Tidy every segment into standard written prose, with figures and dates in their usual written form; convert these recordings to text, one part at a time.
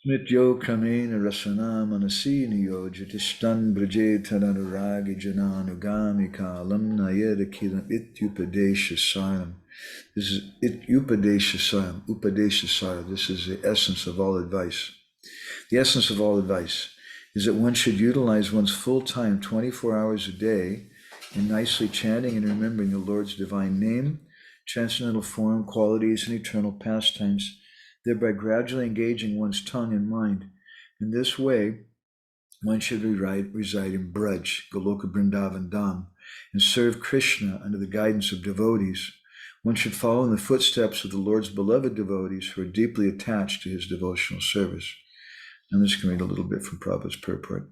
Smrityo kramena rasana manasiniyo jitishtan braje tadanuragi jananugami kalam nayeda kilam ityupadesha saram. This is ityupadesha saram, upadesha saram. This is the essence of all advice. The essence of all advice is that one should utilize one's full time, 24 hours a day, in nicely chanting and remembering the Lord's divine name, transcendental form, qualities, and eternal pastimes, thereby gradually engaging one's tongue and mind. In this way, one should reside in Braj, Goloka Vrindavan Dham, and serve Krishna under the guidance of devotees. One should follow in the footsteps of the Lord's beloved devotees who are deeply attached to his devotional service. I'm just going to read a little bit from Prabhupada's purport.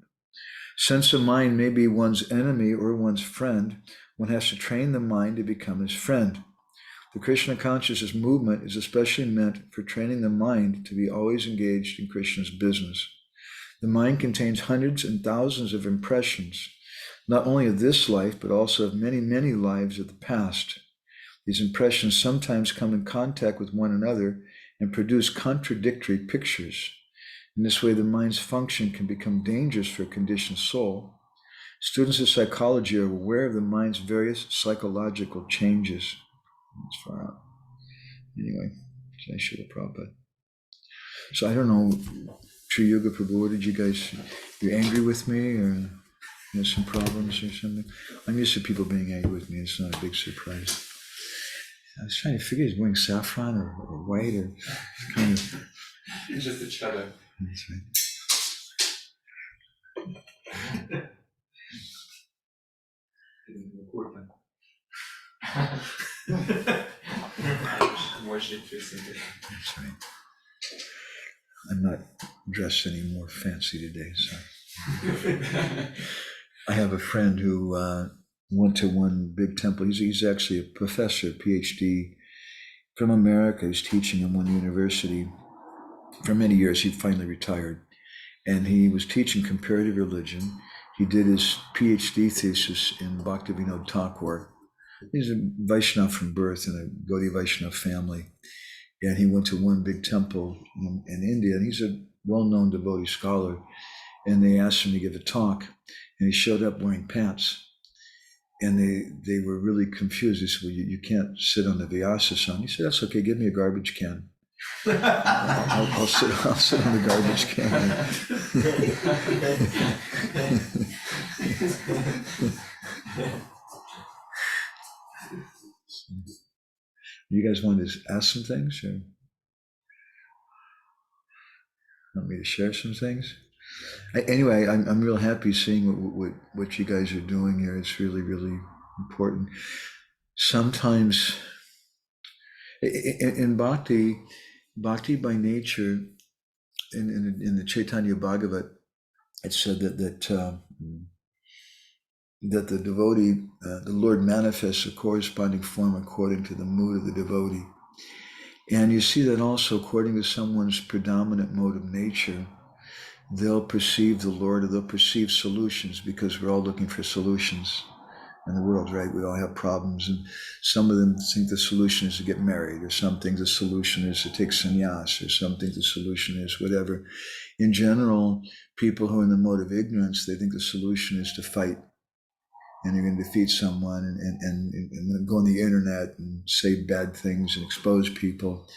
Since the mind may be one's enemy or one's friend, one has to train the mind to become his friend. The Krishna consciousness movement is especially meant for training the mind to be always engaged in Krishna's business. The mind contains hundreds and thousands of impressions, not only of this life, but also of many, many lives of the past. These impressions sometimes come in contact with one another and produce contradictory pictures. In this way, the mind's function can become dangerous for a conditioned soul. Students of psychology are aware of the mind's various psychological changes. That's far out. Anyway, I should have Prabhupada. So I don't know, Sri Yoga Prabhu, did you guys, you angry with me or you have some problems or something? I'm used to people being angry with me. It's not a big surprise. I was trying to figure he's wearing saffron or white or kind of. It's just a shadow. That's right. That's right. I'm not dressed any more fancy today, so. I have a friend who went to one big temple. He's actually a professor, PhD from America. He's teaching in one university for many years. He finally retired, and he was teaching comparative religion. He did his PhD thesis in Bhaktivinoda Thakur. He's a Vaishnava from birth in a Gaudiya Vaishnava family. And he went to one big temple in India, and he's a well-known devotee scholar. And they asked him to give a talk, and he showed up wearing pants. And they were really confused. They said, well, you can't sit on the Vyasa-san. He said, that's okay, give me a garbage can. I'll sit on the garbage can. You guys want to ask some things, or want me to share some things? Anyway, I'm real happy seeing what you guys are doing here. It's really, really important. Sometimes in bhakti by nature, in the Caitanya Bhagavat, it said that the devotee, the Lord manifests a corresponding form according to the mood of the devotee. And you see that also according to someone's predominant mode of nature, they'll perceive the Lord, or they'll perceive solutions, because we're all looking for solutions in the world, right? We all have problems, and some of them think the solution is to get married, or some think the solution is to take sannyas, or some think the solution is whatever. In general, people who are in the mode of ignorance, they think the solution is to fight, and you're going to defeat someone and go on the internet and say bad things and expose people.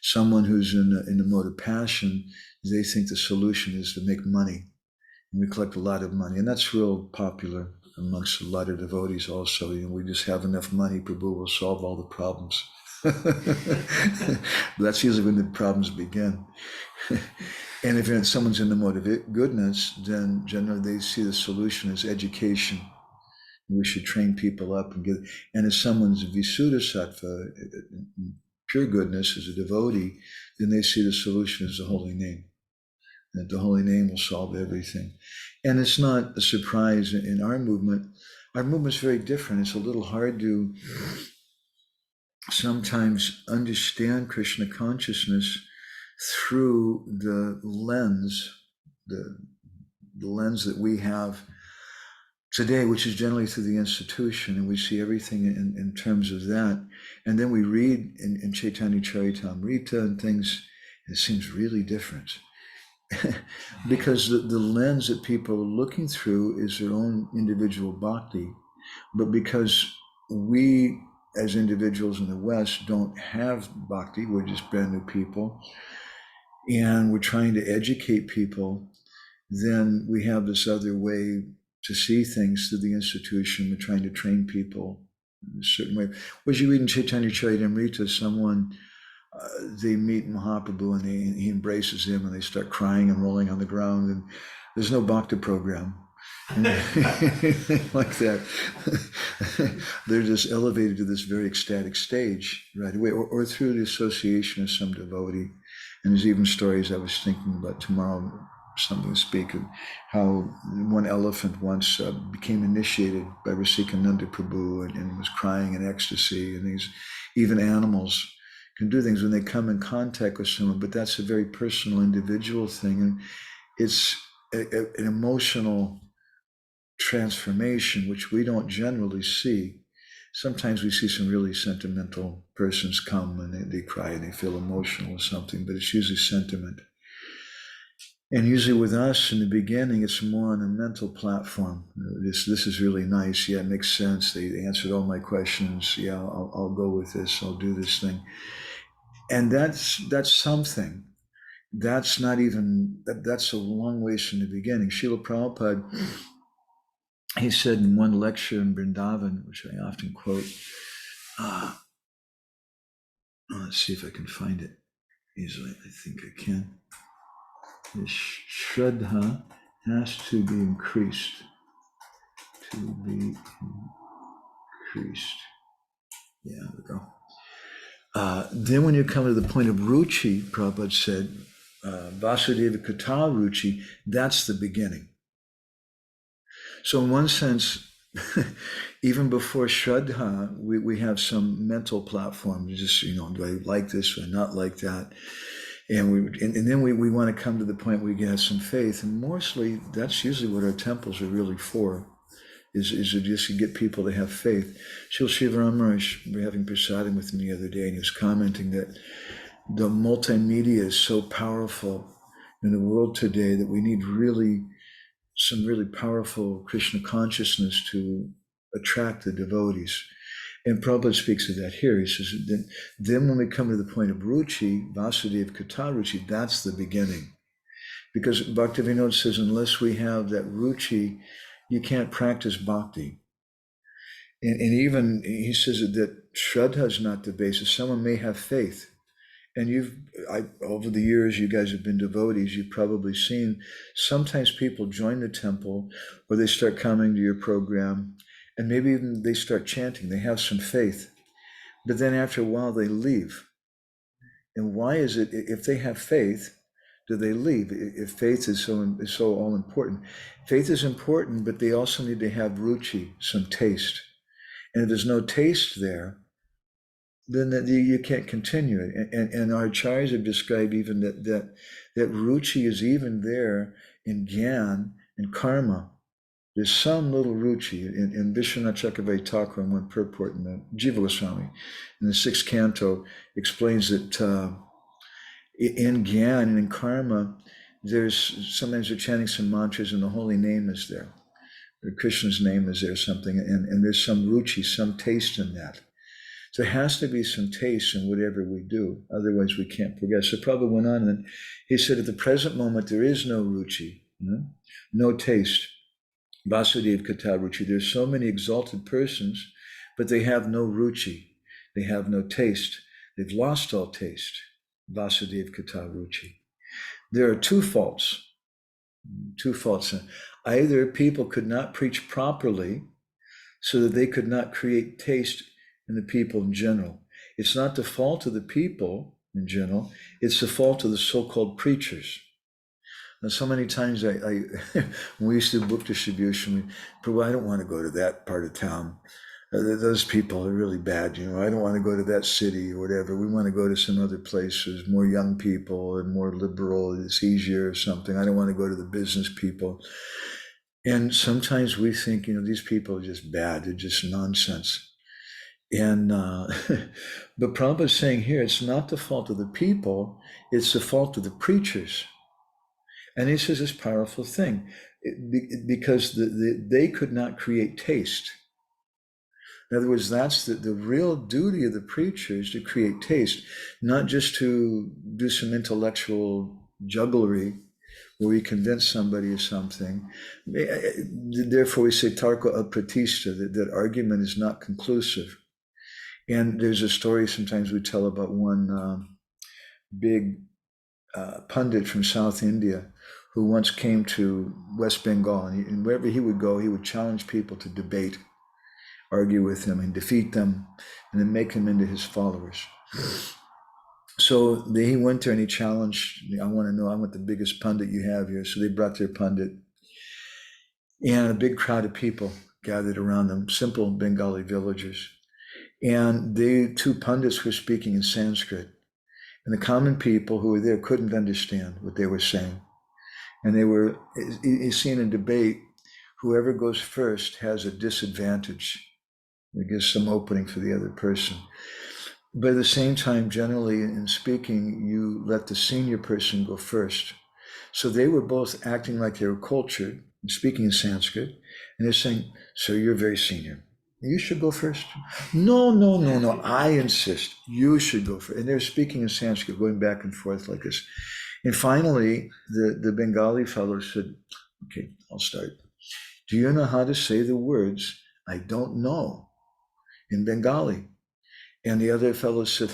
Someone who's in the mode of passion, they think the solution is to make money. And we collect a lot of money. And that's real popular amongst a lot of devotees also. We just have enough money, Prabhu will solve all the problems. That's usually when the problems begin. And if someone's in the mode of goodness, then generally they see the solution as education. We should train people up and if someone's Visuddha Sattva, pure goodness, as a devotee, then they see the solution as the holy name. That the holy name will solve everything. And it's not a surprise in our movement. Our movement's very different. It's a little hard to sometimes understand Krishna consciousness through the lens, the lens that we have today, which is generally through the institution, and we see everything in terms of that. And then we read in Caitanya Charitamrita and things, and it seems really different. because the lens that people are looking through is their own individual bhakti. But because we as individuals in the West don't have bhakti, we're just brand new people, and we're trying to educate people, then we have this other way to see things through the institution. We're trying to train people in a certain way. Was you reading Chaitanya Charitamrita, someone, they meet Mahaprabhu and he embraces him and they start crying and rolling on the ground, and there's no bhakti program. Like that. They're just elevated to this very ecstatic stage right away, or through the association of some devotee. And there's even stories I was thinking about tomorrow, something to speak of, how one elephant once became initiated by Rasikananda Prabhu and was crying in ecstasy. And these, even animals can do things when they come in contact with someone, but that's a very personal, individual thing. And it's an emotional transformation, which we don't generally see. Sometimes we see some really sentimental persons come and they cry and they feel emotional or something, but it's usually sentiment. And usually with us in the beginning, it's more on a mental platform. This is really nice. Yeah, it makes sense. They answered all my questions. Yeah, I'll go with this. I'll do this thing. And that's something. That's not even, that's a long ways from the beginning. Srila Prabhupada, he said in one lecture in Vrindavan, which I often quote, let's see if I can find it easily. I think I can. This Shraddha has to be increased. To be increased. Yeah, there we go. Then when you come to the point of Ruchi, Prabhupada said, Vasudeva Kata Ruchi, that's the beginning. So in one sense, even before Shraddha, we have some mental platform to just, do I like this or not like that? And then we want to come to the point where we get some faith. And mostly that's usually what our temples are really for, is to just get people to have faith. Srila Shiva Ramaraj, we were having prasadam with him the other day, and he was commenting that the multimedia is so powerful in the world today that we need really some really powerful Krishna consciousness to attract the devotees. And Prabhupada speaks of that here. He says that then when we come to the point of Ruchi, Vasudeva Kata Ruchi, that's the beginning. Because Bhaktivinoda says, unless we have that Ruchi, you can't practice bhakti. And even he says that Shraddha is not the basis. Someone may have faith. And over the years, you guys have been devotees, you've probably seen sometimes people join the temple or they start coming to your program and maybe even they start chanting, they have some faith, but then after a while they leave. And why is it, if they have faith, do they leave? If faith is so all important? Faith is important, but they also need to have ruchi, some taste. And if there's no taste there, then you can't continue it. And our acharyas have described even that ruchi is even there in gyan and karma. There's some little ruchi in Vishwanath Chakravarti Thakur in one purport in the Jiva Goswami in the 6th canto explains that in gyan and in karma, sometimes they're chanting some mantras and the holy name is there, or Krishna's name is there, something, and there's some ruchi, some taste in that. So there has to be some taste in whatever we do, otherwise we can't progress. So Prabhupada went on and he said, at the present moment, there is no ruchi, no taste. Vasudeva Kata Ruchi. There's so many exalted persons, but they have no ruchi. They have no taste. They've lost all taste. Vasudeva Kata Ruchi. There are two faults. Either people could not preach properly so that they could not create taste in the people in general. It's not the fault of the people in general, it's the fault of the so-called preachers. And so many times when we used to do book distribution, I don't want to go to that part of town. Those people are really bad, I don't want to go to that city or whatever. We want to go to some other places, more young people and more liberal, it's easier or something. I don't want to go to the business people. And sometimes we think, these people are just bad, they're just nonsense. And but Prabhupada is saying here, it's not the fault of the people, it's the fault of the preachers. And he says this powerful thing, because they could not create taste. In other words, that's the real duty of the preacher, is to create taste, not just to do some intellectual jugglery where we convince somebody of something. Therefore, we say tarko apratista, that argument is not conclusive. And there's a story sometimes we tell about one big pundit from South India who once came to West Bengal, and wherever he would go, he would challenge people to debate, argue with him and defeat them, and then make them into his followers. So he went there and he challenged, I want the biggest pundit you have here. So they brought their pundit, and a big crowd of people gathered around them, simple Bengali villagers. And the two pundits were speaking in Sanskrit. And the common people who were there couldn't understand what they were saying. And you see in a debate, whoever goes first has a disadvantage. It gives some opening for the other person. But at the same time, generally in speaking, you let the senior person go first. So they were both acting like they were cultured and speaking in Sanskrit. And they're saying, sir, you're very senior. You should go first. No, I insist. You should go first. And they're speaking in Sanskrit, going back and forth like this. And finally, the Bengali fellow said, okay, I'll start. Do you know how to say the words, I don't know, in Bengali? And the other fellow said,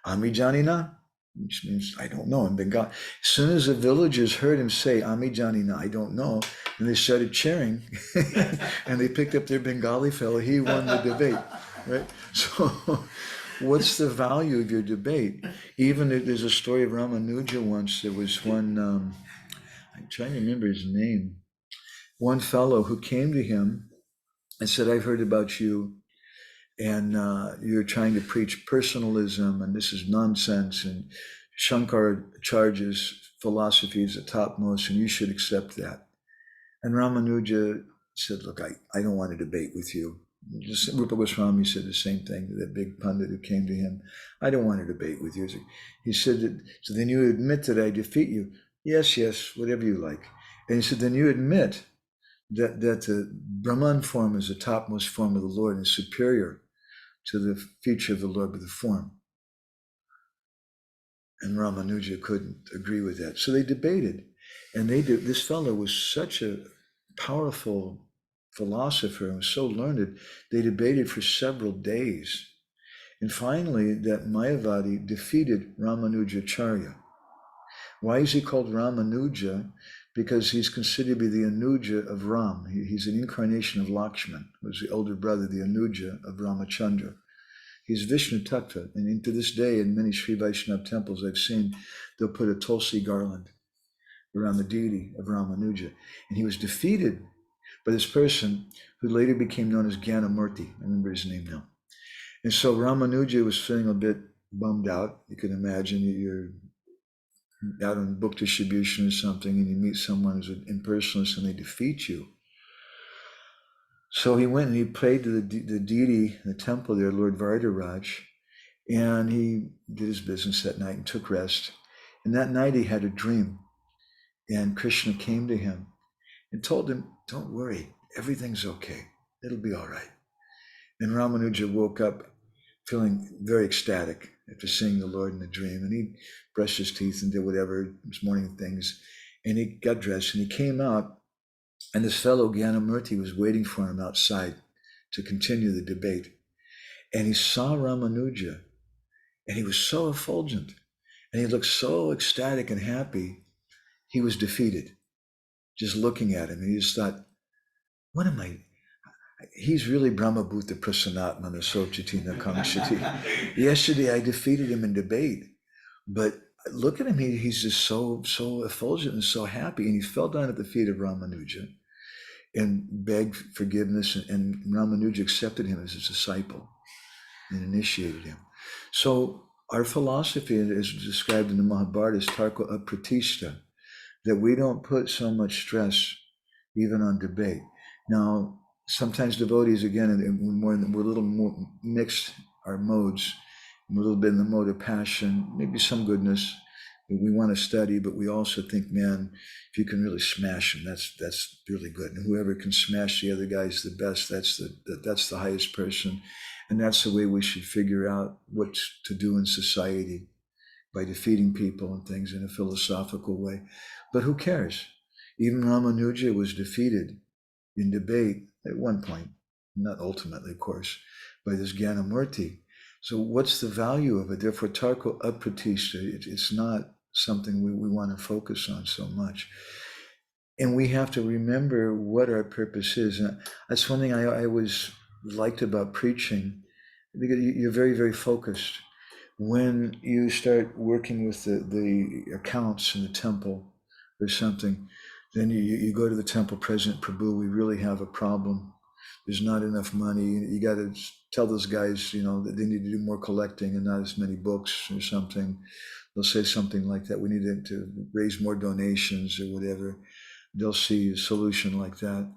Ami jani na, which means I don't know in Bengali. As soon as the villagers heard him say, Ami jani na, I don't know, and they started cheering, and they picked up their Bengali fellow. He won the debate, right? So what's the value of your debate? Even if there's a story of Ramanuja once, there was one, I'm trying to remember his name, one fellow who came to him and said, I've heard about you, and you're trying to preach personalism, and this is nonsense, and Shankaracharya's philosophy is the topmost, and you should accept that. And Ramanuja said, look, I don't want to debate with you. Just, Rupa Goswami said the same thing to that big pundit who came to him. I don't want to debate with you. He said, so then you admit that I defeat you. Yes, whatever you like. And he said, then you admit that the Brahman form is the topmost form of the Lord and is superior to the feature of the Lord with the form. And Ramanuja couldn't agree with that. So they debated. And this fellow was such a powerful philosopher and was so learned, they debated for several days. And finally, that Mayavadi defeated Ramanujacharya. Why is he called Ramanuja? Because he's considered to be the Anuja of Ram. He's an incarnation of Lakshman, who was the elder brother, the Anuja of Ramachandra. He's Vishnu Tattva, and to this day, in many Sri Vaishnava temples I've seen, they'll put a tulsi garland around the deity of Ramanuja. And he was defeated by this person who later became known as Gyanamurti. I remember his name now. And so Ramanuja was feeling a bit bummed out. You can imagine you're out on book distribution or something, and you meet someone who's an impersonalist and they defeat you. So he went and he prayed to the deity in the temple there, Lord Vardaraj, and he did his business that night and took rest. And that night he had a dream, and Krishna came to him and told him, don't worry, everything's okay. It'll be all right. And Ramanuja woke up feeling very ecstatic after seeing the Lord in the dream. And he brushed his teeth and did whatever, his morning things. And he got dressed and he came out. And this fellow Gyanamurti was waiting for him outside to continue the debate. And he saw Ramanuja, and he was so effulgent, and he looked so ecstatic and happy, he was defeated, just looking at him. And he just thought, what am I? He's really Brahmabhuta Prasanatmana Sochatina Kamshati. Yesterday I defeated him in debate, but look at him, he's just so effulgent and so happy. And he fell down at the feet of Ramanuja and begged forgiveness, and Ramanuja accepted him as his disciple and initiated him. So our philosophy, as described in the Mahabharata, is tarko apratishta, that we don't put so much stress even on debate. Now, sometimes devotees, again, we're a little more mixed, our modes. We're a little bit in the mode of passion, maybe some goodness, We want to study, but we also think, man, if you can really smash them, that's really good. And whoever can smash the other guy is the best. That's the highest person, and that's the way we should figure out what to do in society, by defeating people and things in a philosophical way. But who cares? Even Ramanuja was defeated in debate at one point, not ultimately, of course, by this Gyanamurti. So what's the value of it? Therefore, Tarko Apratishta, it's not something we want to focus on so much. And we have to remember what our purpose is. And that's one thing I always liked about preaching, because you're very, very focused. When you start working with the accounts in the temple or something, then you go to the temple president, Prabhu, we really have a problem. There's not enough money. You got to tell those guys, that they need to do more collecting and not as many books or something. They'll say something like that. We need to raise more donations or whatever. They'll see a solution like that.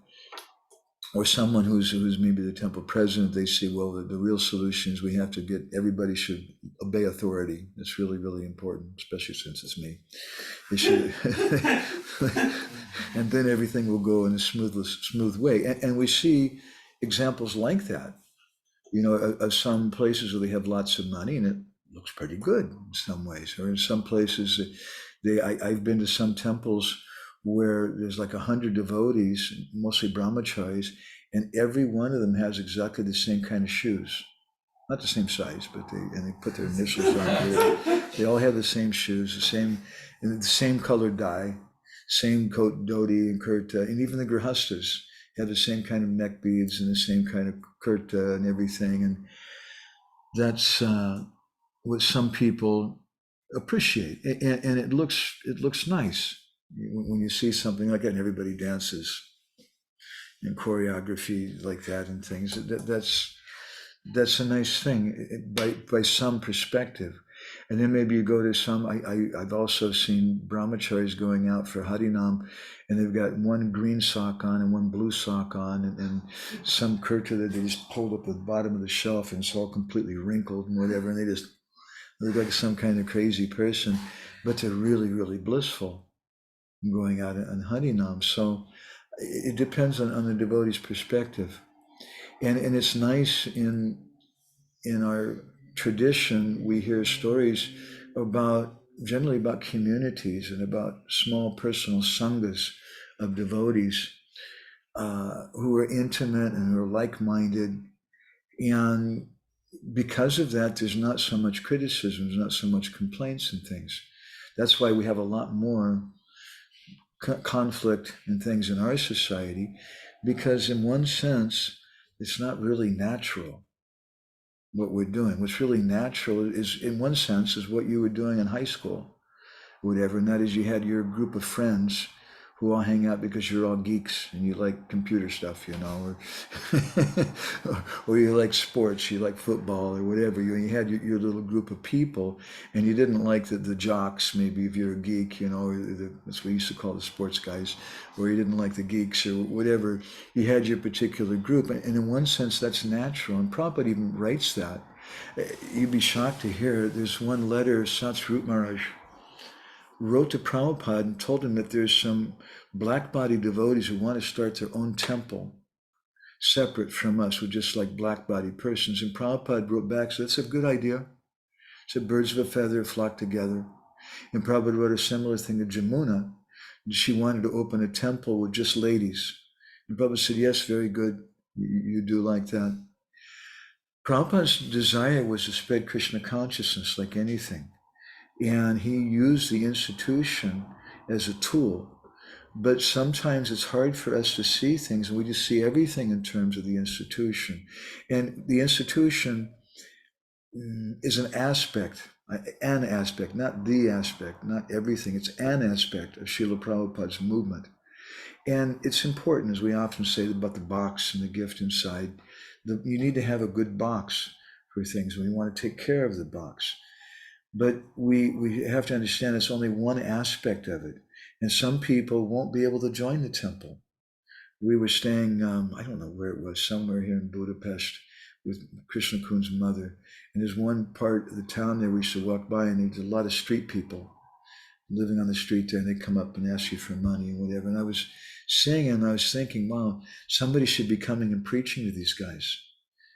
Or someone who's maybe the temple president, they see, well, the real solution is we have to everybody should obey authority. That's really, really important, especially since it's me. They should, and then everything will go in a smooth way. And we see examples like that, of some places where they have lots of money and it looks pretty good in some ways. Or in some places, I've been to some temples where there's like 100 devotees, mostly brahmacharis, and every one of them has exactly the same kind of shoes. Not the same size, but they put their initials on it. They all have the same shoes, the same colored dye, same coat, dhoti and kurta, and even the grihastas have the same kind of neck beads and the same kind of kurta and everything. And that's what some people appreciate, and it looks nice when you see something like that and everybody dances and choreography like that and things. That's a nice thing by some perspective. And then maybe you go to some, I've also seen brahmacharis going out for Harinam, and they've got one green sock on and one blue sock on, and some kurta that they just pulled up the bottom of the shelf and it's all completely wrinkled and whatever, and they just look like some kind of crazy person, but they're really, really blissful going out on Harinam. So it depends on the devotee's perspective. And it's nice in our tradition, we hear stories generally about communities and about small personal sanghas of devotees who are intimate and who are like-minded. And because of that, there's not so much criticism, there's not so much complaints and things. That's why we have a lot more conflict and things in our society, because in one sense, it's not really natural what we're doing. What's really natural is, in one sense, is what you were doing in high school, whatever, and that is you had your group of friends who all hang out because you're all geeks and you like computer stuff, or you like sports, you like football or whatever. You had your little group of people, and you didn't like the jocks, maybe if you're a geek, or that's what we used to call the sports guys, or you didn't like the geeks or whatever. You had your particular group, and in one sense that's natural, and Prabhupada even writes that. You'd be shocked to hear there's one letter Satsvarup Maharaj wrote to Prabhupada and told him that there's some black-body devotees who want to start their own temple separate from us, with just like black-body persons. And Prabhupada wrote back, so that's a good idea. Said birds of a feather flock together. And Prabhupada wrote a similar thing to Jamuna. She wanted to open a temple with just ladies. And Prabhupada said, yes, very good. You do like that. Prabhupada's desire was to spread Krishna consciousness like anything. And he used the institution as a tool. But sometimes it's hard for us to see things, and we just see everything in terms of the institution. And the institution is an aspect, not the aspect, not everything. It's an aspect of Srila Prabhupada's movement. And it's important, as we often say about the box and the gift inside, you need to have a good box for things. We want to take care of the box. But we have to understand it's only one aspect of it. And some people won't be able to join the temple. We were staying, I don't know where it was, somewhere here in Budapest with Krishna Kun's mother. And there's one part of the town there we used to walk by, and there's a lot of street people. living on the street there, and they come up and ask you for money and whatever. And I was saying, and I was thinking, wow, somebody should be coming and preaching to these guys,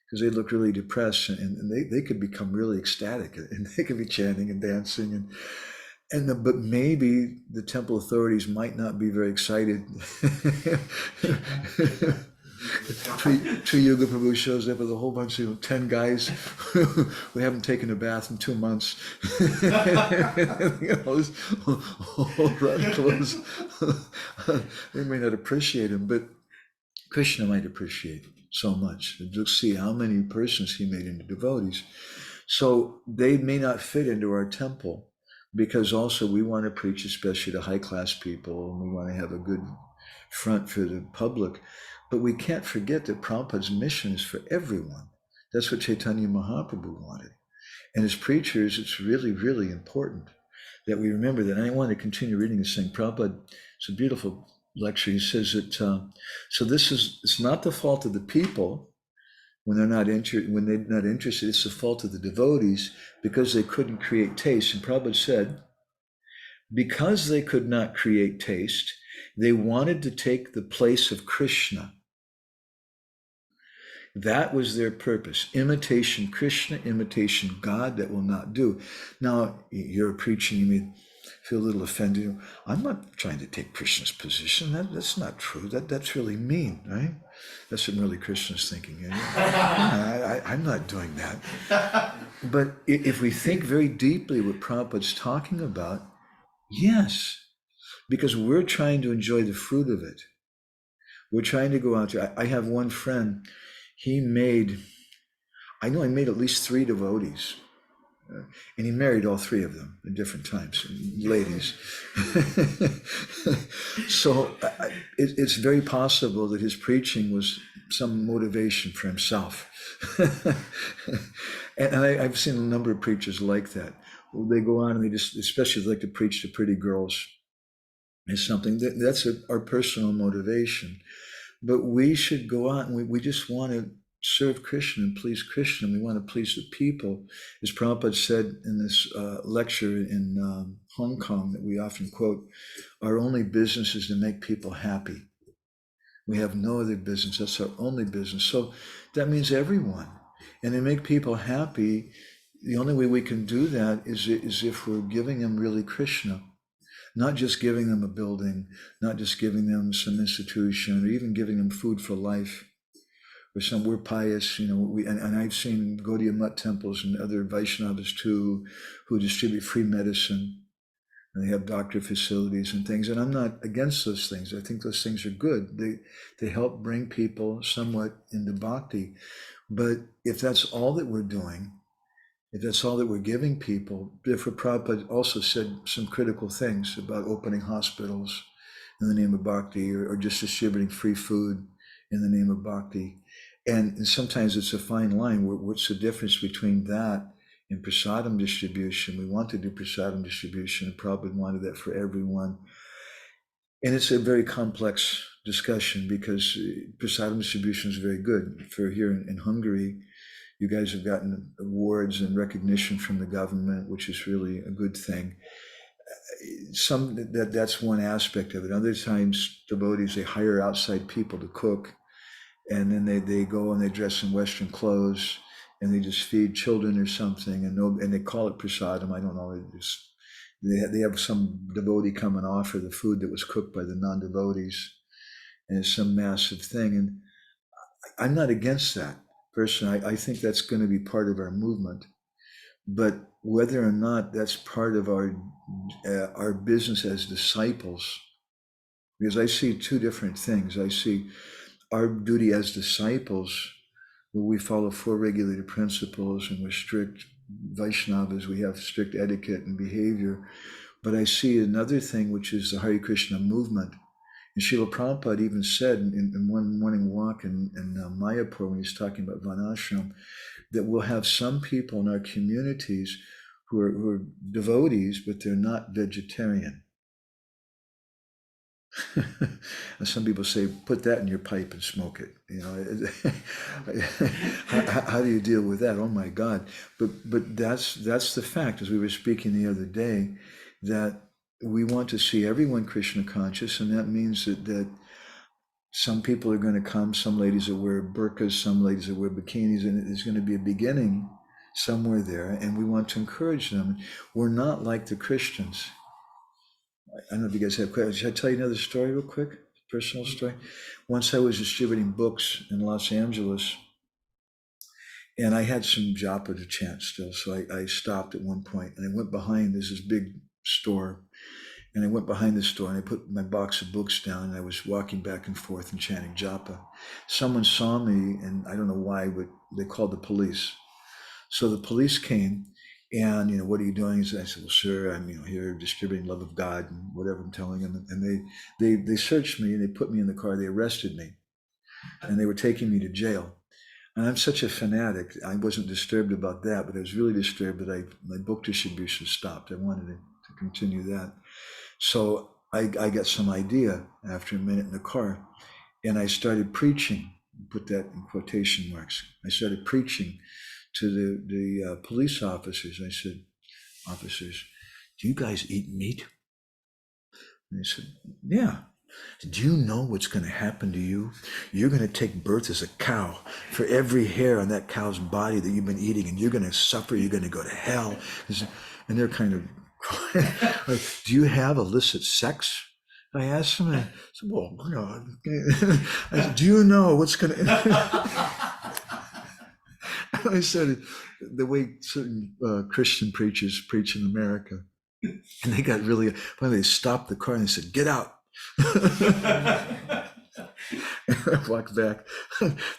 because they look really depressed, and they could become really ecstatic, and they could be chanting and dancing, but maybe the temple authorities might not be very excited. Tri Yoga Prabhu shows up with a whole bunch of 10 guys who haven't taken a bath in 2 months. All run clothes. They may not appreciate him, but Krishna might appreciate him so much. You'll see how many persons he made into devotees. So they may not fit into our temple, because also we want to preach especially to high-class people, and we want to have a good front for the public. But we can't forget that Prabhupada's mission is for everyone. That's what Caitanya Mahaprabhu wanted. And as preachers, it's really, really important that we remember that. And I want to continue reading this thing. Prabhupada, it's a beautiful lecture. He says that, so it's not the fault of the people when they're not interested, it's the fault of the devotees because they couldn't create taste. And Prabhupada said, because they could not create taste, they wanted to take the place of Krishna. That was their purpose. Imitation Krishna, imitation God, that will not do. Now, you're preaching, you may feel a little offended. I'm not trying to take Krishna's position. That's not true. That's really mean, right? That's what really Krishna's thinking. I'm not doing that. But if we think very deeply what Prabhupada's talking about, yes, because we're trying to enjoy the fruit of it. We're trying to go out there. I have one friend, I know I made at least 3 devotees. And he married all 3 of them at different times, ladies. So it's very possible that his preaching was some motivation for himself. And I've seen a number of preachers like that. They go on and they just, especially like to preach to pretty girls, is something that's our personal motivation. But we should go out and we just want to serve Krishna and please Krishna. We want to please the people. As Prabhupada said in this lecture in Hong Kong that we often quote, our only business is to make people happy. We have no other business. That's our only business. So that means everyone. And to make people happy, the only way we can do that is if we're giving them really Krishna. Not just giving them a building, not just giving them some institution, or even giving them food for life. We're pious, and I've seen Gaudiya Mutt temples and other Vaishnavas too, who distribute free medicine, and they have doctor facilities and things. And I'm not against those things. I think those things are good. They help bring people somewhat into bhakti. But if that's all that we're doing, if that's all that we're giving people, therefore Prabhupada also said some critical things about opening hospitals in the name of bhakti, or just distributing free food in the name of bhakti. And sometimes it's a fine line. What's the difference between that and prasadam distribution? We want to do prasadam distribution, and Prabhupada wanted that for everyone. And it's a very complex discussion because prasadam distribution is very good. For here in Hungary, you guys have gotten awards and recognition from the government, which is really a good thing. That's one aspect of it. Other times, devotees, they hire outside people to cook, and then they go and they dress in Western clothes, and they just feed children or something, and they call it prasadam. I don't know. They have some devotee come and offer the food that was cooked by the non-devotees, and it's some massive thing. And I'm not against that. Personally, I think that's going to be part of our movement. But whether or not that's part of our business as disciples, because I see 2 different things. I see our duty as disciples, where we follow 4 regulated principles and we're strict Vaishnavas, we have strict etiquette and behavior. But I see another thing, which is the Hare Krishna movement. And Srila Prabhupada even said in one morning walk in Mayapur, when he's talking about Vanashram, that we'll have some people in our communities who are devotees, but they're not vegetarian. And some people say, put that in your pipe and smoke it. How do you deal with that? Oh my God! But that's the fact. As we were speaking the other day, that we want to see everyone Krishna conscious, and that means that some people are going to come, some ladies that wear burqas, some ladies that wear bikinis, and there's going to be a beginning somewhere there, and we want to encourage them. We're not like the Christians. I don't know if you guys have questions. Should I tell you another story real quick? Personal story. Once I was distributing books in Los Angeles, and I had some japa to chant still, so I stopped at one point, and I went behind. There's this big store, and I went behind the store and I put my box of books down and I was walking back and forth and chanting japa. Someone saw me, and I don't know why, but they called the police. So the police came, and what are you doing? And I said, well, sir, I'm here distributing love of God and whatever I'm telling them. And they searched me and they put me in the car. They arrested me, and they were taking me to jail. And I'm such a fanatic. I wasn't disturbed about that, but I was really disturbed that my book distribution stopped. I wanted to continue that. So I got some idea after a minute in the car, and I started preaching. Put that in quotation marks. I started preaching to the police officers. I said, officers, do you guys eat meat? And they said, yeah. Do you know what's going to happen to you? You're going to take birth as a cow for every hair on that cow's body that you've been eating, and you're going to suffer. You're going to go to hell. And they're kind of like, do you have illicit sex? I asked them. I said, well, I said, do you know what's going to... I said, the way certain Christian preachers preach in America. And they got really... Finally, they stopped the car and they said, get out. And I walked back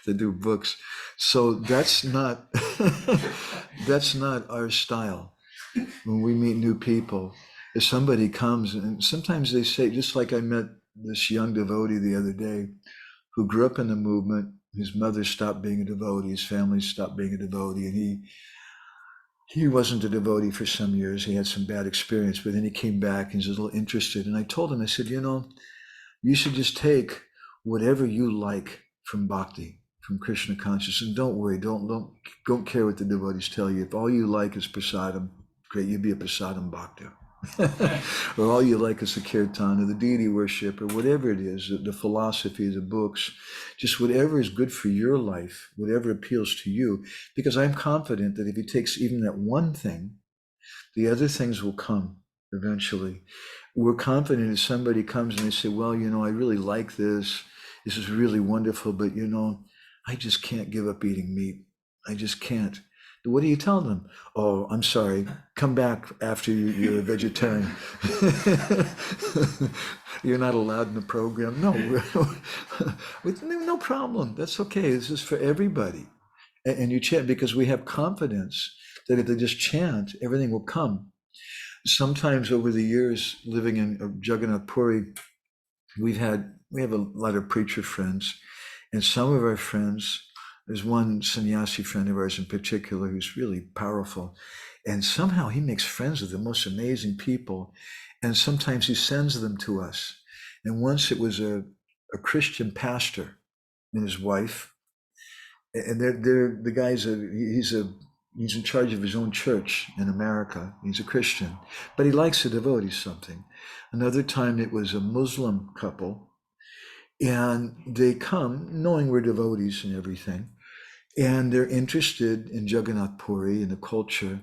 to do books. So that's not our style. When we meet new people, if somebody comes, and sometimes they say, just like I met this young devotee the other day who grew up in the movement, his mother stopped being a devotee, his family stopped being a devotee, and he wasn't a devotee for some years. He had some bad experience, but then he came back and he's a little interested. And I told him, I said, you should just take whatever you like from bhakti, from Krishna consciousness, and don't worry, don't care what the devotees tell you. If all you like is prasadam, great, you'd be a prasadam bhakta. Or all you like is the kirtan or the deity worship or whatever it is, the philosophy, the books, just whatever is good for your life, whatever appeals to you. Because I'm confident that if he takes even that one thing, the other things will come eventually. We're confident if somebody comes and they say, well, I really like this. This is really wonderful, but I just can't give up eating meat. I just can't. What do you tell them? Oh, I'm sorry. Come back after you're a vegetarian. You're not allowed in the program. No, no problem. That's okay. This is for everybody. And you chant because we have confidence that if they just chant, everything will come. Sometimes over the years, living in Jagannath Puri, we have a lot of preacher friends, and some of our friends, there's one sannyasi friend of ours in particular who's really powerful, and somehow he makes friends with the most amazing people, and sometimes he sends them to us. And once it was a Christian pastor and his wife, and the guy's he's in charge of his own church in America. He's a Christian, but he likes the devotees something. Another time it was a Muslim couple, and they come knowing we're devotees and everything, and they're interested in Jagannath Puri and the culture,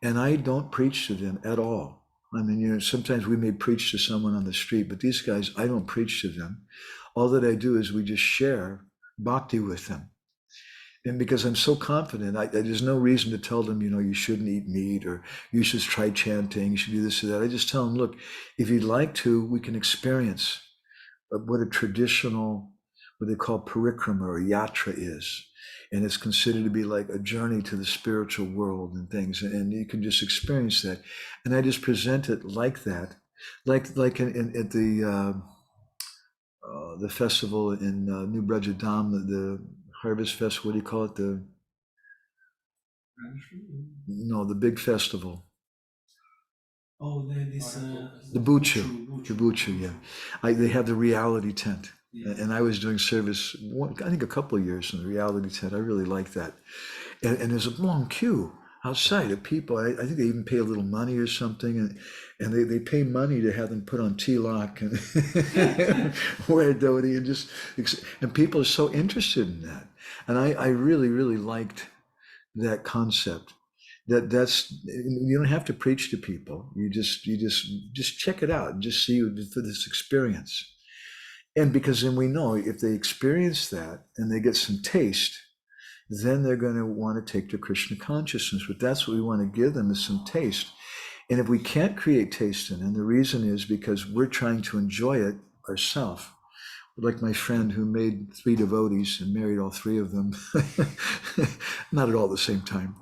and I don't preach to them at all. I mean, sometimes we may preach to someone on the street, but these guys, I don't preach to them. All that I do is we just share bhakti with them. And because I'm so confident, there's no reason to tell them, you shouldn't eat meat or you should try chanting, you should do this or that. I just tell them, look, if you'd like to, we can experience what a traditional, what they call parikrama or yatra is. And it's considered to be like a journey to the spiritual world and things. And you can just experience that. And I just present it like that, like at the festival in New Brajadam, the Harvest Festival, what do you call it? The big festival. Oh, this the Buchu, yeah. They have the reality tent, and I was doing service, I think a couple of years in the reality tent. I really like that, and there's a long queue. outside of people. I think they even pay a little money or something, and they pay money to have them put on tilak and wear a dhoti and just, and people are so interested in that. And I really, really liked that concept. That's, you don't have to preach to people. You just check it out and just see for this experience. And because then we know if they experience that and they get some taste, then they're going to want to take to Krishna consciousness. But that's what we want to give them, is some taste. And if we can't create taste in it, the reason is because we're trying to enjoy it ourselves. Like my friend who made 3 devotees and married all 3 of them. Not at all the same time.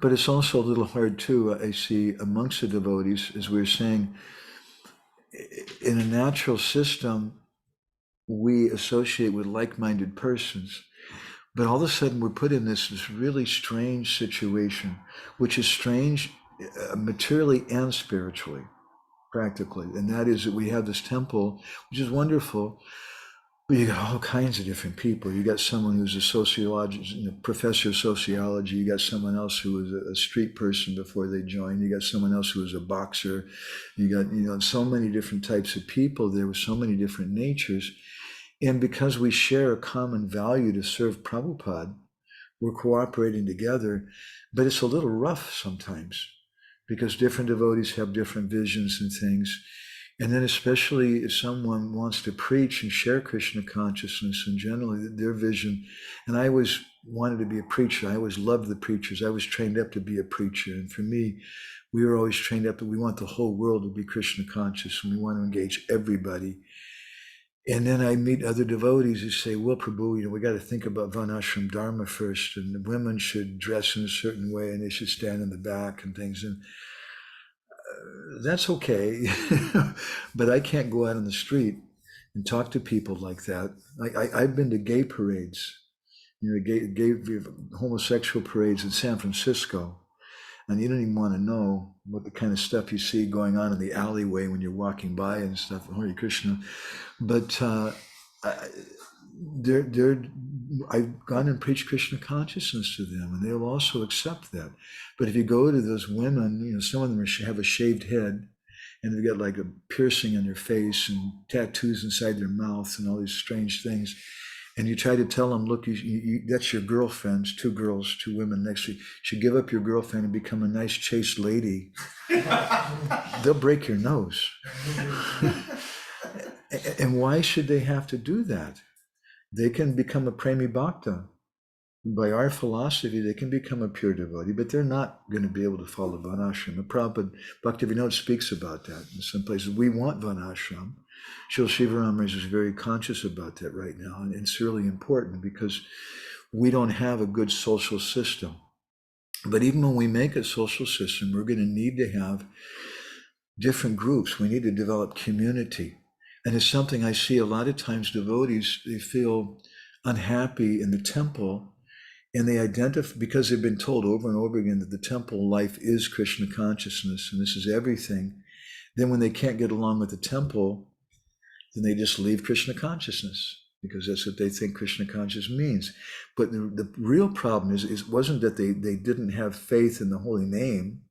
But it's also a little hard too, I see, amongst the devotees, as we were saying, in a natural system, we associate with like-minded persons. But all of a sudden we're put in this really strange situation, which is strange materially and spiritually, practically. And that is that we have this temple, which is wonderful, but you got all kinds of different people. You got someone who's a sociologist, professor of sociology. You got someone else who was a street person before they joined. You got someone else who was a boxer. You got, so many different types of people. There were so many different natures. And because we share a common value to serve Prabhupada, we're cooperating together, but it's a little rough sometimes because different devotees have different visions and things. And then especially if someone wants to preach and share Krishna consciousness, and generally their vision, and I always wanted to be a preacher. I always loved the preachers. I was trained up to be a preacher. And for me, we were always trained up that we want the whole world to be Krishna conscious and we want to engage everybody. And then I meet other devotees who say, well, Prabhu, we got to think about Varnashram Dharma first, and the women should dress in a certain way and they should stand in the back and things. And that's okay. But I can't go out on the street and talk to people like that. I've been to gay parades, gay homosexual parades in San Francisco. And you don't even want to know what the kind of stuff you see going on in the alleyway when you're walking by and stuff. Hare Krishna. But I've gone and preached Krishna consciousness to them, and they'll also accept that. But if you go to those women, some of them have a shaved head, and they've got like a piercing on their face and tattoos inside their mouth and all these strange things. And you try to tell them, look, that's your girlfriends, 2 girls, 2 women next to you. You should give up your girlfriend and become a nice chaste lady. They'll break your nose. And why should they have to do that? They can become a premi bhakta. By our philosophy, they can become a pure devotee, but they're not going to be able to follow Varnashram. The Prabhupada, Bhaktivinoda speaks about that in some places. We want Varnashram. Srila Shivaram is very conscious about that right now, and it's really important because we don't have a good social system. But even when we make a social system, we're going to need to have different groups. We need to develop community. And it's something I see a lot of times devotees, they feel unhappy in the temple, and they identify, because they've been told over and over again that the temple life is Krishna consciousness and this is everything. Then when they can't get along with the temple, then they just leave Krishna consciousness because that's what they think Krishna consciousness means. But the real problem is wasn't that they didn't have faith in the holy name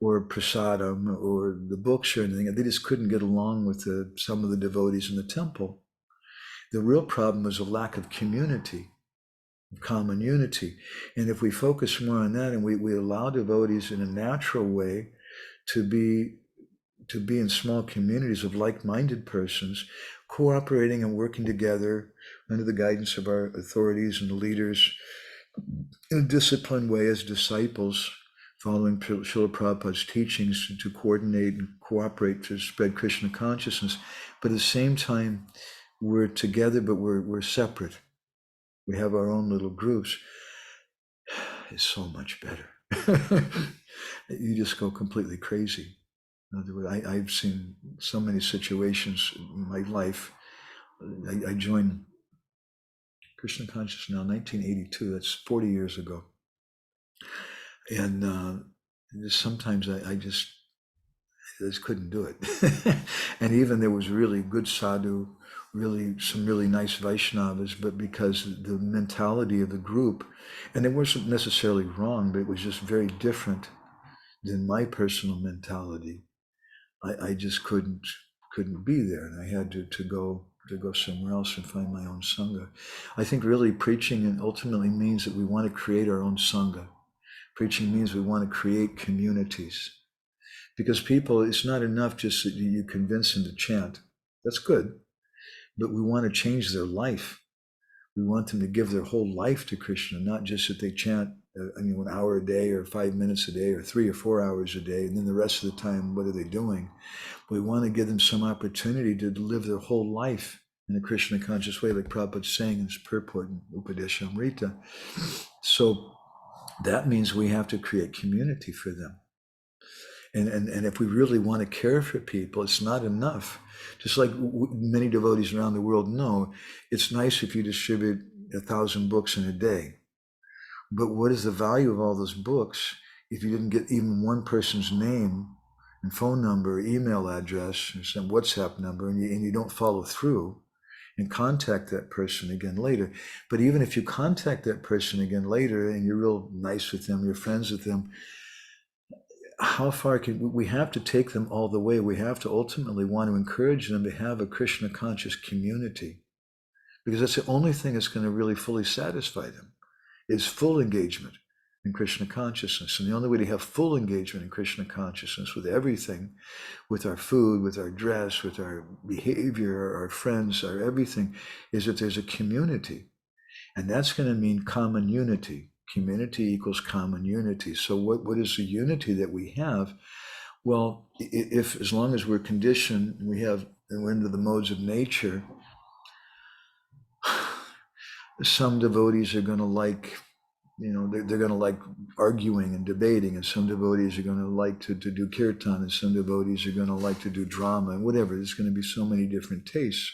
or prasadam or the books or anything. They just couldn't get along with some of the devotees in the temple. The real problem was a lack of community, of common unity. And if we focus more on that and we allow devotees in a natural way to be in small communities of like-minded persons, cooperating and working together under the guidance of our authorities and the leaders in a disciplined way as disciples, following Srila Prabhupada's teachings to coordinate and cooperate to spread Krishna consciousness. But at the same time, we're together, but we're separate. We have our own little groups. It's so much better. You just go completely crazy. In other words, I've seen so many situations in my life. I joined Krishna consciousness now, 1982. That's 40 years ago. And sometimes I just couldn't do it. And even there was really good sadhu some really nice Vaishnavas, but because the mentality of the group, and it wasn't necessarily wrong, but it was just very different than my personal mentality. I just couldn't be there, and I had to go somewhere else and find my own sangha. I think really preaching and ultimately means that we want to create our own sangha. Preaching means we want to create communities, because people, it's not enough just that you convince them to chant. That's good, but we want to change their life. We want them to give their whole life to Krishna, not just that they chant an hour a day or 5 minutes a day or 3 or 4 hours a day, and then the rest of the time, what are they doing? We want to give them some opportunity to live their whole life in a Krishna conscious way, like Prabhupada's saying in his purport in Upadeshamrita. So that means we have to create community for them. And if we really want to care for people, it's not enough. Just like many devotees around the world know, it's nice if you distribute 1,000 books in a day. But what is the value of all those books if you didn't get even one person's name and phone number, email address, or some WhatsApp number, and you don't follow through and contact that person again later? But even if you contact that person again later and you're real nice with them, you're friends with them, how far can we have to take them all the way? We have to ultimately want to encourage them to have a Krishna conscious community, because that's the only thing that's going to really fully satisfy them, is full engagement in Krishna consciousness. And the only way to have full engagement in Krishna consciousness with everything, with our food, with our dress, with our behavior, our friends, our everything, is that there's a community. And that's going to mean common unity. Community equals common unity. So what is the unity that we have? Well, if as long as we're conditioned, we're into the modes of nature, some devotees are going to like, they're going to like arguing and debating, and some devotees are going to like to do kirtan, and some devotees are going to like to do drama and whatever. There's going to be so many different tastes.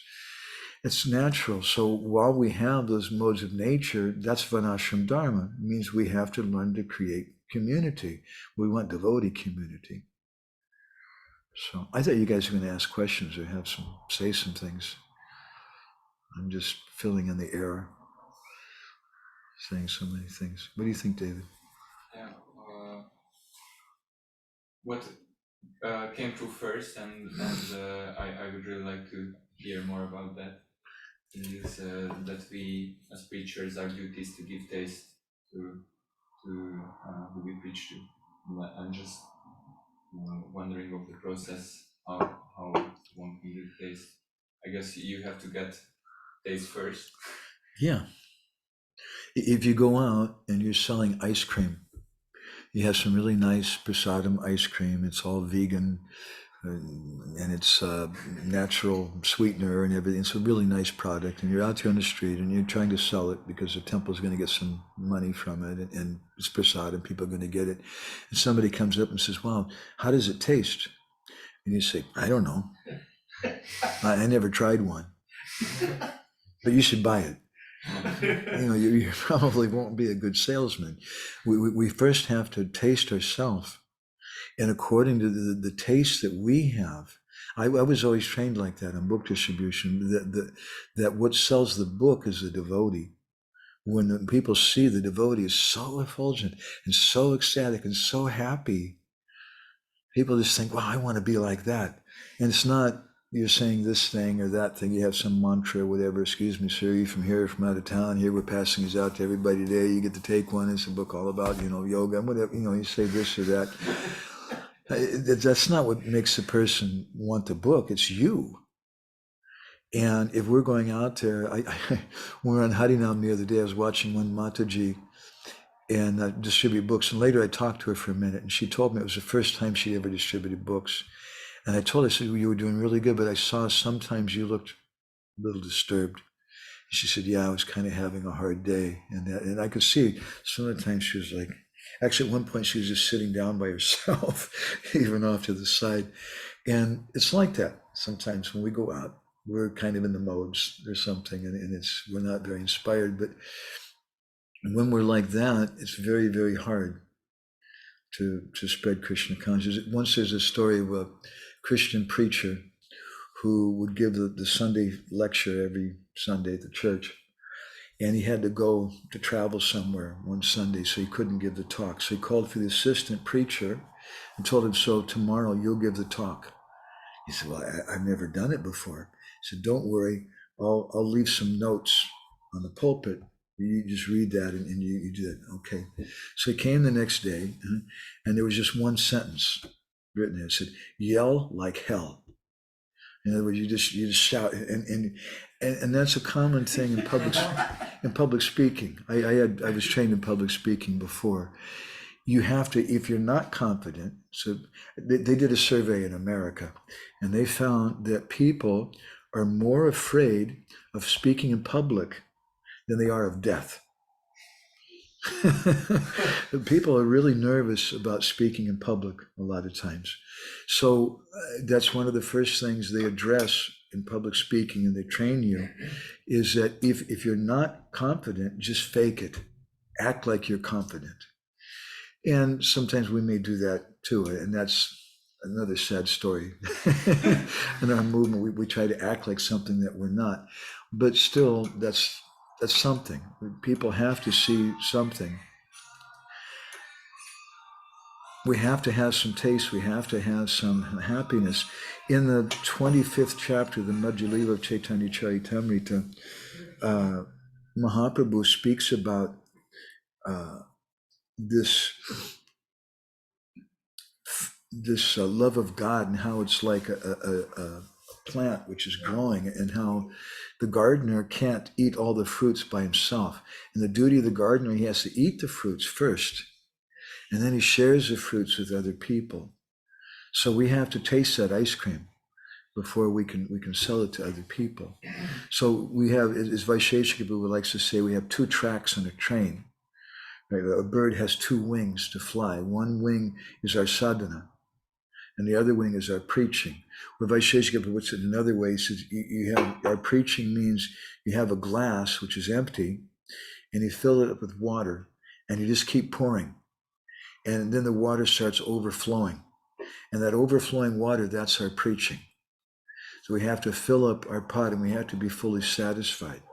It's natural. So while we have those modes of nature, that's Varnashram Dharma. It means we have to learn to create community. We want devotee community. So I thought you guys were going to ask questions or say some things. I'm just filling in the air, saying so many things. What do you think, David? Yeah. What came through first, and I would really like to hear more about that, is that we as preachers, our duty is to give taste to who we preach to. I'm just wondering of the process, how one can give taste. I guess you have to get taste first. Yeah. If you go out and you're selling ice cream, you have some really nice prasadam ice cream. It's all vegan, and it's natural sweetener and everything. It's a really nice product, and you're out there on the street and you're trying to sell it because the temple is going to get some money from it, and it's prasad and people are going to get it. And somebody comes up and says, "Wow, how does it taste?" And you say, "I don't know. I never tried one, but you should buy it." You probably won't be a good salesman. We first have to taste ourselves. And according to the taste that we have, I was always trained like that on book distribution, that what sells the book is the devotee. When people see the devotee is so effulgent and so ecstatic and so happy, people just think, "Wow, I want to be like that." And it's not you're saying this thing or that thing. You have some mantra or whatever. "Excuse me, sir, you from here, from out of town? Here, we're passing these out to everybody today. You get to take one. It's a book all about, yoga and whatever. You say this or that." That's not what makes the person want the book. It's you. And if we're going out there, we were on Harinam the other day. I was watching one Mataji and distribute books. And later I talked to her for a minute, and she told me it was the first time she ever distributed books. And I told her, I said, "Well, you were doing really good, but I saw sometimes you looked a little disturbed." And she said, "Yeah, I was kind of having a hard day." And I could see some of the times she was like, actually at one point she was just sitting down by herself, even off to the side. And it's like that sometimes when we go out, we're kind of in the modes or something, and we're not very inspired. But when we're like that, it's very, very hard to spread Krishna consciousness. Once there's a story of a Christian preacher who would give the Sunday lecture every Sunday at the church. And he had to travel somewhere one Sunday, so he couldn't give the talk. So he called for the assistant preacher and told him, so tomorrow you'll give the talk. He said, well, I've never done it before. He said, don't worry, I'll leave some notes on the pulpit. You just read that and you do it. Okay. So he came the next day, and there was just one sentence written there. It said, yell like hell. In other words, you just shout, and that's a common thing in public speaking. I was trained in public speaking before. You have to, if you're not confident. So they did a survey in America, and they found that people are more afraid of speaking in public than they are of death. People are really nervous about speaking in public a lot of times. So that's one of the first things they address in public speaking, and they train you, is that if you're not confident, just fake it. Act like you're confident. And sometimes we may do that too, and that's another sad story. In our movement, we try to act like something that we're not, but still, that's something. People have to see something. We have to have some taste. We have to have some happiness. In the 25th chapter, the Madhya Lila of Caitanya Charitamrita, Mahaprabhu speaks about this love of God, and how it's like a plant which is growing, and how the gardener can't eat all the fruits by himself. And the duty of the gardener, he has to eat the fruits first, and then he shares the fruits with other people. So we have to taste that ice cream before we can sell it to other people. So we have, as Vaisheshika likes to say, we have two tracks on a train. Right? A bird has two wings to fly. One wing is our sadhana, and the other wing is our preaching. Where Vaisheshika puts it another way, he says, you have, our preaching means you have a glass which is empty, and you fill it up with water, and you just keep pouring. And then the water starts overflowing. And that overflowing water, that's our preaching. So we have to fill up our pot, and we have to be fully satisfied.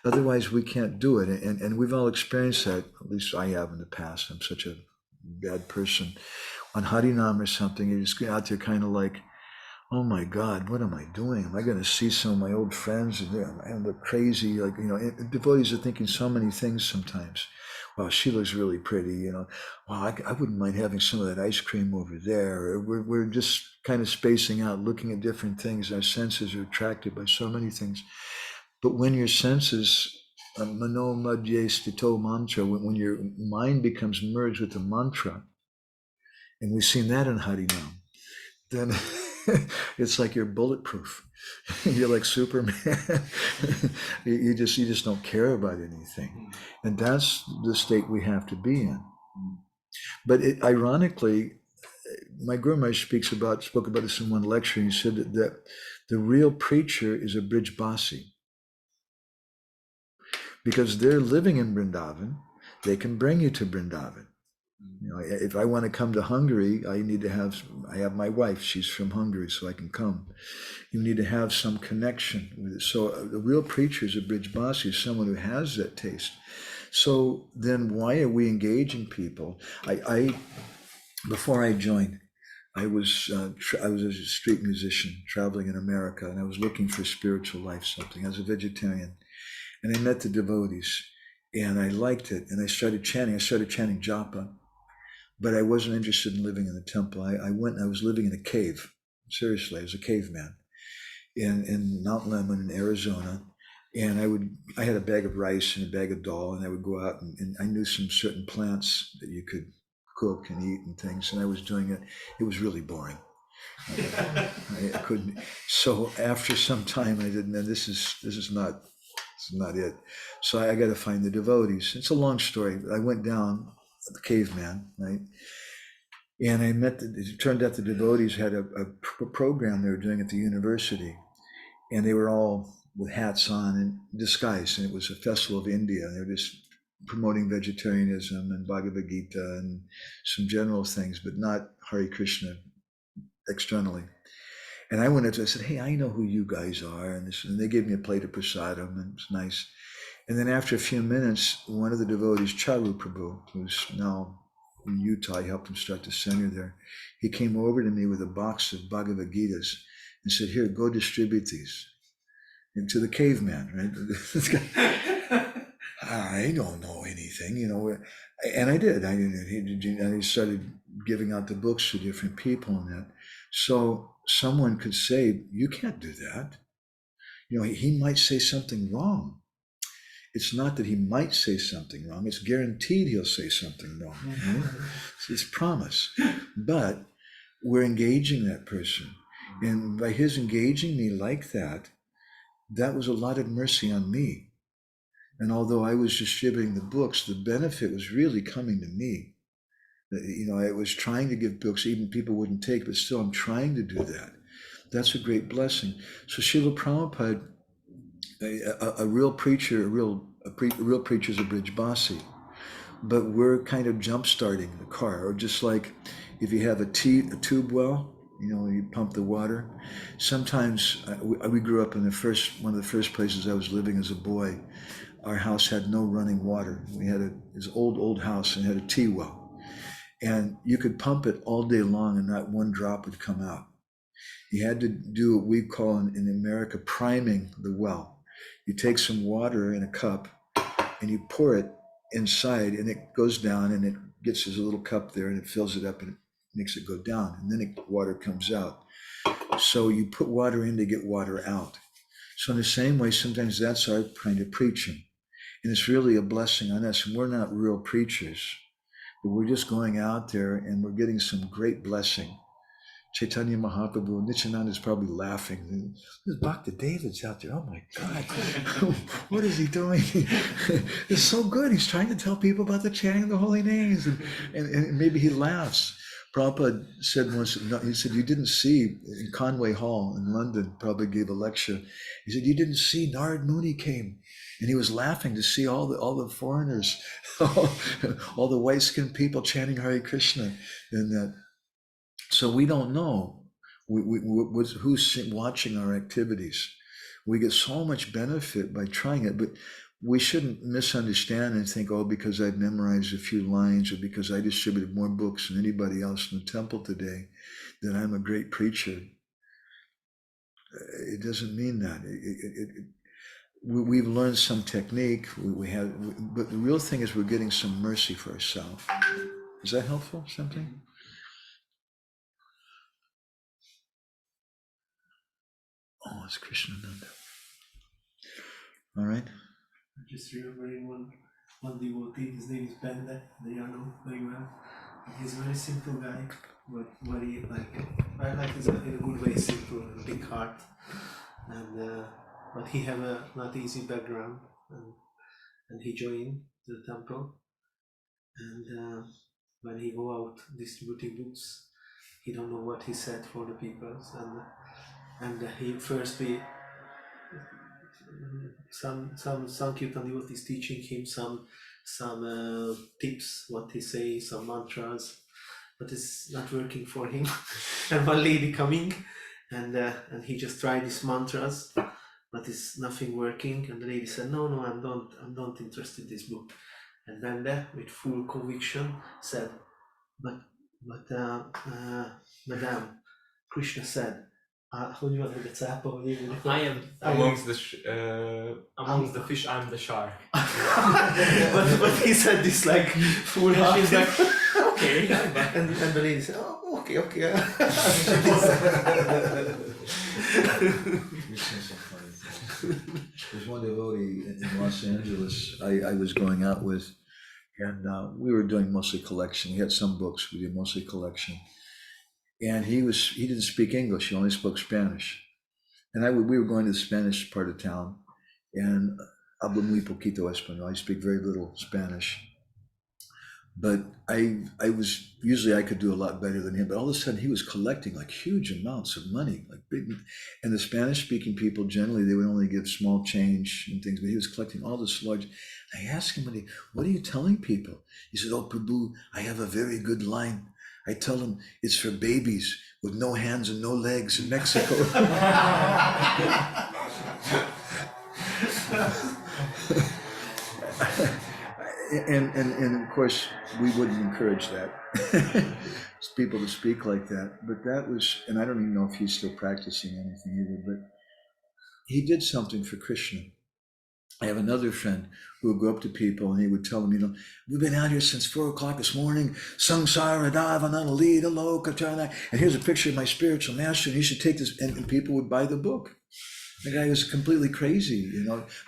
Otherwise, we can't do it. And we've all experienced that, at least I have in the past. I'm such a bad person. On Harinam or something, you just get out there kind of like, oh my God, what am I doing? Am I going to see some of my old friends and look crazy? Like, devotees are thinking so many things sometimes. Wow, she looks really pretty, Wow, I wouldn't mind having some of that ice cream over there. We're just kind of spacing out, looking at different things. Our senses are attracted by so many things. But when your senses, mano madhye stito mantra, when your mind becomes merged with the mantra, and we've seen that in Harinam, then it's like you're bulletproof. You're like Superman. you just don't care about anything. And that's the state we have to be in. But ironically, my Guru Maharaj spoke about this in one lecture. He said that the real preacher is a Brijbasi, because they're living in Vrindavan. They can bring you to Vrindavan. If I want to come to Hungary, I have my wife. She's from Hungary, so I can come. You need to have some connection with it. So the real preacher is a Brijbasi, someone who has that taste. So then why are we engaging people? Before I joined, I was a street musician traveling in America, and I was looking for spiritual life, something. I was a vegetarian, and I met the devotees, and I liked it, and I started chanting japa, but I wasn't interested in living in the temple. I was living in a cave. Seriously, I was a caveman in Mount Lemmon in Arizona. And I had a bag of rice and a bag of dal, and I would go out and I knew some certain plants that you could cook and eat and things. And I was doing it. It was really boring. I couldn't. So after some time, I did, man, this is not it. So I got to find the devotees. It's a long story. I went down, the caveman, right? And I met, it turned out the devotees had a program they were doing at the university. And they were all with hats on and disguised. And it was a festival of India. And they were just promoting vegetarianism and Bhagavad Gita and some general things, but not Hare Krishna externally. And I went up to, I said, hey, I know who you guys are. And they gave me a plate of prasadam, and it was nice. And then after a few minutes, one of the devotees, Charu Prabhu, who's now in Utah, I helped him start the center there. He came over to me with a box of Bhagavad Gitas and said, here, go distribute these. And to the caveman, right? I don't know anything, and I did. I started giving out the books to different people and that. So someone could say, you can't do that. He might say something wrong. It's not that he might say something wrong. It's guaranteed he'll say something wrong. It's promise. But we're engaging that person. And by his engaging me like that, that was a lot of mercy on me. And although I was distributing the books, the benefit was really coming to me. I was trying to give books, even people wouldn't take, but still I'm trying to do that. That's a great blessing. So Srila Prabhupada, a real preacher, a real preacher is a Brijbasi, but we're kind of jump starting the car, or just like if you have a tube well, you pump the water. Sometimes we grew up in one of the first places I was living as a boy. Our house had no running water. We had this old house and had a tea well, and you could pump it all day long and not one drop would come out. You had to do what we call in America priming the well. You take some water in a cup and you pour it inside, and it goes down, and it gets this little cup there, and it fills it up and it makes it go down, and then water comes out. So you put water in to get water out. So in the same way, sometimes that's our kind of preaching. And it's really a blessing on us. And we're not real preachers, but we're just going out there and we're getting some great blessing. Caitanya Mahaprabhu, Nityananda is probably laughing. There's Bhakta David's out there. Oh my God, what is he doing? It's so good. He's trying to tell people about the chanting of the holy names. And maybe he laughs. Prabhupada said once, he said, you didn't see, in Conway Hall in London, Prabhupada gave a lecture. He said, you didn't see Narad Muni came. And he was laughing to see all the foreigners, all the white-skinned people chanting Hare Krishna. And that. So we don't know who's watching our activities. We get so much benefit by trying it, but we shouldn't misunderstand and think, oh, because I've memorized a few lines or because I distributed more books than anybody else in the temple today, that I'm a great preacher. It doesn't mean that. We've learned some technique, but the real thing is we're getting some mercy for ourselves. Is that helpful, something? Oh, it's Krishnananda. All right. I'm just remembering one devotee. His name is Benda. They all know very well. He's a very simple guy, but very I like his in a good way, simple, and big heart. And but he have a not easy background, and he joined the temple. And when he go out distributing books, he don't know what he said for the people, and he first be some Sankirtan devotees teaching him some tips, what he say, some mantras, but it's not working for him. And one lady coming, and he just tried these mantras, but it's nothing working. And the lady said, no, I'm not interested in this book. And then with full conviction said, but Madame, Krishna said, hogy van, hogy a cápa, hogy én vagyok? I am amongst the fish, I'm the shark. but he said this like full heart. She's like, okay. and the lady said, oh, okay. There's one devotee in Los Angeles I was going out with, and we were doing mostly collection. He had some books, we did mostly collection. And he didn't speak English, he only spoke Spanish. And we were going to the Spanish part of town, and hablo muy poquito español. I speak very little Spanish. But usually I could do a lot better than him, but all of a sudden he was collecting like huge amounts of money, like big, and the Spanish speaking people generally, they would only give small change and things, but he was collecting all this large. I asked him, what are you telling people? He said, oh, Prabhu, I have a very good line. I tell them it's for babies. with no hands and no legs in Mexico. and of course, we wouldn't encourage that. People to speak like that. But that was, and I don't even know if he's still practicing anything either, but he did something for Krishna. I have another friend who would go up to people and he would tell them, we've been out here since 4 o'clock this morning, Samsara Davanana Lida Loka Chana, and here's a picture of my spiritual master, and you should take this, and people would buy the book. The guy was completely crazy,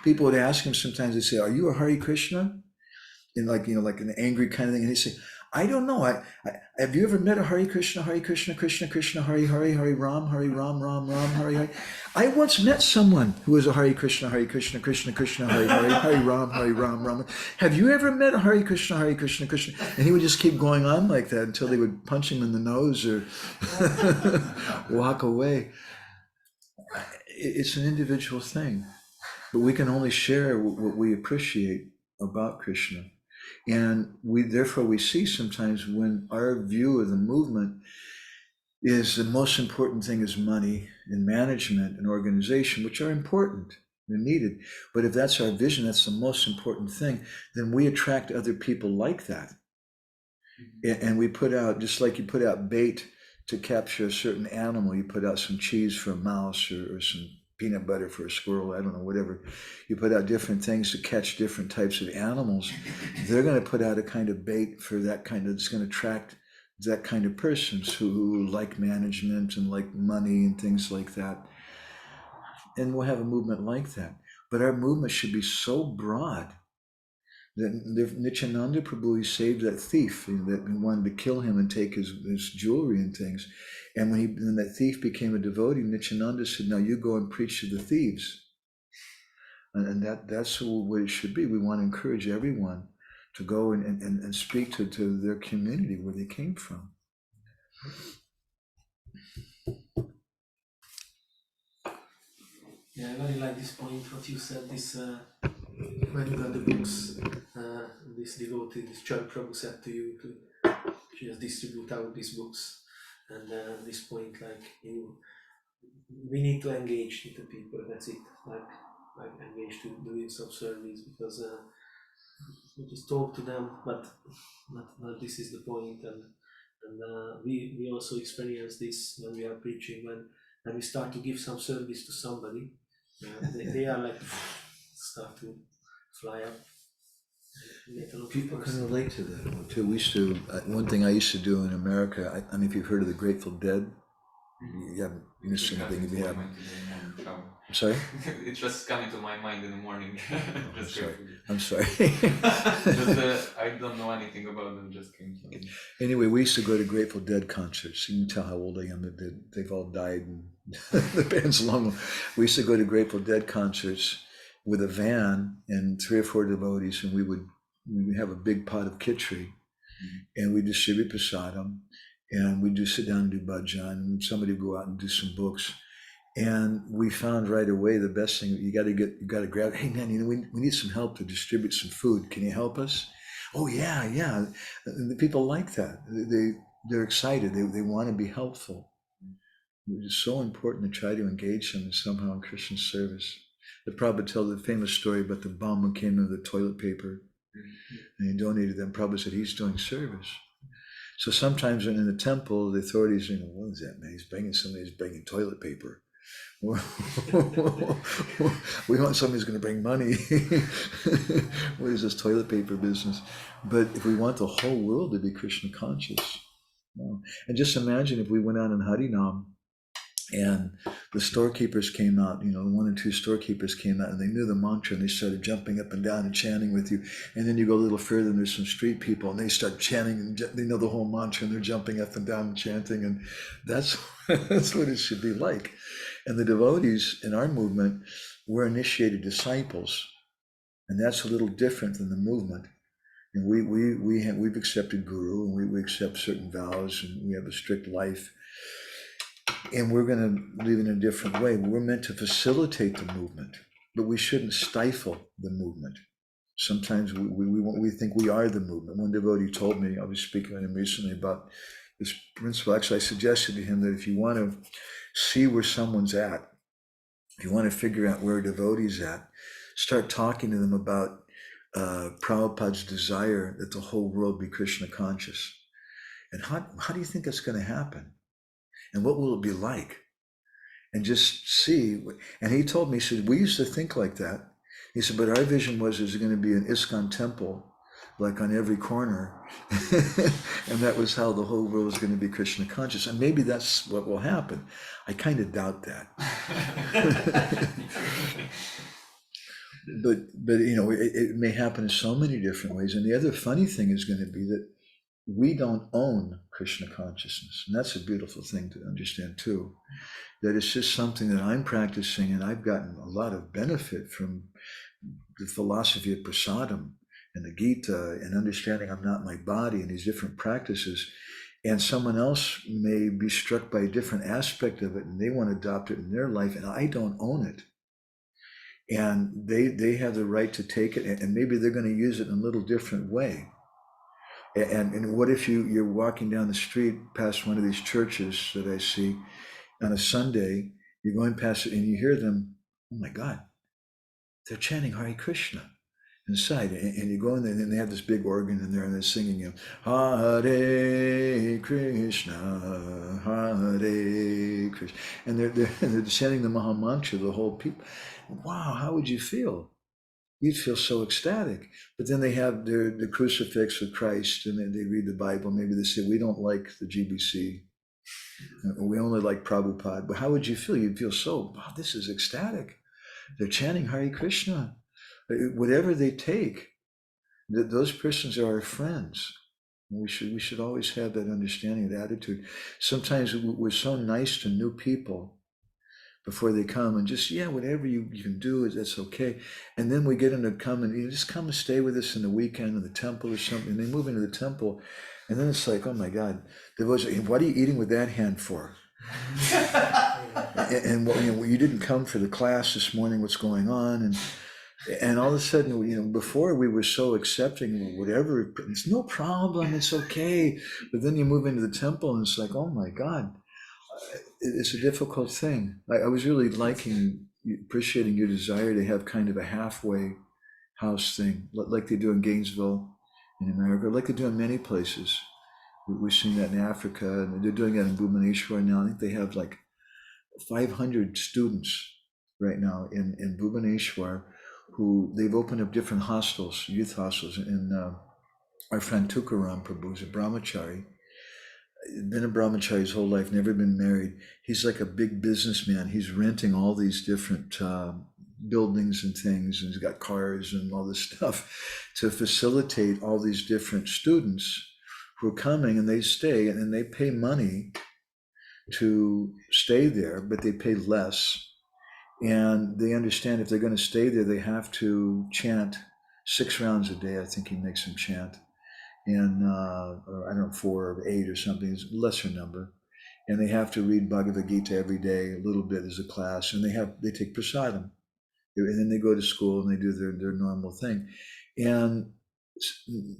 People would ask him sometimes, they'd say, are you a Hare Krishna? In like an angry kind of thing, and he'd say, I don't know. Have you ever met a Hare Krishna, Krishna, Krishna, Hare Hare, Hare Ram, Ram, Ram, Hare Hare? I once met someone who was a Hare Krishna, Krishna, Krishna, Hare Hare, Hare Ram, Ram. Have you ever met a Hare Krishna, Krishna? And he would just keep going on like that until they would punch him in the nose or walk away. It's an individual thing, but we can only share what we appreciate about Krishna. And therefore we see sometimes when our view of the movement is the most important thing is money and management and organization, which are important, they're needed. But if that's our vision, that's the most important thing, then we attract other people like that. And we put out, just like you put out bait to capture a certain animal, you put out some cheese for a mouse or some peanut butter for a squirrel, I don't know, whatever. You put out different things to catch different types of animals. They're going to put out a kind of bait for that kind of, it's going to attract that kind of persons who like management and like money and things like that. And we'll have a movement like that. But our movement should be so broad that Nityananda Prabhu, he saved that thief that wanted to kill him and take his jewelry and things. And when that thief became a devotee, Nityananda said, now you go and preach to the thieves. And that's what it should be. We want to encourage everyone to go and speak to their community where they came from. Yeah, I really like this point, what you said, this when you got the books, this devotee, this Chad Prabhu said to you to just distribute out these books. And this point, we need to engage with the people, that's it, like engage to doing some service, because we just talk to them, but not this is the point. And we also experience this when we are preaching, when we start to give some service to somebody, they are like start to fly up. People can relate to that too. We used to, one thing I used to do in America, I mean, if you've heard of the Grateful Dead, you haven't missed anything if you haven't. I'm sorry? It just coming to my mind in the morning. I'm sorry. I don't know anything about them, just came to me. Anyway, we used to go to Grateful Dead concerts. You can tell how old I am. They've all died and the band's long. We used to go to Grateful Dead concerts with a van and 3 or 4 devotees, and we would have a big pot of khichdi, and we distribute prasadam, and we do sit down and do bhajan, and somebody would go out and do some books. And we found right away the best thing, you got to grab, hey man, we need some help to distribute some food. Can you help us? Oh yeah. And the people like that. They're excited. They want to be helpful. It's so important to try to engage them somehow in Christian service. The Prabhupada tells the famous story about the bum who came in with the toilet paper and he donated them. Prabhupada said he's doing service. So sometimes in the temple, the authorities, what is that, man? Somebody's bringing toilet paper. We want somebody who's going to bring money. What is this toilet paper business? But if we want the whole world to be Krishna conscious, and just imagine if we went out in Harinam and the storekeepers came out, 1 or 2 storekeepers came out and they knew the mantra and they started jumping up and down and chanting with you. And then you go a little further and there's some street people and they start chanting and they know the whole mantra and they're jumping up and down and chanting. And that's what it should be like. And the devotees in our movement were initiated disciples. And that's a little different than the movement. And we've accepted guru and we accept certain vows and we have a strict life. And we're going to live in a different way. We're meant to facilitate the movement, but we shouldn't stifle the movement. Sometimes we think we are the movement. One devotee told me, I was speaking with him recently about this principle. Actually, I suggested to him that if you want to see where someone's at, if you want to figure out where a devotee's at, start talking to them about Prabhupada's desire that the whole world be Krishna conscious. And how do you think that's going to happen? And what will it be like? And just see. And he told me, he said, we used to think like that. He said, but our vision was there's going to be an ISKCON temple, like on every corner. And that was how the whole world was going to be Krishna conscious. And maybe that's what will happen. I kind of doubt that. But you know, it may happen in so many different ways. And the other funny thing is going to be that we don't own Krishna consciousness. And that's a beautiful thing to understand too. That it's just something that I'm practicing, and I've gotten a lot of benefit from the philosophy of prasadam and the Gita and understanding I'm not my body and these different practices. And someone else may be struck by a different aspect of it and they want to adopt it in their life, and I don't own it. And they have the right to take it, and maybe they're going to use it in a little different way. And what if you're walking down the street past one of these churches that I see on a Sunday, you're going past it and you hear them, oh my God, they're chanting Hare Krishna inside. And you go in there and they have this big organ in there and they're singing, you know, Hare Krishna, Hare Krishna. And they're chanting the Maha Mantra, the whole people. Wow, how would you feel? You'd feel so ecstatic. But then they have the crucifix of Christ and then they read the Bible. Maybe they say, we don't like the GBC. We only like Prabhupada. But how would you feel? You'd feel so, wow, this is ecstatic. They're chanting Hare Krishna. Whatever they take, those persons are our friends. We should always have that understanding, that attitude. Sometimes we're so nice to new people before they come and just, yeah, whatever you can do, that's okay. And then we get them to come and you just come and stay with us in the weekend in the temple or something. And they move into the temple. And then it's like, oh my God, what are you eating with that hand for? And you know, you didn't come for the class this morning, what's going on? And all of a sudden, you know, before we were so accepting, whatever, it's no problem, it's okay. But then you move into the temple and it's like, oh my God, it's a difficult thing. I was really appreciating your desire to have kind of a halfway house thing, like they do in Gainesville in America, like they do in many places. We've seen that in Africa, and they're doing that in Bhubaneswar now. I think they have like 500 students right now in Bhubaneswar who they've opened up different hostels, youth hostels. And our friend Tukaram Prabhu is a brahmachari, been a brahmachari his whole life, never been married. He's like a big businessman. He's renting all these different buildings and things, and he's got cars and all this stuff to facilitate all these different students who are coming, and they stay and they pay money to stay there, but they pay less. And they understand if they're going to stay there, they have to chant 6 rounds a day. I think he makes them chant. And or I don't know, 4 or 8 or something, it's a lesser number. And they have to read Bhagavad Gita every day, a little bit as a class, and they take prasadam. And then they go to school and they do their normal thing. And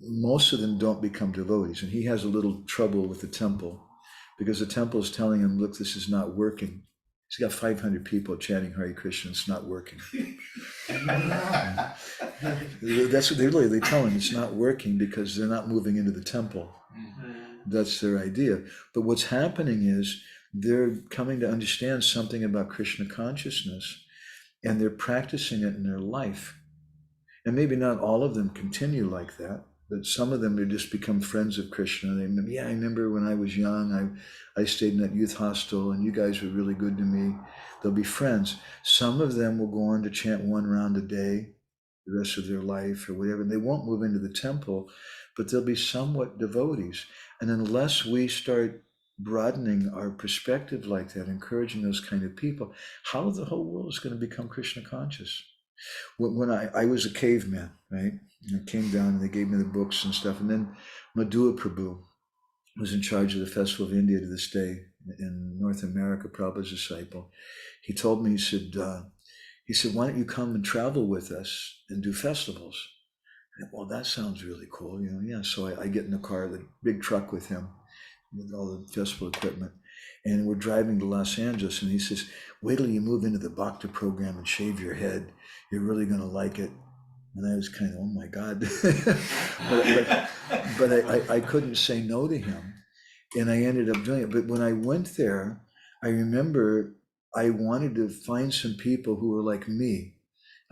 most of them don't become devotees. And he has a little trouble with the temple because the temple is telling him, look, this is not working. He's got 500 people chanting Hare Krishna. It's not working. That's what they tell him. It's not working because they're not moving into the temple. That's their idea. But what's happening is they're coming to understand something about Krishna consciousness, and they're practicing it in their life. And maybe not all of them continue like that, but some of them have just become friends of Krishna. They remember, yeah, I remember when I was young, I stayed in that youth hostel and you guys were really good to me. They'll be friends. Some of them will go on to chant 1 round a day the rest of their life or whatever, and they won't move into the temple, but they'll be somewhat devotees. And unless we start broadening our perspective like that, encouraging those kind of people, how the whole world is going to become Krishna conscious? When I was a caveman, right? And I came down and they gave me the books and stuff. And then Madhua Prabhu was in charge of the Festival of India to this day in North America, Prabhupada's disciple. He told me, he said, why don't you come and travel with us and do festivals? And, well, that sounds really cool, you know. Yeah, so I get in the car, the big truck with him, with all the festival equipment. And we're driving to Los Angeles, and he says, wait till you move into the Bhakti program and shave your head. You're really going to like it. And I was kind of, oh my God. but I couldn't say no to him. And I ended up doing it. But when I went there, I remember I wanted to find some people who were like me.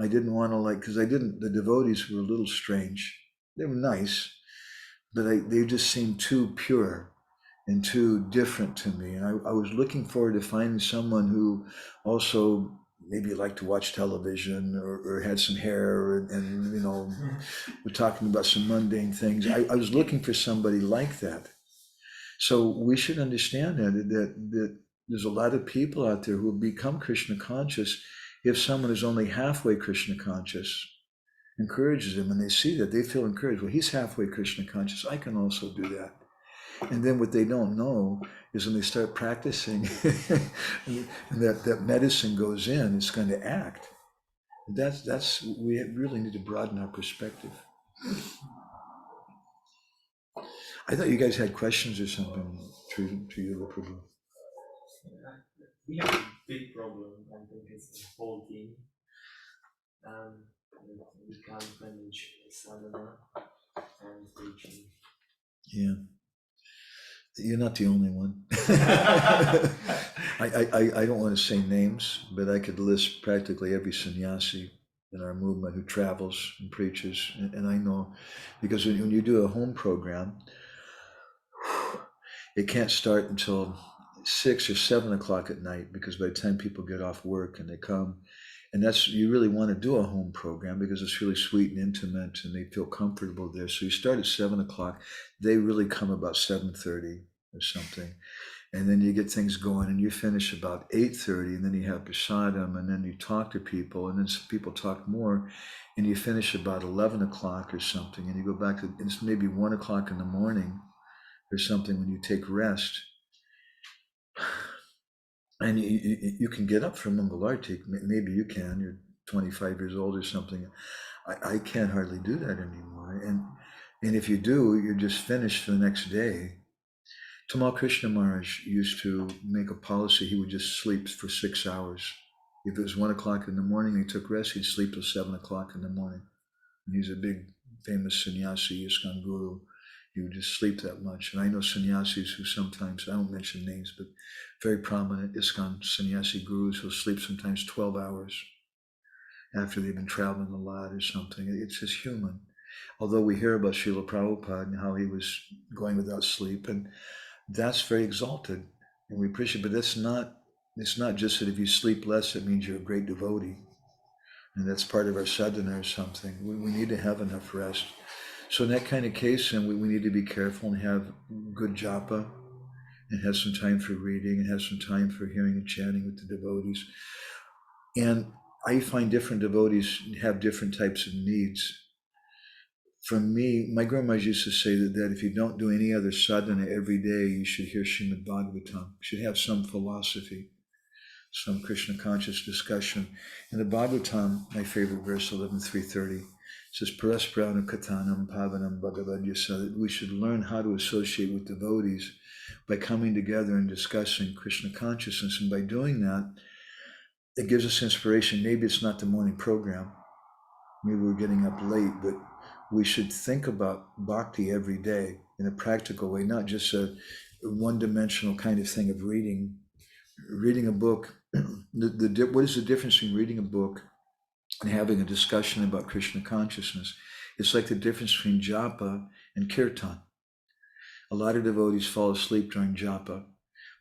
I didn't want to the devotees were a little strange. They were nice, but they just seemed too pure and too different to me. And I was looking forward to finding someone who also maybe liked to watch television or had some hair and we're talking about some mundane things. I was looking for somebody like that. So we should understand that there's a lot of people out there who have become Krishna conscious. If someone is only halfway Krishna conscious, encourages them, and they see that, they feel encouraged. Well, he's halfway Krishna conscious. I can also do that. And then what they don't know is when they start practicing and that medicine goes in, it's going to act. That's we really need to broaden our perspective. I thought you guys had questions or something to you, Prabhu. We have a big problem. I think it's the whole team. We can't manage sadhana and preaching. Yeah. You're not the only one. I don't want to say names, but I could list practically every sannyasi in our movement who travels and preaches. And I know, because when you do a home program, it can't start until 6 or 7 o'clock at night, because by the time people get off work and they come, and you really want to do a home program because it's really sweet and intimate and they feel comfortable there. So you start at 7 o'clock. They really come about 7:30 or something. And then you get things going and you finish about 8:30, and then you have prasadam, and then you talk to people, and then some people talk more, and you finish about 11 o'clock or something, and you go back to, it's maybe 1 o'clock in the morning or something when you take rest. And you can get up from Mangalartik. Maybe you can. You're 25 years old or something. I can't hardly do that anymore. And if you do, you're just finished for the next day. Tamal Krishna Maharaj used to make a policy. He would just sleep for 6 hours. If it was 1 o'clock in the morning, he took rest, he'd sleep till 7 o'clock in the morning. And he's a big, famous sannyasi, ISKCON guru. He would just sleep that much. And I know sannyasis who sometimes, I don't mention names, but very prominent ISKCON sannyasi gurus who sleep sometimes 12 hours after they've been traveling a lot or something. It's just human. Although we hear about Srila Prabhupada and how he was going without sleep, and that's very exalted, and we appreciate it, but it's not just that if you sleep less, it means you're a great devotee. And that's part of our sadhana or something. We need to have enough rest. So in that kind of case, and we need to be careful and have good japa, and have some time for reading, and have some time for hearing and chanting with the devotees. And I find different devotees have different types of needs. For me, my grandma used to say that if you don't do any other sadhana every day, you should hear Srimad Bhagavatam. You should have some philosophy, some Krishna conscious discussion. In the Bhagavatam, my favorite verse, 11.330, says, Parasprana Katanam Pavanam Bhagavad Yasa, that we should learn how to associate with devotees by coming together and discussing Krishna consciousness. And by doing that, it gives us inspiration. Maybe it's not the morning program. Maybe we're getting up late, but we should think about bhakti every day in a practical way, not just a one-dimensional kind of thing of reading a book. What is the difference between reading a book and having a discussion about Krishna consciousness? It's like the difference between japa and kirtan. A lot of devotees fall asleep during japa,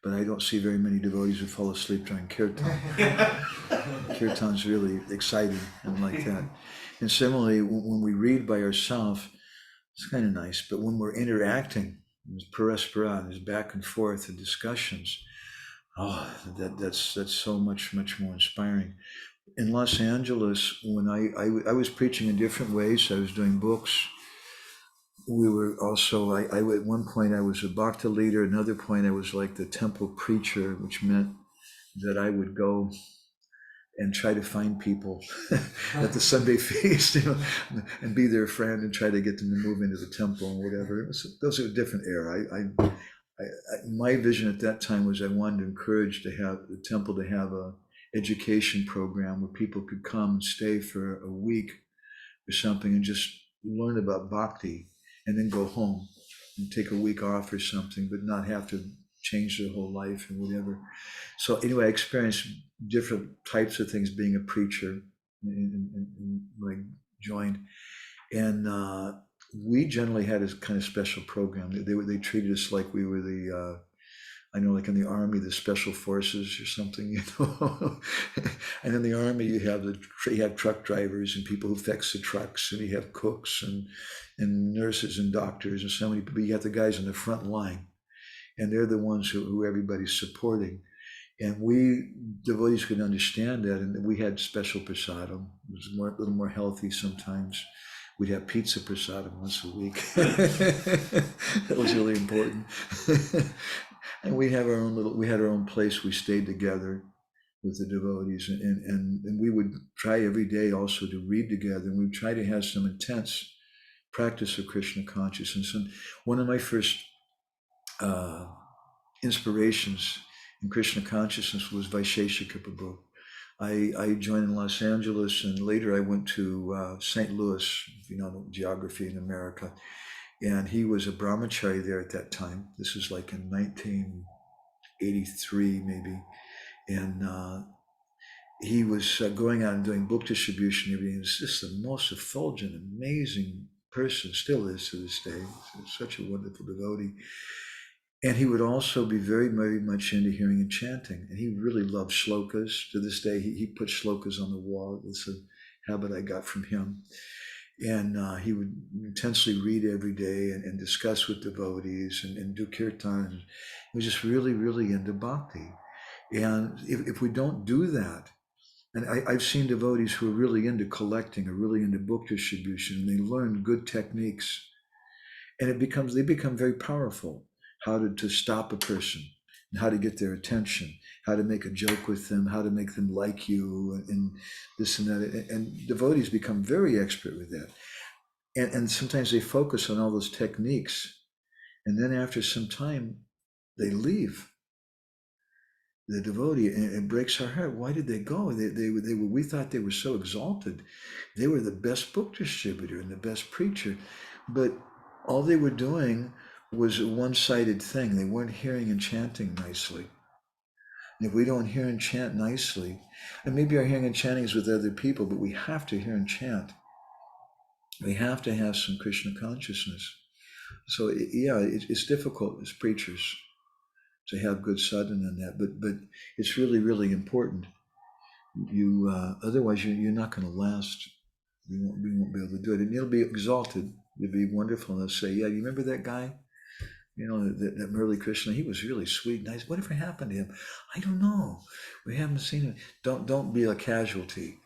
but I don't see very many devotees who fall asleep during kirtan. Kirtan's really exciting and like that. And similarly, when we read by ourselves, it's kind of nice, but when we're interacting, there's paraspara, there's back and forth and discussions, that's so much more inspiring. In Los Angeles, when I was preaching in different ways, I was doing books. We were also, I at one point I was a bhakta leader, another point I was like the temple preacher, which meant that I would go and try to find people at the Sunday feast, and be their friend and try to get them to move into the temple and whatever. Those are a different era. my vision at that time was I wanted to encourage to have the temple to have a education program where people could come and stay for a week or something and just learn about bhakti and then go home and take a week off or something, but not have to change their whole life and whatever. So anyway, I experienced different types of things being a preacher when I joined. And we generally had a kind of special program. They treated us like we were the I know, like in the army, the special forces or something, you know. And in the army, you have truck drivers and people who fix the trucks, and you have cooks and nurses and doctors and so many people. You have the guys in the front line, and they're the ones who everybody's supporting. And we devotees could understand that, and we had special prasadam. It was a little more healthy sometimes. We'd have pizza prasadam once a week. That was really important. And we had our own place. We stayed together with the devotees, and we would try every day also to read together, and we'd try to have some intense practice of Krishna consciousness. And one of my first inspirations in Krishna consciousness was Vaisheshika Prabhu. I joined in Los Angeles, and later I went to St. Louis, if you know geography in America. And he was a brahmachari there at that time. This was like in 1983, maybe. And he was going out and doing book distribution and everything. He was just the most effulgent, amazing person, still is to this day. He's such a wonderful devotee. And he would also be very, very much into hearing and chanting. And he really loved shlokas. To this day, he put shlokas on the wall. It's a habit I got from him. And he would intensely read every day and discuss with devotees and do kirtan. He was just really, really into bhakti. And if we don't do that, and I've seen devotees who are really into collecting, or really into book distribution, and they learn good techniques, and they become very powerful. How to stop a person, and how to get their attention, how to make a joke with them, how to make them like you, and this and that. And devotees become very expert with that. And sometimes they focus on all those techniques, and then after some time, they leave the devotee, and it breaks our heart. Why did they go? We thought they were so exalted. They were the best book distributor and the best preacher, but all they were doing was a one-sided thing. They weren't hearing and chanting nicely. And if we don't hear and chant nicely, and maybe our hearing and chanting is with other people, but we have to hear and chant. We have to have some Krishna consciousness. So it's difficult as preachers to have good sadhana in that, but it's really, really important. Otherwise you're not going to last. We won't be able to do it, and you'll be exalted. It'll be wonderful. And they'll say, "Yeah, you remember that guy? You know, that Murli Krishna, he was really sweet, nice. Whatever happened to him? I don't know. We haven't seen him." Don't be a casualty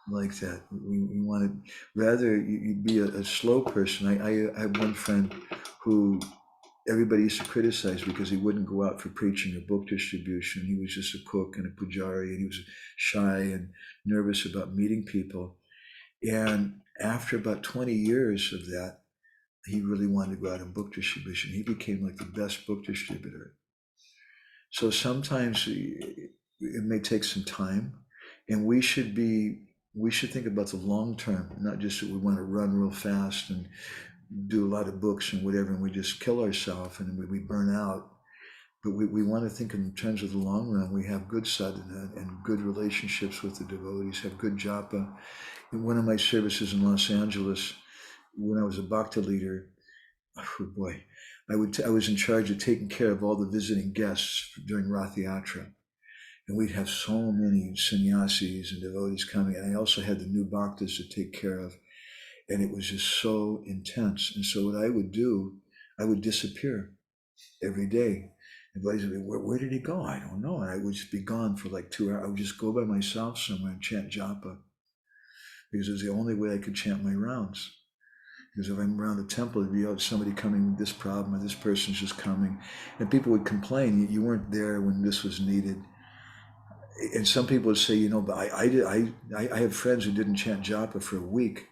like that. We want to rather you be a slow person. I have one friend who everybody used to criticize because he wouldn't go out for preaching or book distribution. He was just a cook and a pujari, and he was shy and nervous about meeting people. And after about 20 years of that, he really wanted to go out in book distribution. He became like the best book distributor. So sometimes it may take some time, and we should think about the long term, not just that we want to run real fast and do a lot of books and whatever, and we just kill ourselves and we burn out. But we want to think in terms of the long run. We have good sadhana and good relationships with the devotees, have good japa. In one of my services in Los Angeles, when I was a bhakta leader, oh boy, I was in charge of taking care of all the visiting guests during Rath Yatra. And we'd have so many sannyasis and devotees coming. And I also had the new bhaktas to take care of. And it was just so intense. And so what I would do, I would disappear every day. And buddies would be, where did he go? I don't know. And I would just be gone for like 2 hours. I would just go by myself somewhere and chant japa, because it was the only way I could chant my rounds. Because if I'm around the temple, it'd be somebody coming with this problem, or this person's just coming. And people would complain, you weren't there when this was needed. And some people would say, but I have friends who didn't chant japa for a week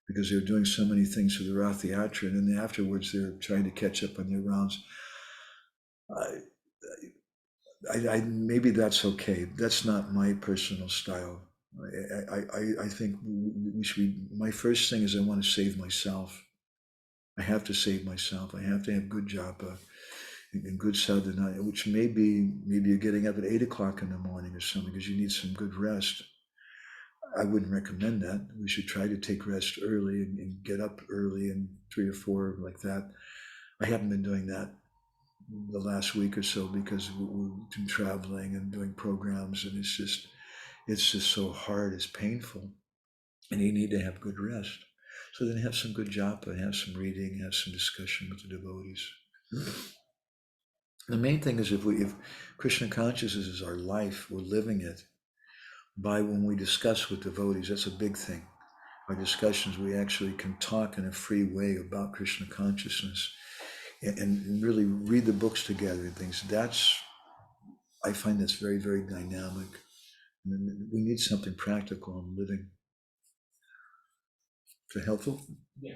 because they were doing so many things for the Rath Yatra, and then afterwards they're trying to catch up on their rounds. I maybe that's okay. That's not my personal style. I think we should be, my first thing is I want to save myself. I have to save myself. I have to have good japa and good sadhana, which maybe you're getting up at 8 o'clock in the morning or something because you need some good rest. I wouldn't recommend that. We should try to take rest early and get up early and 3 or 4 like that. I haven't been doing that the last week or so because we've been traveling and doing programs, and it's just so hard. It's painful, and you need to have good rest. So then have some good japa, have some reading, have some discussion with the devotees. The main thing is if Krishna consciousness is our life, we're living it by when we discuss with devotees. That's a big thing. Our discussions, we actually can talk in a free way about Krishna consciousness and really read the books together and things. I find that's very, very dynamic. And we need something practical and living. Is that helpful? Yeah.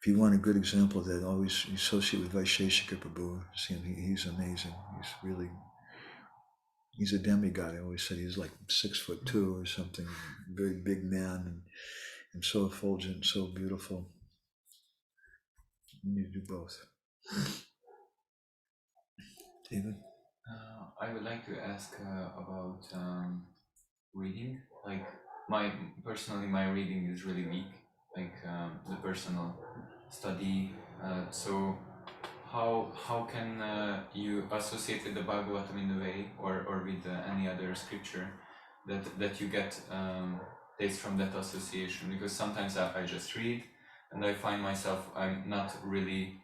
If you want a good example of that, always associate with Vaisheshika Prabhu. See him, he's amazing. He's a demigod. I always said he's like 6'2" or something, very big man and so effulgent, so beautiful. You need to do both. David? I would like to ask about reading. Like personally, my reading is really weak. Like the personal study. So how can you associate with the Bhagavatam in a way, or with any other scripture, that you get taste from that association? Because sometimes I just read and I find myself I'm not really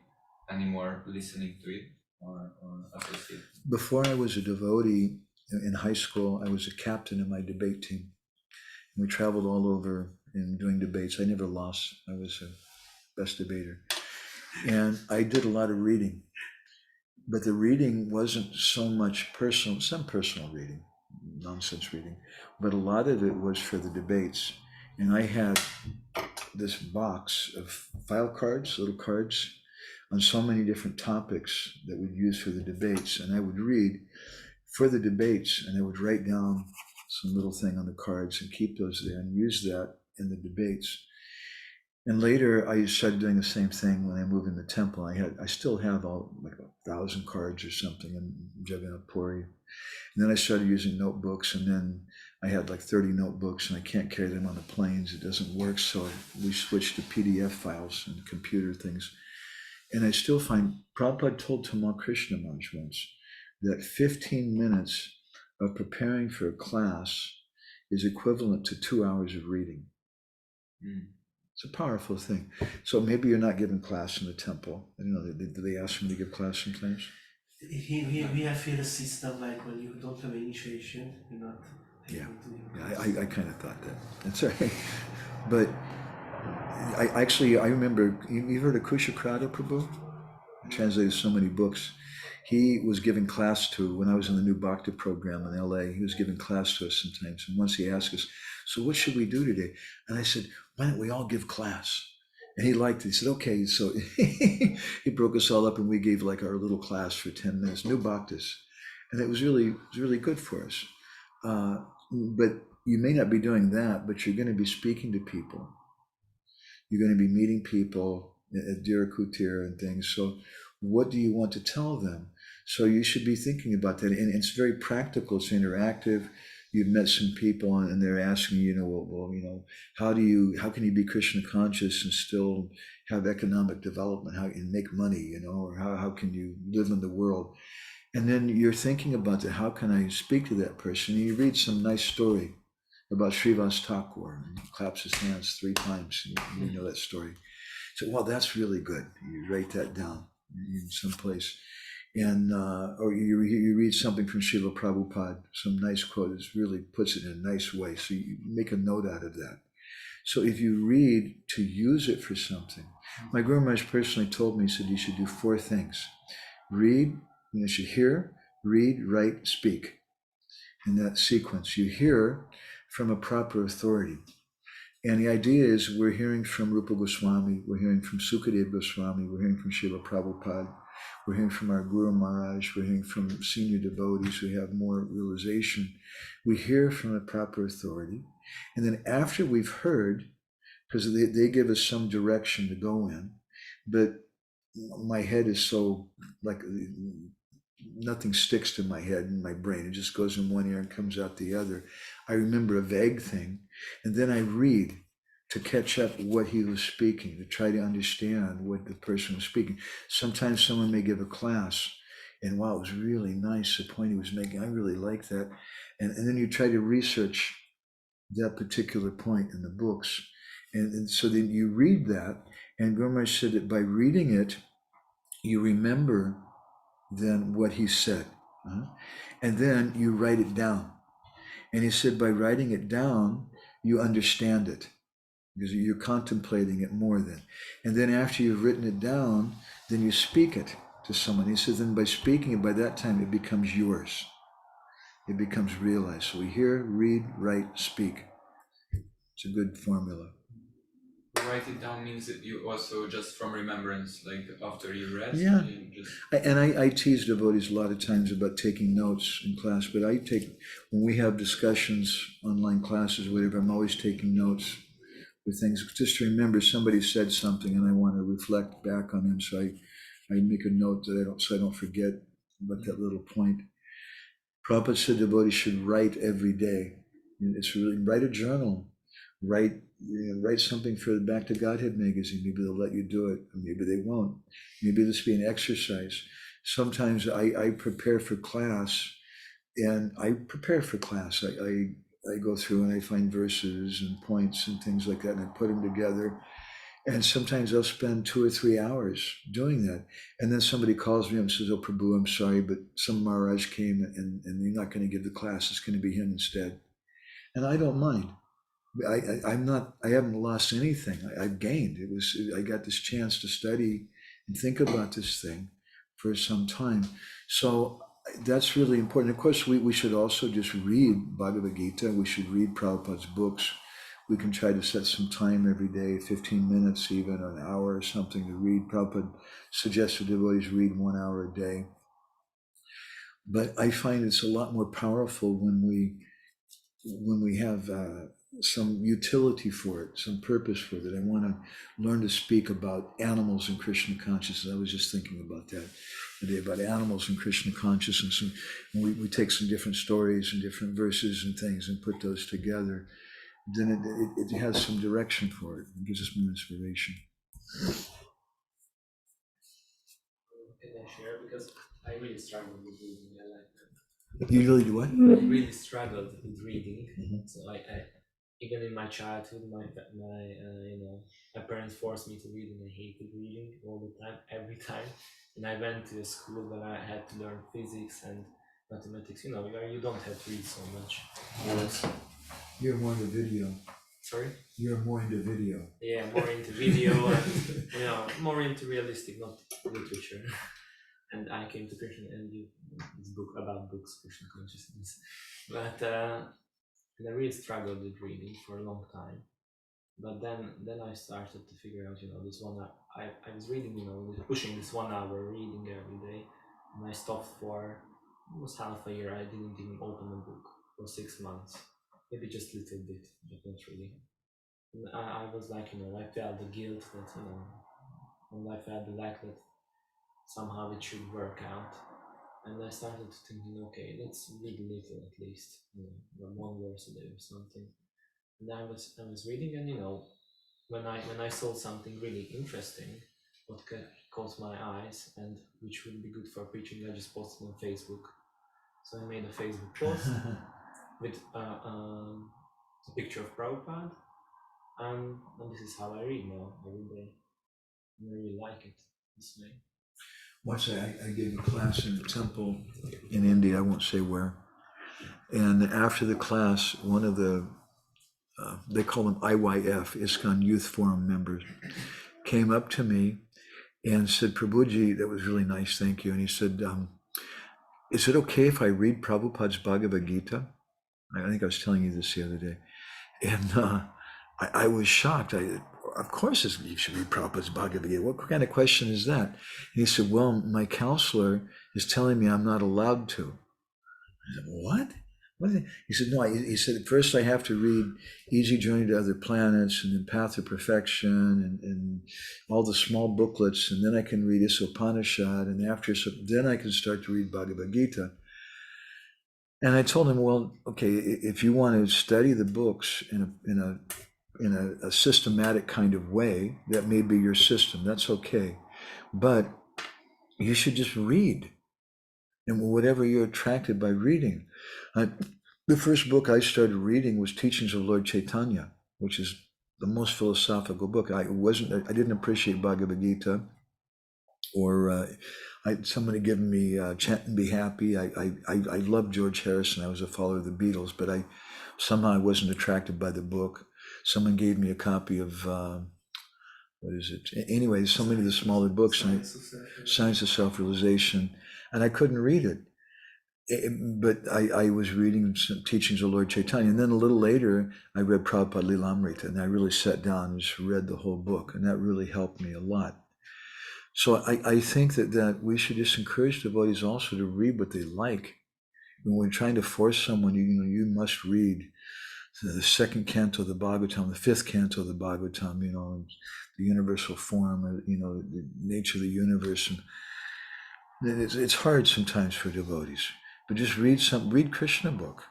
anymore listening to it or associate. Before I was a devotee in high school, I was a captain in my debate team. We traveled all over in doing debates. I never lost. I was a best debater. And I did a lot of reading. But the reading wasn't so much personal, some personal reading, nonsense reading, but a lot of it was for the debates. And I had this box of file cards, little cards, on so many different topics that we'd use for the debates. And I would read for the debates, and I would write down some little thing on the cards and keep those there and use that in the debates. And later I started doing the same thing when I moved in the temple. I still have all like 1,000 cards or something in Jagannath Puri. And then I started using notebooks, and then I had like 30 notebooks, and I can't carry them on the planes. It doesn't work. So we switched to PDF files and computer things. And I still find, Prabhupada told Tamal Krishna Maharaj once that 15 minutes of preparing for a class is equivalent to 2 hours of reading. It's a powerful thing. So maybe you're not giving class in the temple. I don't know, do they ask him to give class sometimes? We have here a system like when you don't have initiation, you're not able to give I kind of thought that. That's all right. But I remember, you heard of Kushakrata Prabhu? He translated so many books. He was giving class to, when I was in the New Bhakti program in LA, he was giving class to us sometimes. And once he asked us, so what should we do today? And I said, why don't we all give class? And he liked it. He said, okay. So he broke us all up and we gave like our little class for 10 minutes, New Bhaktis. And it was really good for us. But you may not be doing that, but you're going to be speaking to people. You're going to be meeting people at Dira Kutir and things. So what do you want to tell them? So you should be thinking about that. And it's very practical. It's interactive. You've met some people and they're asking you, how can you be Krishna conscious and still have economic development? How can you make money, or how can you live in the world? And then you're thinking about that. How can I speak to that person? And you read some nice story about Srivas Thakur, and he claps his hands 3 times. And you know that story. So, well, that's really good. You write that down in some place. And or you read something from Srila Prabhupada, some nice quote that really puts it in a nice way. So you make a note out of that. So if you read to use it for something, my Guru Maharaj personally told me, he said you should do 4 things. Read, you should hear, read, write, speak. In that sequence, you hear from a proper authority. And the idea is we're hearing from Rupa Goswami, we're hearing from Sukadeva Goswami, we're hearing from Srila Prabhupada, we're hearing from our Guru Maharaj, we're hearing from senior devotees who have more realization. We hear from the proper authority. And then after we've heard, because they give us some direction to go in, but my head is so like nothing sticks to my head and my brain. It just goes in one ear and comes out the other. I remember a vague thing, and then I read to catch up what he was speaking, to try to understand what the person was speaking. Sometimes someone may give a class, and wow, it was really nice, the point he was making. I really like that. And then you try to research that particular point in the books. And so then you read that, and Gurmar said that by reading it, you remember then what he said. And then you write it down. And he said by writing it down, you understand it because you're contemplating it more then. And then after you've written it down, then you speak it to someone. He says then by speaking it, by that time, it becomes yours. It becomes realized. So we hear, read, write, speak. It's a good formula. Write it down means that you also just from remembrance, like after you rest. Yeah. You just... I tease devotees a lot of times about taking notes in class, but when we have discussions, online classes, whatever, I'm always taking notes with things just to remember somebody said something and I want to reflect back on them. So I make a note so I don't forget about that little point. Prabhupada said devotees should write every day. It's really, write a journal, write something for the Back to Godhead magazine. Maybe they'll let you do it, or maybe they won't. Maybe this will be an exercise. Sometimes I prepare for class, and I go through and I find verses and points and things like that, and I put them together. And sometimes I'll spend 2 or 3 hours doing that. And then somebody calls me up and says, "Oh, Prabhu, I'm sorry, but some Maharaj came and you're not going to give the class. It's going to be him instead." And I don't mind. I haven't lost anything. I've gained. I got this chance to study and think about this thing for some time. So that's really important. Of course, we should also just read Bhagavad Gita. We should read Prabhupada's books. We can try to set some time every day, 15 minutes, even an hour or something to read. Prabhupada suggested devotees read 1 hour a day. But I find it's a lot more powerful when we have some utility for it, some purpose for it. I want to learn to speak about animals in Krishna consciousness. I was just thinking about that today, about animals in Krishna consciousness. And we take some different stories and different verses and things and put those together. Then it has some direction for it. It gives us more inspiration. Can I share? Because I really struggled with reading. I like that. You really do what? I really struggled with reading. Mm-hmm. So I even in my childhood, my parents forced me to read, and I hated reading all the time, every time. And I went to a school where I had to learn physics and mathematics. Where you don't have to read so much. You're more into video. Sorry? You're more into video. Yeah, more into video and more into realistic, not literature. And I came to Krishna and this book about books, Krishna consciousness. But and I really struggled with reading for a long time. But then I started to figure out, this one I was reading, pushing this 1 hour reading every day, and I stopped for almost half a year. I didn't even open a book for 6 months, maybe just a little bit, but not really. And I was like, I felt the guilt that, and I felt the lack that somehow it should work out. And I started thinking, okay, let's read a little at least, 1 verse a day or something. And I was reading, and when I saw something really interesting, what caught my eyes and which would be good for preaching, I just posted on Facebook. So I made a Facebook post with a picture of Prabhupada, and this is how I read now every day. And I really like it this way. Once I gave a class in a temple in India, I won't say where. And after the class, one of the, they call them IYF, ISKCON Youth Forum members, came up to me and said, "Prabhuji, that was really nice, thank you." And he said, "Is it okay if I read Prabhupada's Bhagavad Gita?" I think I was telling you this the other day. And I was shocked. Of course, you should read Prabhupada's Bhagavad Gita. What kind of question is that? And he said, well, my counselor is telling me I'm not allowed to. I said, what? He said, no. He said, first I have to read Easy Journey to Other Planets and then Path to Perfection and all the small booklets, and then I can read Isopanishad, and after then I can start to read Bhagavad Gita. And I told him, well, okay, if you want to study the books in a systematic kind of way, that may be your system. That's okay, but you should just read, and whatever you're attracted by reading. The first book I started reading was Teachings of Lord Caitanya, which is the most philosophical book. I didn't appreciate Bhagavad Gita, or somebody giving me Chant and Be Happy. I loved George Harrison. I was a follower of the Beatles, but somehow I wasn't attracted by the book. Someone gave me a copy of what is it? Anyway, so many of the smaller books, Science of Self-Realization, and I couldn't read it. But I was reading some teachings of Lord Caitanya, and then a little later I read Prabhupada Lilamrita, and I really sat down and just read the whole book, and that really helped me a lot. So I think that we should just encourage devotees also to read what they like. When we're trying to force someone, you must read the second canto of the Bhagavatam, the fifth canto of the Bhagavatam, the universal form, the nature of the universe. And it's hard sometimes for devotees, but just read Krishna book,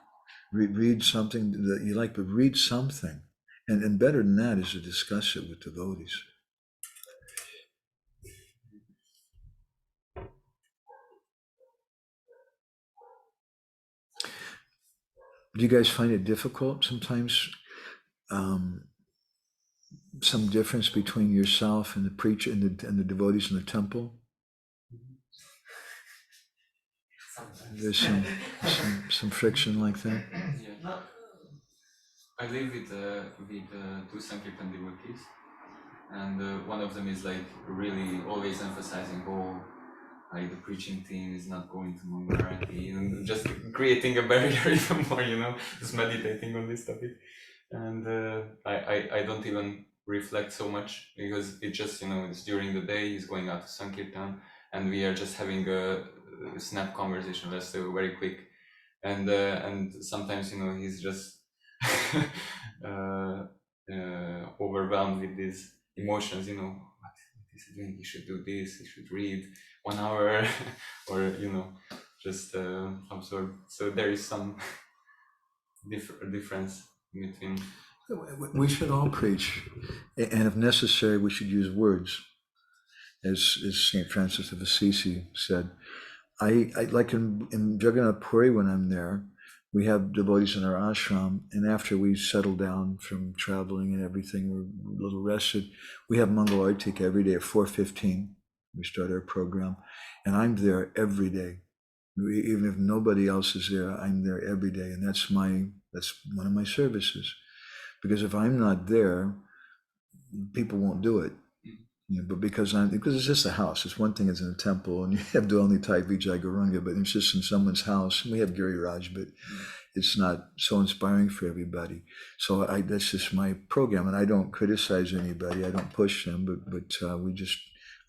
read something that you like, but read something. And better than that is to discuss it with devotees. Do you guys find it difficult sometimes? Some difference between yourself and the preacher and the devotees in the temple? Sometimes. There's some friction like that. Yeah. I live with two Sankirtan devotees, and one of them is like really always emphasizing, like the preaching team is not going to Mangalarati, and just creating a barrier even more, just meditating on this topic. And I don't even reflect so much, because it just, it's during the day, he's going out to Sankirtan, and we are just having a snap conversation, that's very quick. And sometimes, he's just overwhelmed with these emotions, what is he doing? He should do this, he should read 1 hour, or, just absorb. So there is some difference between. We should all preach, and if necessary, we should use words, as St. Francis of Assisi said. I like in Jagannath Puri, when I'm there, we have devotees in our ashram, and after we settle down from traveling and everything, we're a little rested. We have Mangal Artik every day at 4:15. We start our program, and I'm there every day. Even if nobody else is there, I'm there every day, and that's one of my services. Because if I'm not there, people won't do it. But because it's just a house. It's one thing, it's in a temple, and you have Dwalni Tai Vijay Garanga, but it's just in someone's house. And we have Giri Raj, but it's not so inspiring for everybody. So that's just my program, and I don't criticize anybody. I don't push them, but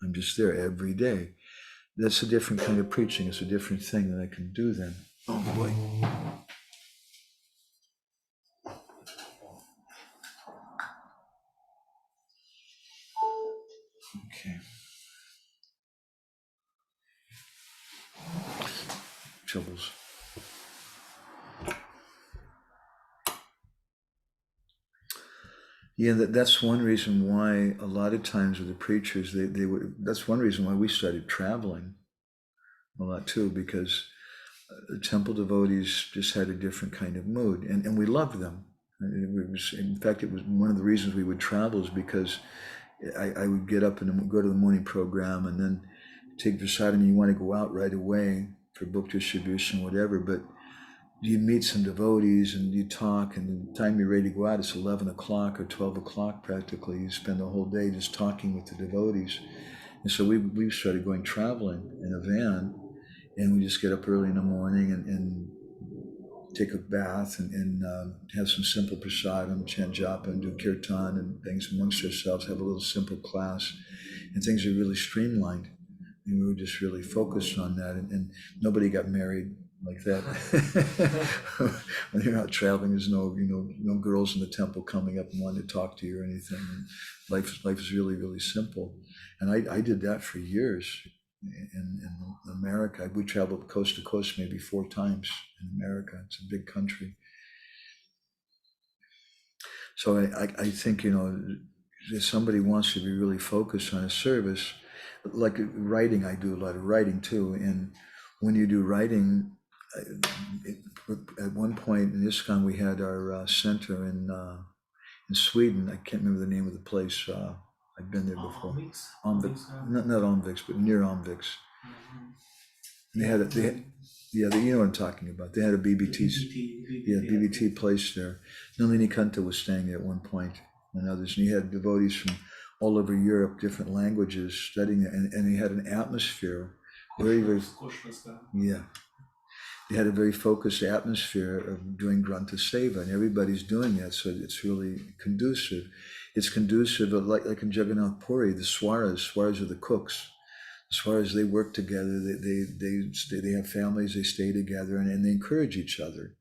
I'm just there every day. That's a different kind of preaching. It's a different thing that I can do then. Oh boy. Okay. Troubles. Yeah, that's one reason why a lot of times with the preachers, that's one reason why we started traveling a lot too, because the temple devotees just had a different kind of mood, and we loved them. In fact, it was one of the reasons we would travel, is because I would get up and go to the morning program, and then take Prasadam. You want to go out right away for book distribution, whatever, but you meet some devotees and you talk, and the time you're ready to go out, it's 11 o'clock or 12 o'clock practically. You spend the whole day just talking with the devotees. And so we started going traveling in a van, and we just get up early in the morning and take a bath and have some simple prasadam, chant japa, and do kirtan and things amongst ourselves, have a little simple class. And things are really streamlined. And we were just really focused on that. And nobody got married like that. When you're out traveling, there's no girls in the temple coming up and wanting to talk to you or anything. And life is really, really simple. And I did that for years in America. We traveled coast to coast maybe 4 times in America. It's a big country. So I think, if somebody wants to be really focused on a service, like writing, I do a lot of writing too. And when you do writing, at one point in ISKCON, we had our center in Sweden. I can't remember the name of the place. I've been there before. Not Omvix, but near Omvix. They had you know what I'm talking about. They had a BBT place there. Nalini Kanta was staying there at one point, and others. And you had devotees from all over Europe, different languages, studying it, and he had an atmosphere, very, very, yeah. They had a very focused atmosphere of doing Granta Seva, and everybody's doing that, so it's really conducive. It's conducive, like in Jagannath Puri, the Swaras are the cooks. As far as they work together, they have families, they stay together, and they encourage each other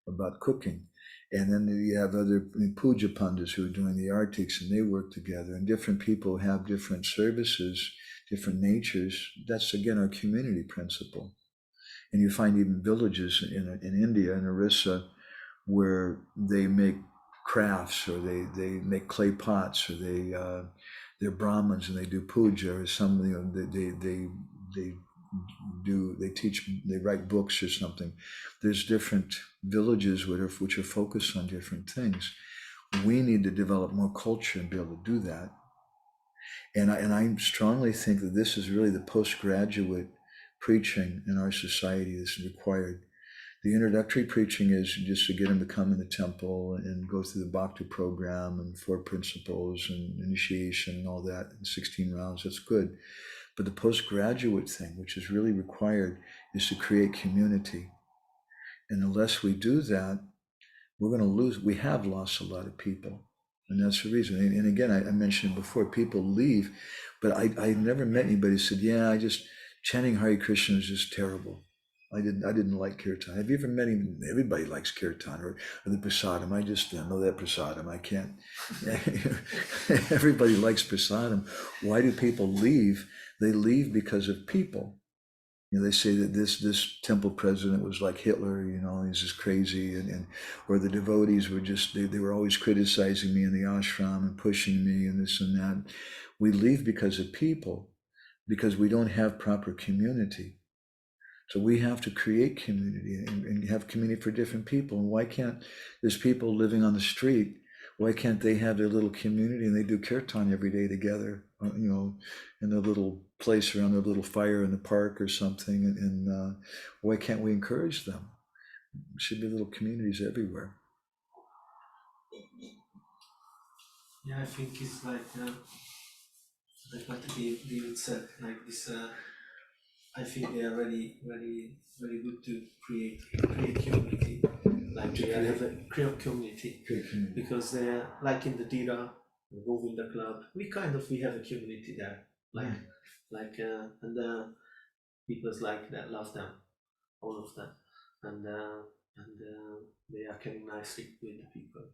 about cooking. And then you have other puja pandas who are doing the artics, and they work together. And different people have different services, different natures. That's again our community principle. And you find even villages in India, in Orissa, where they make crafts, or they make clay pots, or they're Brahmins and they do puja, or some, they write books or something. There's different villages which are focused on different things. We need to develop more culture and be able to do that. And I strongly think that this is really the postgraduate preaching in our society that's required. The introductory preaching is just to get them to come in the temple and go through the Bhakti program and 4 principles and initiation and all that in 16 rounds. That's good. But the postgraduate thing, which is really required, is to create community. And unless we do that, we're going to lose. We have lost a lot of people. And that's the reason. And again, I mentioned before, people leave, but I never met anybody who said, yeah, chanting Hare Krishna is just terrible. I didn't like kirtan. Have you ever met him? Everybody likes kirtan or the prasadam. I just don't know that prasadam. I can't. Everybody likes prasadam. Why do people leave? They leave because of people. They say that this temple president was like Hitler. He's just crazy, or the devotees were just they were always criticizing me in the ashram and pushing me and this and that. We leave because of people, because we don't have proper community. So we have to create community and have community for different people. And why can't, there's people living on the street, why can't they have their little community and they do kirtan every day together, in their little place around their little fire in the park or something? And why can't we encourage them? There should be little communities everywhere. Yeah, I think it's like what David said, like this. I think they are very, very, very good to create community. Like they have a create community because they're like in the Dira, the Govinda Club. We have a community there. And people like that love them, all of them, and they are coming nicely with the people.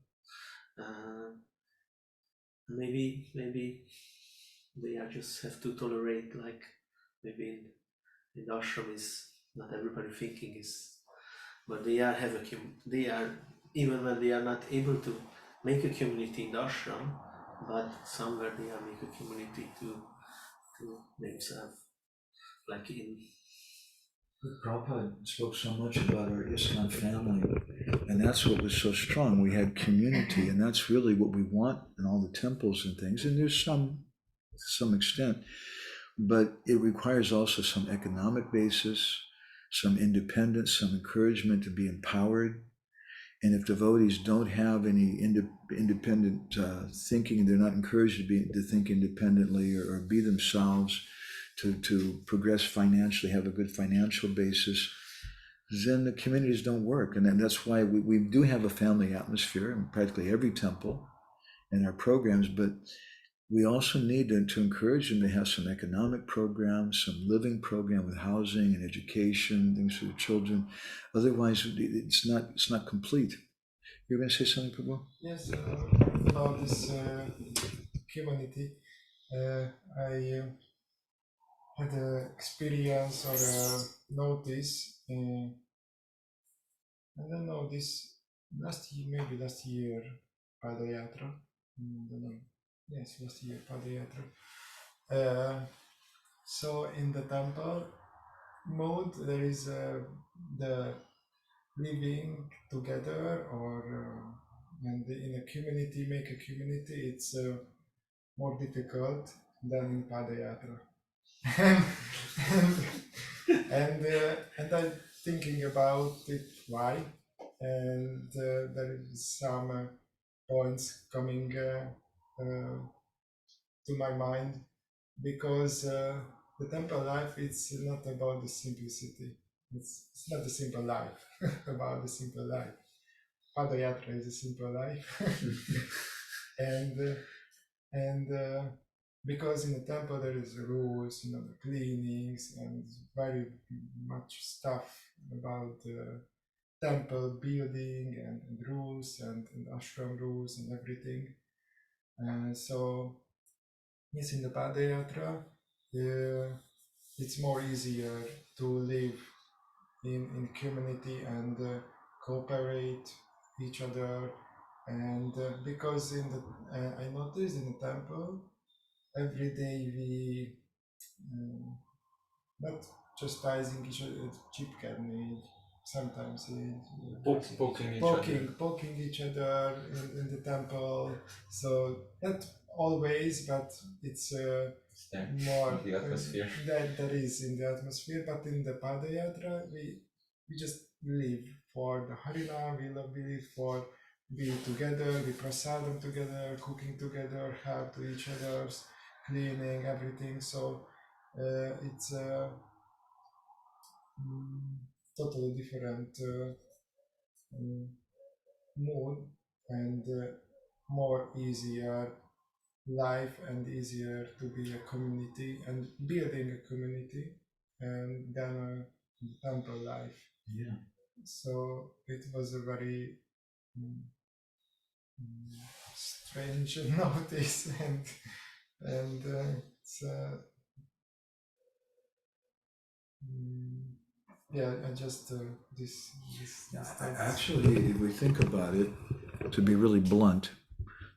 Maybe they are just have to tolerate, like maybe in the ashram is not everybody thinking is, but they are even when they are not able to make a community in the ashram, but somewhere they are make a community to themselves, like in. Prabhupada spoke so much about our ISKCON family, and that's what was so strong. We had community, and that's really what we want in all the temples and things. And there's some, to some extent, but it requires also some economic basis, some independence, some encouragement to be empowered. And if devotees don't have any independent thinking, they're not encouraged to think independently or be themselves, to progress financially, have a good financial basis, then the communities don't work. And then that's why we do have a family atmosphere in practically every temple in our programs, but we also need to encourage them to have some economic programs, some living program with housing and education, things for the children. Otherwise, it's not complete. You're going to say something, Prabhu? Yes, about this community, I had an experience or a notice. I don't know, this last year, maybe last year, Padayatra. I don't know. Yes, last year, Padayatra. So in the temple mode, there is the living together, or and in a community, make a community. It's more difficult than in Padayatra. and I'm thinking about it, why, and there is some points coming to my mind, because the temple life, it's not about the simplicity. It's not the simple life about the simple life. Padayatra is a simple life, and because in the temple there is rules, the cleanings, and very much stuff about temple building, and rules, and ashram rules and everything. So yes, in the Padayatra, it's more easier to live in community and cooperate each other, and because in the I noticed in the temple every day we not chastising each other, chipkani, sometimes poking each other in the temple. So not always, but it's more the atmosphere. That is in the atmosphere. But in the Padayatra, we just live for the Harina, we live for be together, we prasadam together, cooking together, help to each other's, cleaning, everything. So it's totally different mood, and more easier life, and easier to be a community and building a community, and than a temple life. Yeah. So it was a very strange notice, and it's yeah, I just this Actually, if we think about it, to be really blunt,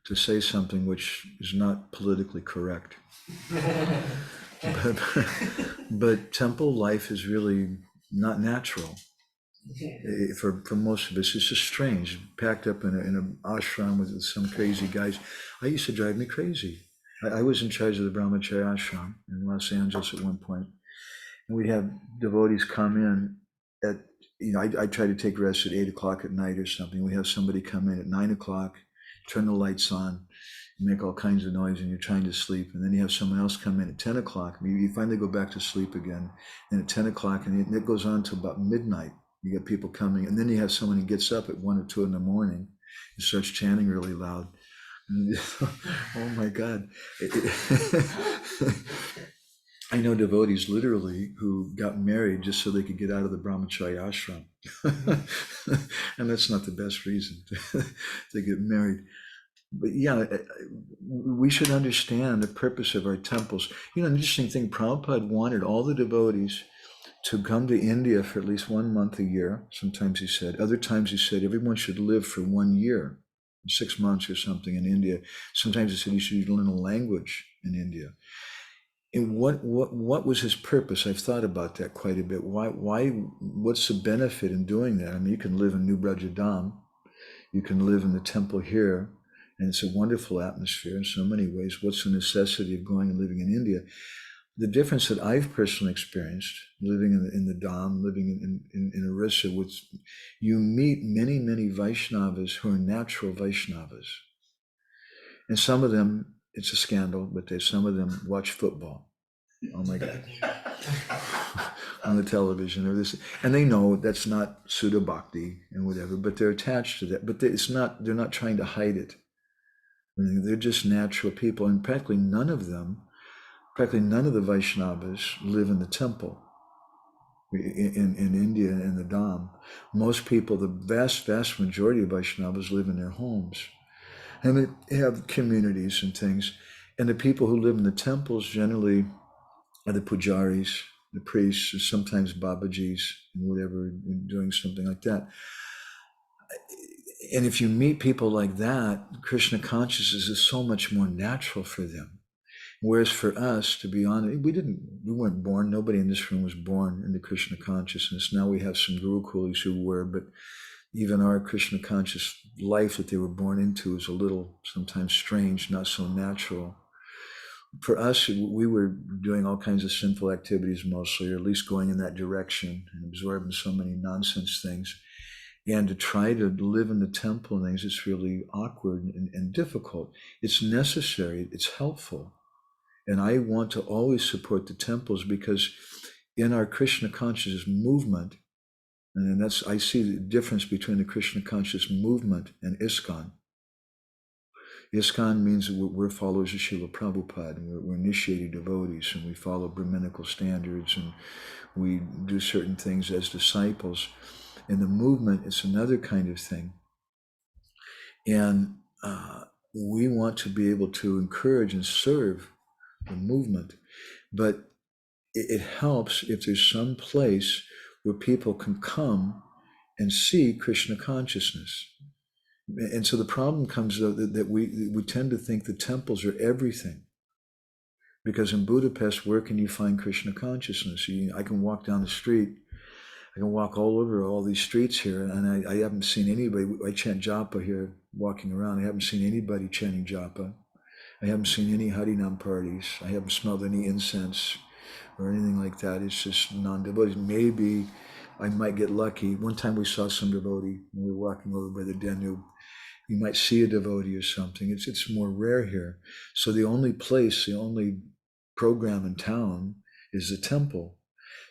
to say something which is not politically correct, but temple life is really not natural. For most of us, it's just strange, packed up in an ashram with some crazy guys. I used to drive me crazy. I was in charge of the Brahmacharya ashram in Los Angeles at one point, and we'd have devotees come in at, I try to take rest at 8 o'clock at night or something. We have somebody come in at 9 o'clock, turn the lights on, make all kinds of noise, and you're trying to sleep. And then you have someone else come in at 10 o'clock. You finally go back to sleep again. And at 10 o'clock, and it goes on to about midnight. You get people coming. And then you have someone who gets up at 1 or 2 in the morning and starts chanting really loud. Oh my God. I know devotees literally who got married just so they could get out of the Brahmacharya ashram. And that's not the best reason to get married. But yeah, we should understand the purpose of our temples. An interesting thing, Prabhupada wanted all the devotees to come to India for at least 1 month a year. Sometimes he said, other times he said everyone should live for 1 year, 6 months or something in India. Sometimes he said you should learn a language in India. And what was his purpose? I've thought about that quite a bit. Why? What's the benefit in doing that? I mean, you can live in New Brajadam, you can live in the temple here, and it's a wonderful atmosphere in so many ways. What's the necessity of going and living in India? The difference that I've personally experienced living in the Dham, living in Orissa, you meet many, many Vaishnavas who are natural Vaishnavas. And some of them, it's a scandal, but some of them watch football. Oh my God. on the television or this, and they know that's not pseudo bhakti and whatever, but they're attached to that. But it's not. They're not trying to hide it. They're just natural people, and practically none of the Vaishnavas live in the temple. In India and the Dham, most people, the vast majority of Vaishnavas live in their homes, and they have communities and things. And the people who live in the temples generally are the pujaris, the priests, or sometimes babajis, and whatever, doing something like that. And if you meet people like that, Krishna consciousness is so much more natural for them. Whereas for us, to be honest, we weren't born, nobody in this room was born into Krishna consciousness. Now we have some Gurukulis who were, but even our Krishna conscious life that they were born into is a little sometimes strange, not so natural. For us, we were doing all kinds of sinful activities mostly, or at least going in that direction and absorbing so many nonsense things. And to try to live in the temple and things, it's really awkward and difficult. It's necessary, it's helpful. And I want to always support the temples because in our Krishna consciousness movement, and that's, I see the difference between the Krishna conscious movement and ISKCON. ISKCON means we're followers of Srila Prabhupada, and we're initiated devotees, and we follow Brahminical standards, and we do certain things as disciples. In the movement, it's another kind of thing. And we want to be able to encourage and serve the movement, but it helps if there's some place where people can come and see Krishna consciousness. And so the problem comes that we tend to think the temples are everything, because in Budapest, where can you find Krishna consciousness? I can walk down the street, I can walk all over all these streets here, and I haven't seen anybody. I chant japa here walking around. I haven't seen anybody chanting japa. I haven't seen any Harinam parties. I haven't smelled any incense or anything like that. It's just non-devotees. Maybe I might get lucky. One time we saw some devotee when we were walking over by the Danube. You might see a devotee or something. It's more rare here. So the only program in town is the temple.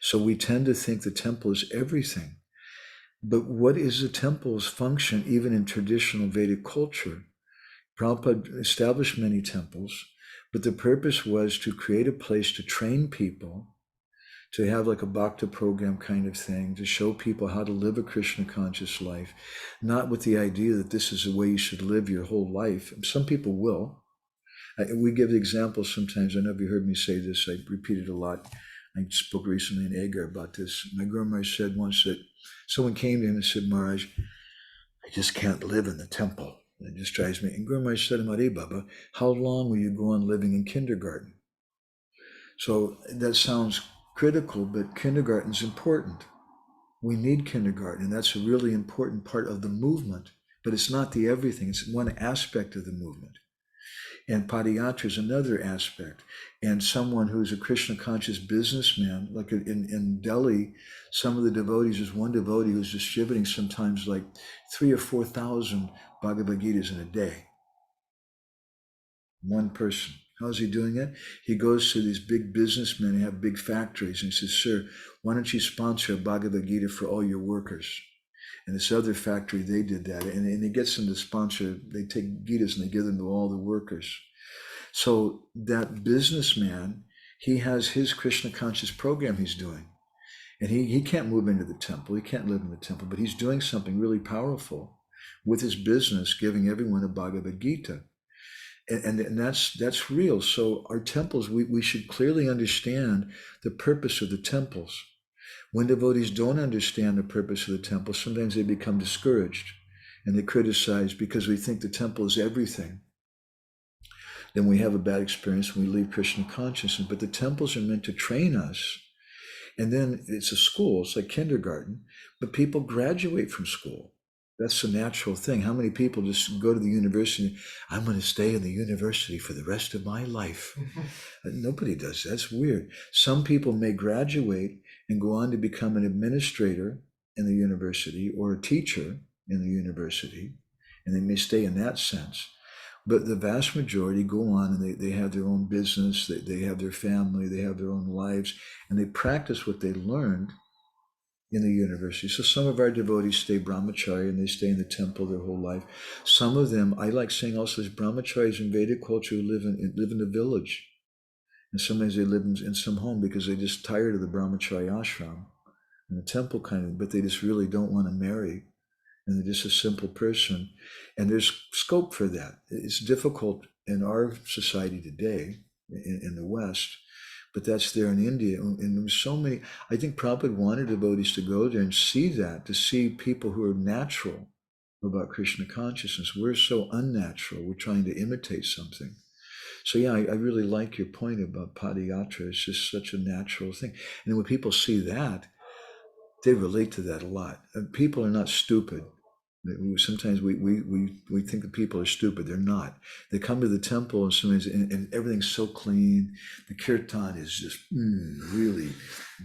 So we tend to think the temple is everything. But what is the temple's function, even in traditional Vedic culture? Prabhupada established many temples, but the purpose was to create a place to train people, to have like a bhakta program kind of thing, to show people how to live a Krishna conscious life, not with the idea that this is the way you should live your whole life. Some people will. We give the example sometimes. I know you heard me say this. I repeat it a lot. I spoke recently in Agar about this. My Guru Maharaj said once that someone came to him and said, Maharaj, I just can't live in the temple. It just drives me. And Guru Maharaj said to him, Baba, how long will you go on living in kindergarten? So that sounds critical, but kindergarten's important. We need kindergarten, and that's a really important part of the movement, but it's not the everything. It's one aspect of the movement. And Padayatra is another aspect. And someone who's a Krishna conscious businessman, like in Delhi, some of the devotees, there's one devotee who's distributing sometimes like 3,000 or 4,000 Bhagavad Gitas in a day. One person. How's he doing it? He goes to these big businessmen who have big factories and he says, sir, why don't you sponsor a Bhagavad Gita for all your workers? And this other factory, they did that. And he gets them to sponsor, they take Gitas and they give them to all the workers. So that businessman, he has his Krishna conscious program he's doing. And he can't move into the temple. He can't live in the temple, but he's doing something really powerful with his business, giving everyone a Bhagavad Gita. And that's real. So our temples, we should clearly understand the purpose of the temples. When devotees don't understand the purpose of the temple, sometimes they become discouraged and they criticize because we think the temple is everything. Then we have a bad experience when we leave Krishna consciousness. But the temples are meant to train us. And then it's a school, it's like kindergarten, but people graduate from school. That's the natural thing. How many people just go to the university? I'm going to stay in the university for the rest of my life. Nobody does that. That's weird. Some people may graduate and go on to become an administrator in the university or a teacher in the university, and they may stay in that sense. But the vast majority go on and they have their own business, they have their family, they have their own lives, and they practice what they learned in the university. So some of our devotees stay brahmachari and they stay in the temple their whole life. Some of them, I like saying also, as brahmacharis in Vedic culture who live in a village. And sometimes they live in some home because they're just tired of the brahmachari ashram and the temple kind of, but they just really don't want to marry. And they're just a simple person. And there's scope for that. It's difficult in our society today, in the West, but that's there in India. And there's so many, I think Prabhupada wanted devotees to go there and see that, to see people who are natural about Krishna consciousness. We're so unnatural. We're trying to imitate something. So yeah, I really like your point about Padayatra. It's just such a natural thing. And when people see that, they relate to that a lot. And people are not stupid. Sometimes we think that people are stupid. They're not. They come to the temple and sometimes and everything's so clean. The kirtan is just really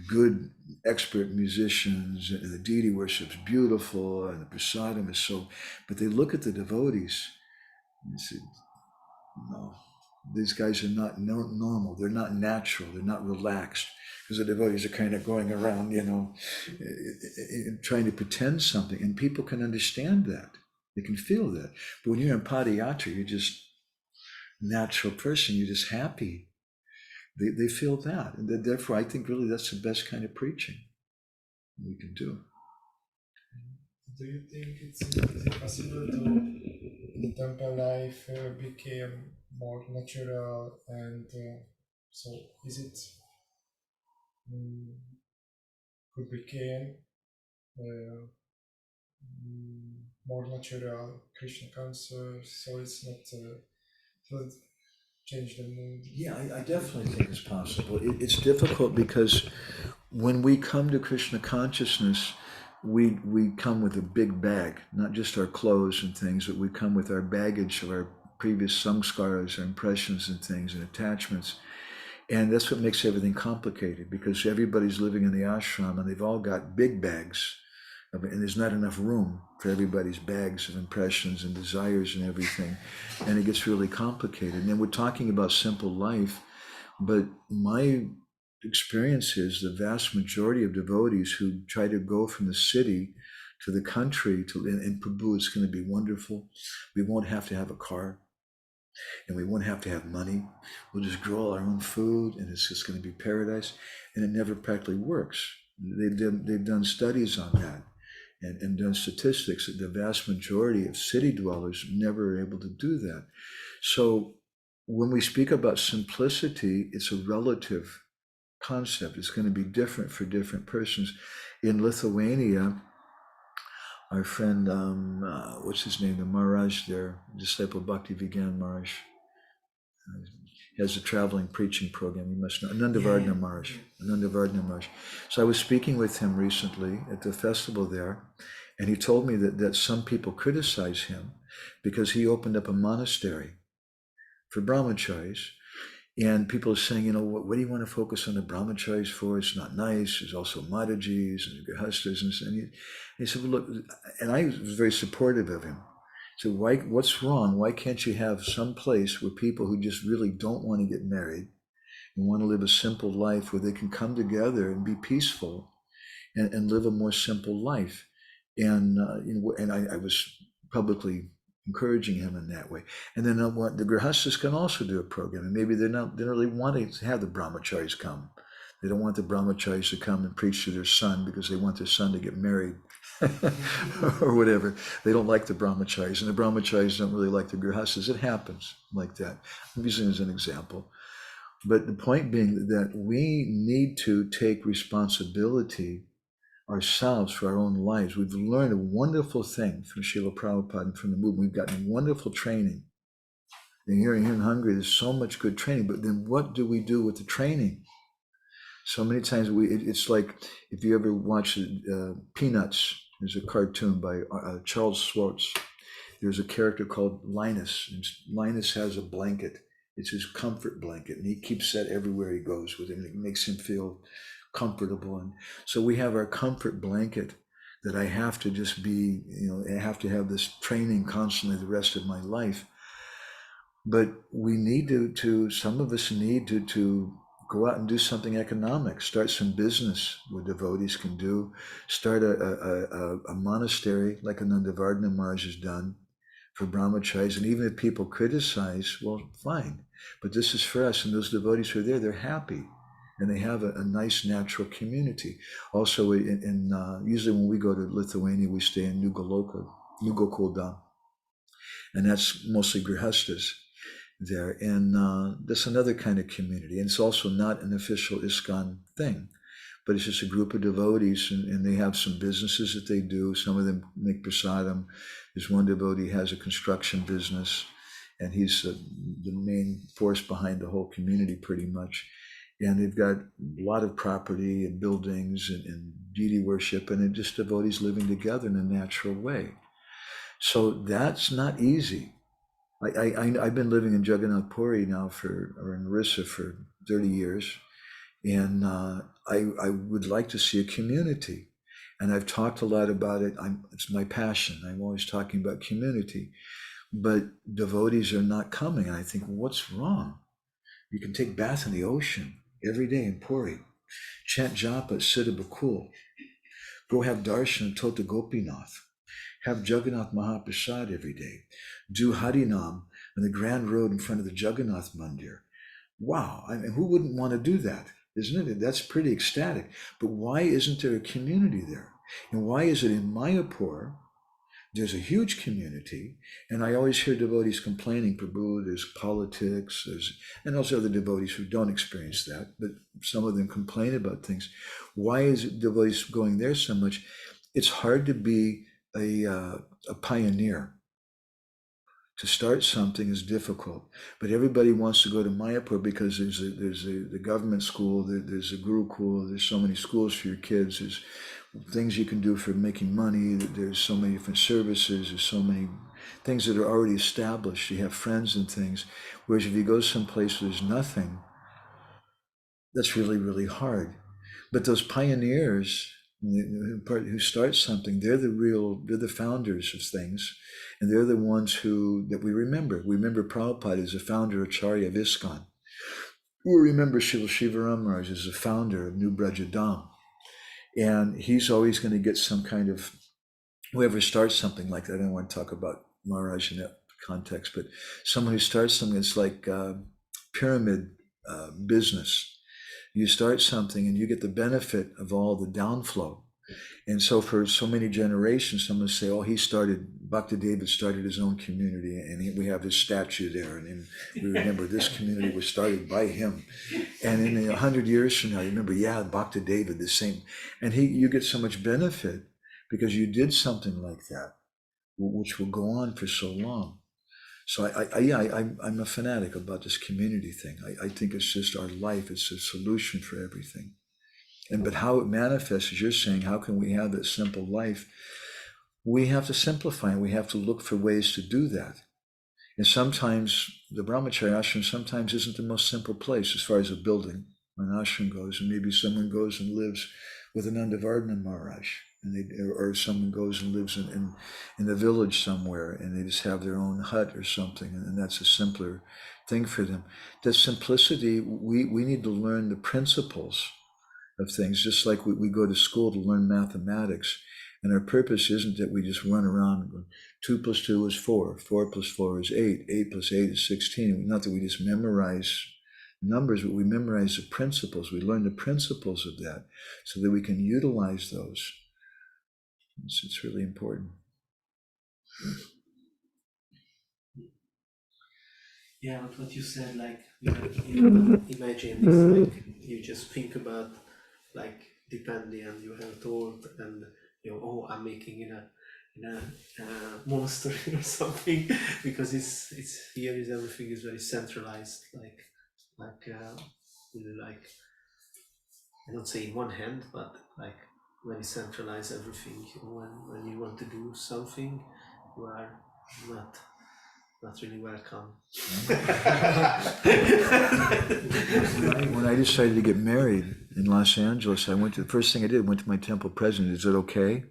good, expert musicians. And the deity worship's beautiful, and the prasadam is so. But they look at the devotees and they say, no, these guys are not normal. They're not natural. They're not relaxed. Because the devotees are kind of going around, trying to pretend something. And people can understand that. They can feel that. But when you're in Padayatra, you're just a natural person. You're just happy. They feel that. And therefore, I think really that's the best kind of preaching we can do. Do you think is it possible to the temple life became more natural, and so is it could become more natural Krishna consciousness, so it's not so it change the mood? Yeah, I definitely think it's possible. It's difficult because when we come to Krishna consciousness, we come with a big bag, not just our clothes and things, but we come with our baggage of our previous samskaras, our impressions and things and attachments. And that's what makes everything complicated, because everybody's living in the ashram and they've all got big bags, and there's not enough room for everybody's bags of impressions and desires and everything. And it gets really complicated. And then we're talking about simple life, but my experience is the vast majority of devotees who try to go from the city to the country in Prabhu, it's going to be wonderful. We won't have to have a car and we won't have to have money. We'll just grow our own food and it's just going to be paradise. And it never practically works. They've done studies on that and done statistics that the vast majority of city dwellers never are able to do that. So when we speak about simplicity, it's a relative concept. It's going to be different for different persons. In Lithuania, our friend, what's his name, the Maharaj there, disciple Bhakti Vigyan Maharaj, he has a traveling preaching program. You must know, Anandavardhana Maharaj. Anandavardhana Maharaj. So I was speaking with him recently at the festival there, and he told me that some people criticize him because he opened up a monastery for brahmacharis. And people are saying, what do you want to focus on the brahmacharis for? It's not nice. There's also Madhajis and Grihastas. And he said, well, look, and I was very supportive of him. So what's wrong? Why can't you have some place where people who just really don't want to get married and want to live a simple life where they can come together and be peaceful and live a more simple life? And I was publicly encouraging him in that way. And then the Grihastas can also do a program, and maybe they don't really want to have the brahmacharis come. They don't want the brahmacharis to come and preach to their son because they want their son to get married or whatever. They don't like the brahmacharis, and the brahmacharis don't really like the Grihastas. It happens like that. I'm using it as an example. But the point being that we need to take responsibility ourselves for our own lives. We've learned a wonderful thing from Srila Prabhupada and from the movement. We've gotten wonderful training. And here in Hungary, there's so much good training, but then what do we do with the training? So many times it's like, if you ever watch Peanuts, there's a cartoon by Charles Schwartz. There's a character called Linus. And Linus has a blanket. It's his comfort blanket, and he keeps that everywhere he goes with him. It makes him feel comfortable. And so we have our comfort blanket that I have to just be, I have to have this training constantly the rest of my life. But we need to some of us need to go out and do something economic, start some business where devotees can do, start a monastery like Anandavardhana Maharaj has done for brahmacharis. And even if people criticize, well, fine. But this is for us. And those devotees who are there, they're happy. And they have a nice natural community. Also, usually when we go to Lithuania, we stay in Nugokulda, and that's mostly grihastas there. And that's another kind of community. And it's also not an official ISKCON thing, but it's just a group of devotees, and they have some businesses that they do. Some of them make prasadam. There's one devotee has a construction business, and he's the main force behind the whole community pretty much. And they've got a lot of property and buildings and deity worship, and it just devotees living together in a natural way. So that's not easy. I've been living in Jagannath Puri now or in Orissa for 30 years, and I would like to see a community. And I've talked a lot about it. It's my passion. I'm always talking about community, but devotees are not coming. And I think, well, what's wrong? You can take bath in the ocean every day in Puri, chant japa at Siddha Bakul, go have darshan at Tota Gopinath, have Jagannath Mahaprasad every day, do Harinam on the Grand Road in front of the Jagannath Mandir. Wow, I mean, who wouldn't want to do that? Isn't it? That's pretty ecstatic. But why isn't there a community there? And why is it in Mayapur, there's a huge community, and I always hear devotees complaining, Prabhu, there's politics, and also other devotees who don't experience that, but some of them complain about things. Why is it devotees going there so much? It's hard to be a pioneer. To start something is difficult, but everybody wants to go to Mayapur because there's the government school, there's a Gurukul, there's so many schools for your kids, there's things you can do for making money, there's so many different services, there's so many things that are already established, you have friends and things. Whereas if you go someplace where there's nothing, that's really, really hard. But those pioneers who start something, they're the founders of things, and they're the ones that we remember. We remember Prabhupada as the founder Acharya of ISKCON. We remember Srila Shivaram Maharaj as the founder of New Brajadam. And he's always going to get some kind of, whoever starts something like that, I don't want to talk about Maharaj in that context, but someone who starts something that's like pyramid business. You start something and you get the benefit of all the downflow. And so for so many generations, someone say, oh, Bhakti-David started his own community, and we have his statue there. And we remember this community was started by him. And in 100 years from now, you remember, yeah, Bhakti-David, the same. And you get so much benefit because you did something like that, which will go on for so long. So I'm a fanatic about this community thing. I think it's just our life. It's a solution for everything. But how it manifests, as you're saying, how can we have that simple life? We have to simplify, and we have to look for ways to do that. And sometimes the brahmachari ashram sometimes isn't the most simple place as far as a building, an ashram goes, and maybe someone goes and lives with an Untitled Maharaj, or someone goes and lives in the village somewhere, and they just have their own hut or something, and that's a simpler thing for them. That simplicity, we need to learn the principles of things, just like we go to school to learn mathematics, and our purpose isn't that we just run around and go, 2 + 2 is 4, 4 + 4 is 8, 8 + 8 is 16. Not that we just memorize numbers, but we memorize the principles. We learn the principles of that so that we can utilize those. It's really important. Yeah, but what you said, like, imagine this, like, you just think about, like, depending, and you have thought, and oh, I'm making in a monastery or something, because it's here is everything is very centralized, like I don't say in one hand, but like when you centralize everything, when you want to do something, you are not really welcome. When I decided to get married in Los Angeles, the first thing I did, went to my temple president, is it okay?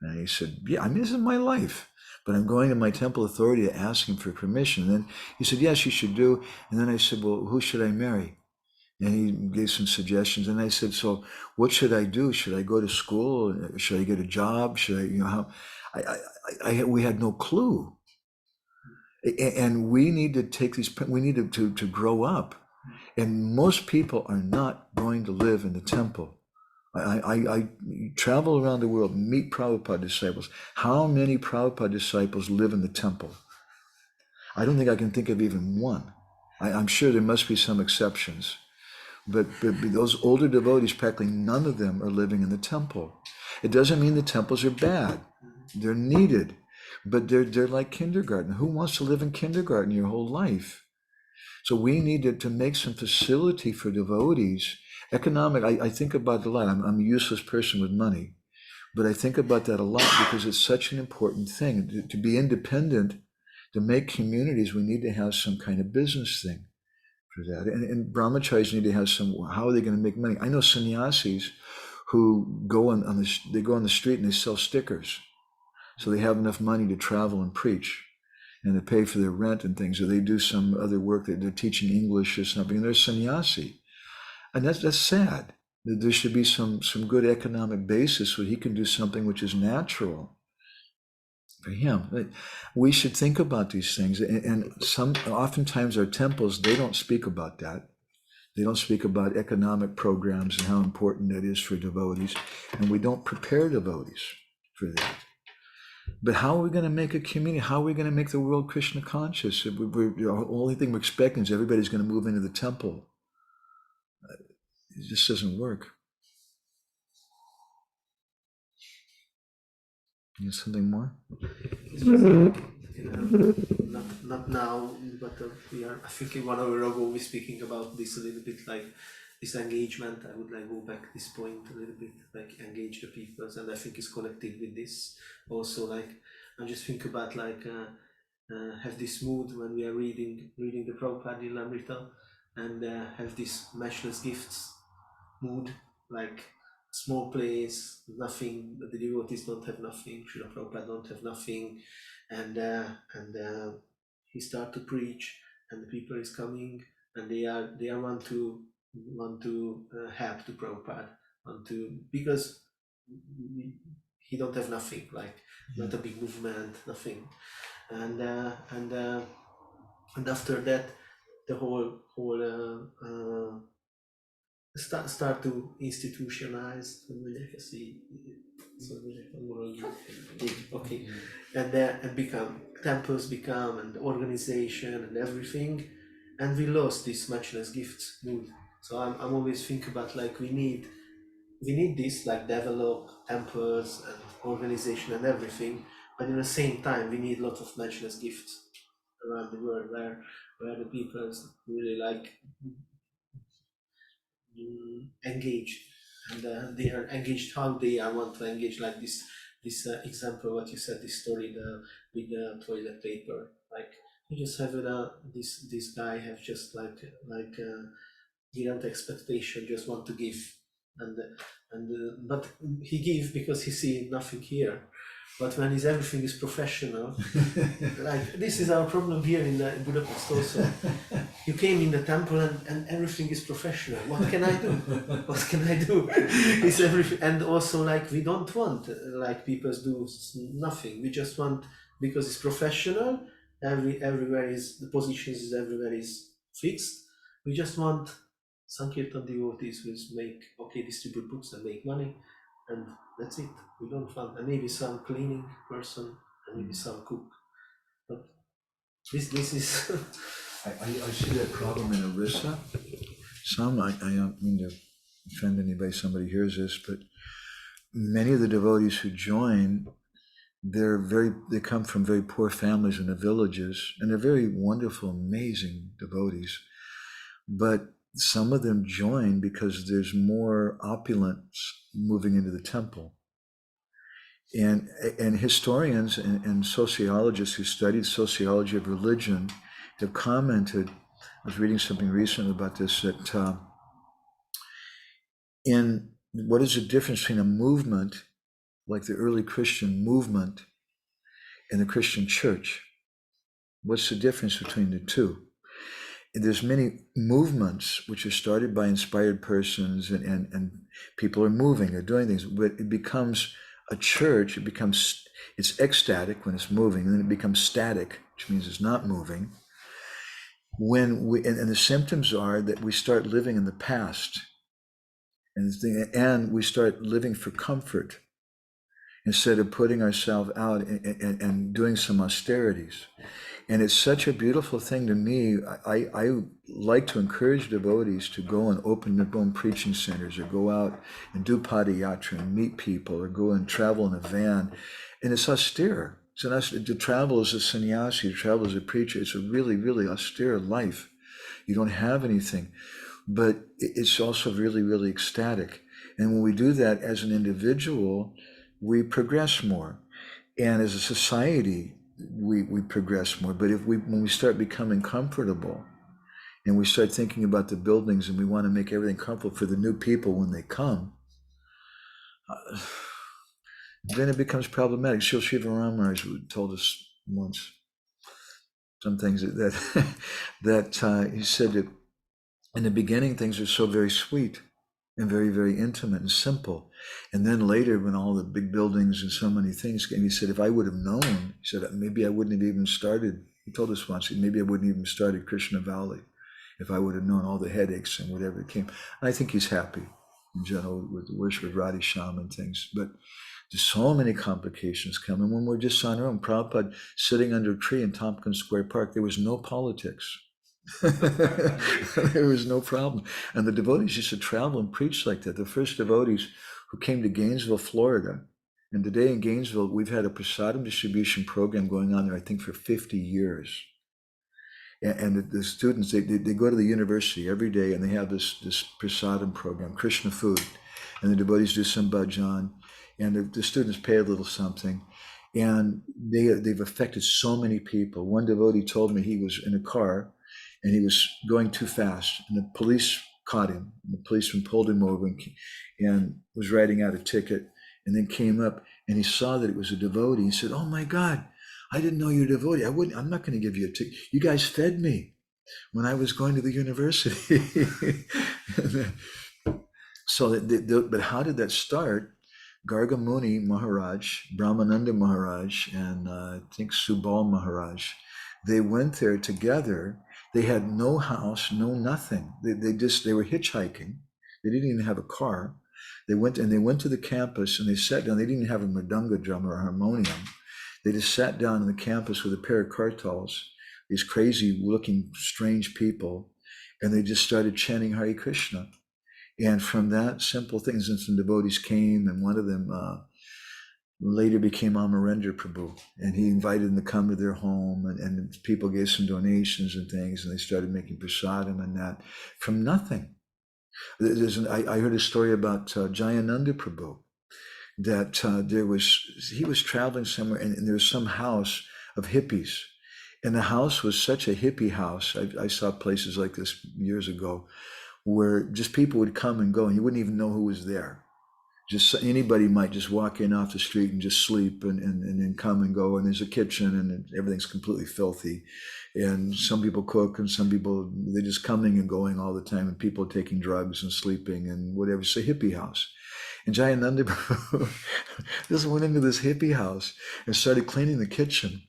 And he said, yeah, I mean, this is my life. but I'm going to my temple authority to ask him for permission. And then he said, yes, you should do. And then I said, well, who should I marry? And he gave some suggestions. And I said, so what should I do? Should I go to school? Should I get a job? Should I, how? We had no clue. And we need to take these, we need to grow up. And most people are not going to live in the temple. I travel around the world, meet Prabhupada disciples. How many Prabhupada disciples live in the temple? I don't think I can think of even one. I'm sure there must be some exceptions. But those older devotees, practically none of them are living in the temple. It doesn't mean the temples are bad. They're needed. But they're like kindergarten. Who wants to live in kindergarten your whole life? So we need to make some facility for devotees. Economic, I think about it a lot. I'm a useless person with money. But I think about that a lot because it's such an important thing. To be independent, to make communities, we need to have some kind of business thing for that. And brahmacharis need to have some, how are they going to make money? I know sannyasis who go on the street and they sell stickers. So they have enough money to travel and preach and to pay for their rent and things. Or they do some other work, they're teaching English or something, and they're sannyasi. And that's sad. There should be some good economic basis where he can do something which is natural for him. We should think about these things. And oftentimes our temples, they don't speak about that. They don't speak about economic programs and how important that is for devotees. And we don't prepare devotees for that. But how are we going to make a community? How are we going to make the world Krishna conscious? The only thing we're expecting is everybody's going to move into the temple. It just doesn't work. You have something more? Not now, but we are. I think in 1 hour ago we speaking about this a little bit, like this engagement. I would like go back this point a little bit, like engage the peoples, and I think it's connected with this also. Like I just think about like have this mood when we are reading the Prabhupada Lilamrita, and have this matchless gifts mood, like small place, nothing. The devotees don't have nothing. Srila Prabhupada don't have nothing, and he start to preach, and the people is coming, and they are want to help to Prabhupada, because he don't have nothing, like not a big movement, nothing, and after that the whole start to institutionalize, okay, and become temples become and organization and everything, and we lost this matchless gifts mood. So I'm always think about like we need this, like develop temples and organization and everything, but in the same time we need lots of matchless gifts around the world where the people really like engaged, and they are engaged how they are want to engage, like this example what you said, this story with the toilet paper, like you just have this guy have just like without expectation just want to give, and but he give because he see nothing here. But when everything is professional, like this is our problem here in Budapest also. You came in the temple and everything is professional. What can I do? What can I do? It's everything, and also like we don't want like people do nothing. We just want, because it's professional. Everywhere is the positions is everywhere is fixed. We just want Sankirtan devotees who distribute books and make money, and that's it. We don't want, and maybe some cleaning person and maybe some cook. But this is I see that problem in Orissa. I don't mean to offend anybody, somebody hears this, but many of the devotees who join, they come from very poor families in the villages, and they're very wonderful, amazing devotees. But some of them join because there's more opulence moving into the temple. And historians and sociologists who studied sociology of religion have commented, I was reading something recently about this, that in what is the difference between a movement like the early Christian movement and the Christian church. What's the difference between the two? There's many movements which are started by inspired persons, and people are moving, are doing things, but it becomes a church, it's ecstatic when it's moving, and then it becomes static, which means it's not moving. When and the symptoms are that we start living in the past, and we start living for comfort instead of putting ourselves out and doing some austerities. And it's such a beautiful thing to me. I like to encourage devotees to go and open their own preaching centers, or go out and do padayatra and meet people, or go and travel in a van. And it's austere. To travel as a sannyasi, to travel as a preacher, it's a really, really austere life. You don't have anything, but it's also really, really ecstatic. And when we do that as an individual, we progress more. And as a society, we progress more. But when we start becoming comfortable, and we start thinking about the buildings, and we want to make everything comfortable for the new people when they come, then it becomes problematic. Srila Shiva Ramaraj told us once some things that he said that in the beginning things are so very sweet and very, very intimate and simple. And then later, when all the big buildings and so many things came, he said, if I would have known, he said, maybe I wouldn't have even started. He told us once, maybe I wouldn't even started Krishna Valley if I would have known all the headaches and whatever came. And I think he's happy in general with the worship of Radhi Shyam and things. But there's so many complications come. And when we're just on our own, Prabhupada sitting under a tree in Tompkins Square Park, there was no politics. There was no problem. And the devotees used to travel and preach like that. The first devotees who came to Gainesville, Florida, and today in Gainesville, we've had a prasadam distribution program going on there, I think, for 50 years. And the students, they go to the university every day, and they have this prasadam program, Krishna food. And the devotees do some bhajan, and the students pay a little something. And they've affected so many people. One devotee told me he was in a car, and he was going too fast, and the police caught him. And the policeman pulled him over and was writing out a ticket, and then came up, and he saw that it was a devotee. He said, "Oh my God, I didn't know you're a devotee. I'm not going to give you a ticket. You guys fed me when I was going to the university." But how did that start? Garga Muni Maharaj, Brahmananda Maharaj, and I think Subal Maharaj, they went there together. They had no house, no nothing. They were hitchhiking. They didn't even have a car. They went to the campus, and they sat down. They didn't have a mridanga drum or a harmonium. They just sat down on the campus with a pair of kartals, these crazy looking strange people, and they just started chanting Hare Krishna. And from that simple thing, some devotees came, and one of them later became Amarendra Prabhu, and he invited them to come to their home, and people gave some donations and things, and they started making prasadam and that from nothing. I heard a story about Jayananda Prabhu, that he was traveling somewhere, and there was some house of hippies, and the house was such a hippie house. I saw places like this years ago, where just people would come and go, and you wouldn't even know who was there. Just anybody might just walk in off the street and just sleep, and then come and go. And there's a kitchen, and everything's completely filthy. And some people cook, and some people, they're just coming and going all the time, and people taking drugs and sleeping and whatever. It's a hippie house. And Jayananda just went into this hippie house and started cleaning the kitchen.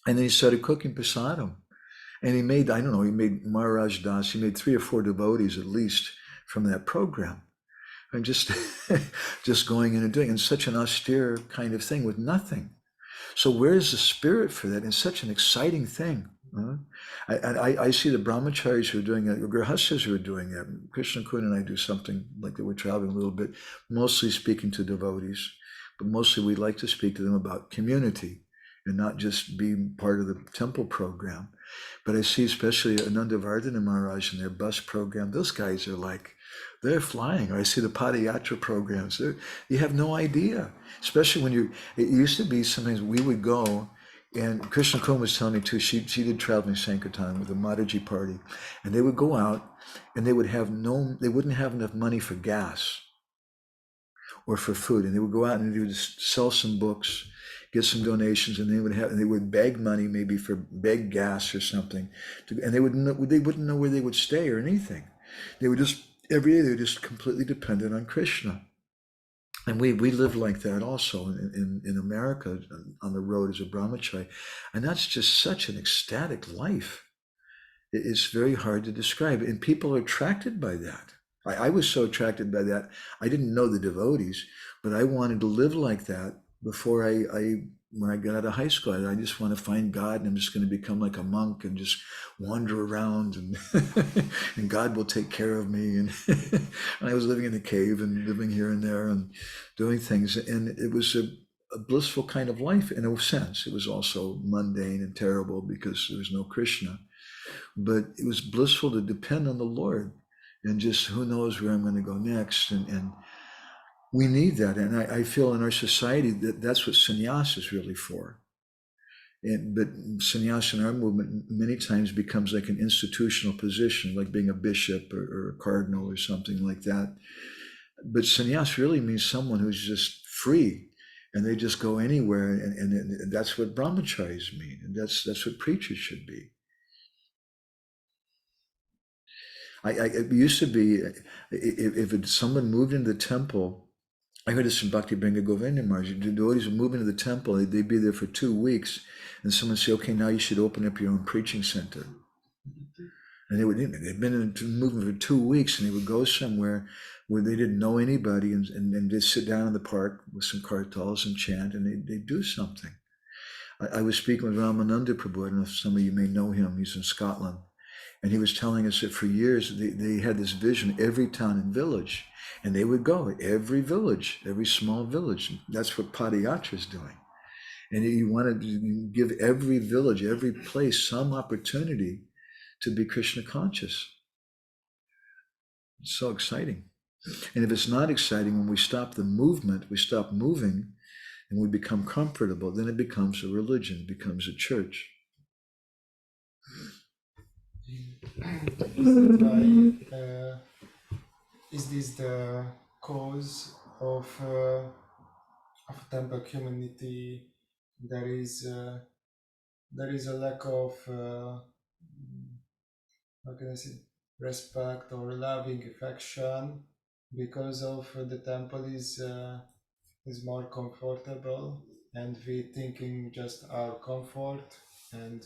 And then he started cooking prasadam. And he made Maharaj Das, he made 3 or 4 devotees at least from that program. And just going in and doing, and such an austere kind of thing with nothing. So where's the spirit for that? And such an exciting thing. I see the brahmacharis who are doing it, grihasthas who are doing it. Krishna Kun and I do something like that. We're traveling a little bit, mostly speaking to devotees, but mostly we like to speak to them about community and not just being part of the temple program. But I see especially Anandavardhana Maharaj and their bus program, those guys are like, they're flying. Or I see the Padayatra programs. You have no idea, especially when it used to be sometimes we would go, and Krishna Kun was telling me too, she did traveling Sankirtan with the Mataji party, and they would go out, and they wouldn't have enough money for gas or for food, and they would go out and they would just sell some books, get some donations, and they would beg money, maybe beg gas or something, and they wouldn't know where they would stay or anything. They would just every day they were just completely dependent on Krishna. And we live like that also in America on the road as a brahmachari. And that's just such an ecstatic life. It's very hard to describe. And people are attracted by that. I was so attracted by that. I didn't know the devotees, but I wanted to live like that before when I got out of high school. I just want to find God, and I'm just going to become like a monk and just wander around, and and God will take care of me. And, and I was living in a cave and living here and there and doing things. And it was a blissful kind of life in a sense. It was also mundane and terrible because there was no Krishna. But it was blissful to depend on the Lord, and just who knows where I'm going to go next. And we need that. And I feel in our society that that's what sannyas is really for. But sannyas in our movement many times becomes like an institutional position, like being a bishop or a cardinal or something like that. But sannyas really means someone who's just free, and they just go anywhere. And that's what brahmacharis mean. And that's what preachers should be. It used to be, if someone moved into the temple, I heard this from Bhakti Bringa Govinda Maharaj, the devotees would move into the temple, they'd be there for 2 weeks, and someone would say, okay, now you should open up your own preaching center. And they'd been moving for 2 weeks, and they would go somewhere where they didn't know anybody, and they'd sit down in the park with some kartals and chant, and they'd do something. I was speaking with Ramananda Prabhu, I don't know if some of you may know him, he's in Scotland. And he was telling us that for years they had this vision, every town and village, and they would go, every village, every small village. That's what Padayatra is doing. And you want to give every village, every place some opportunity to be Krishna conscious. It's so exciting. And if it's not exciting, when we stop the movement, we stop moving, and we become comfortable, then it becomes a religion, it becomes a church. Is this the cause of temple community? There is a lack of how can I say, respect or loving affection because of the temple is more comfortable, and we thinking just our comfort and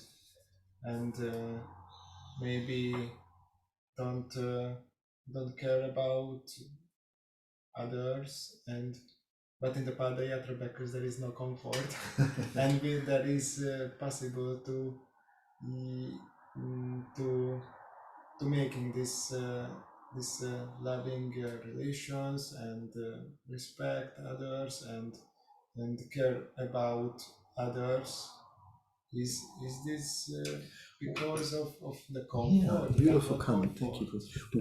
maybe don't care about others, but in the Padayatra because there is no comfort and there is possible to making this loving relations and respect others and care about others. Is this because of the comfort? Yeah, beautiful comment. Thank you.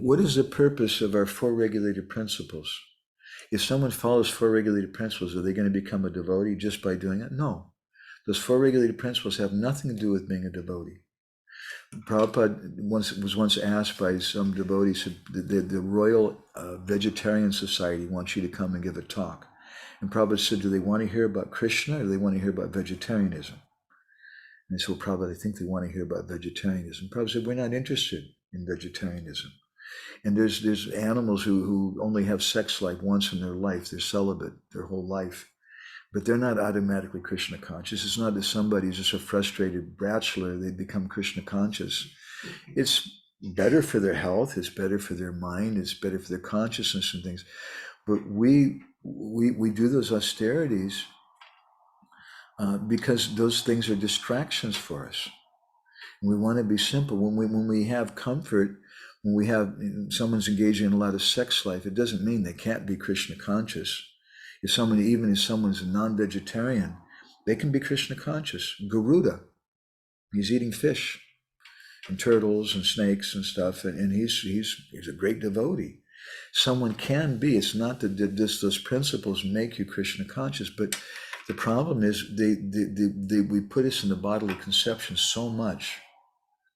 What is the purpose of our 4 regulated principles? If someone follows 4 regulated principles, are they going to become a devotee just by doing it? No. Those 4 regulated principles have nothing to do with being a devotee. Prabhupada was once asked by some devotees, the Royal Vegetarian Society wants you to come and give a talk. And Prabhupada said, do they want to hear about Krishna or do they want to hear about vegetarianism? And they said, well, Prabhupada, I think they want to hear about vegetarianism. Prabhupada said, we're not interested in vegetarianism. And there's animals who only have sex life once in their life. They're celibate their whole life. But they're not automatically Krishna conscious. It's not that somebody's just a frustrated bachelor, they become Krishna conscious. It's better for their health, it's better for their mind, it's better for their consciousness and things. But we do those austerities because those things are distractions for us. And we want to be simple. When we have comfort, when we have someone's engaging in a lot of sex life, it doesn't mean they can't be Krishna conscious. Even if someone's a non-vegetarian, they can be Krishna conscious. Garuda, he's eating fish and turtles and snakes and stuff, and he's a great devotee. Someone can be. It's not that those principles make you Krishna conscious, but the problem is we put us in the bodily conception so much.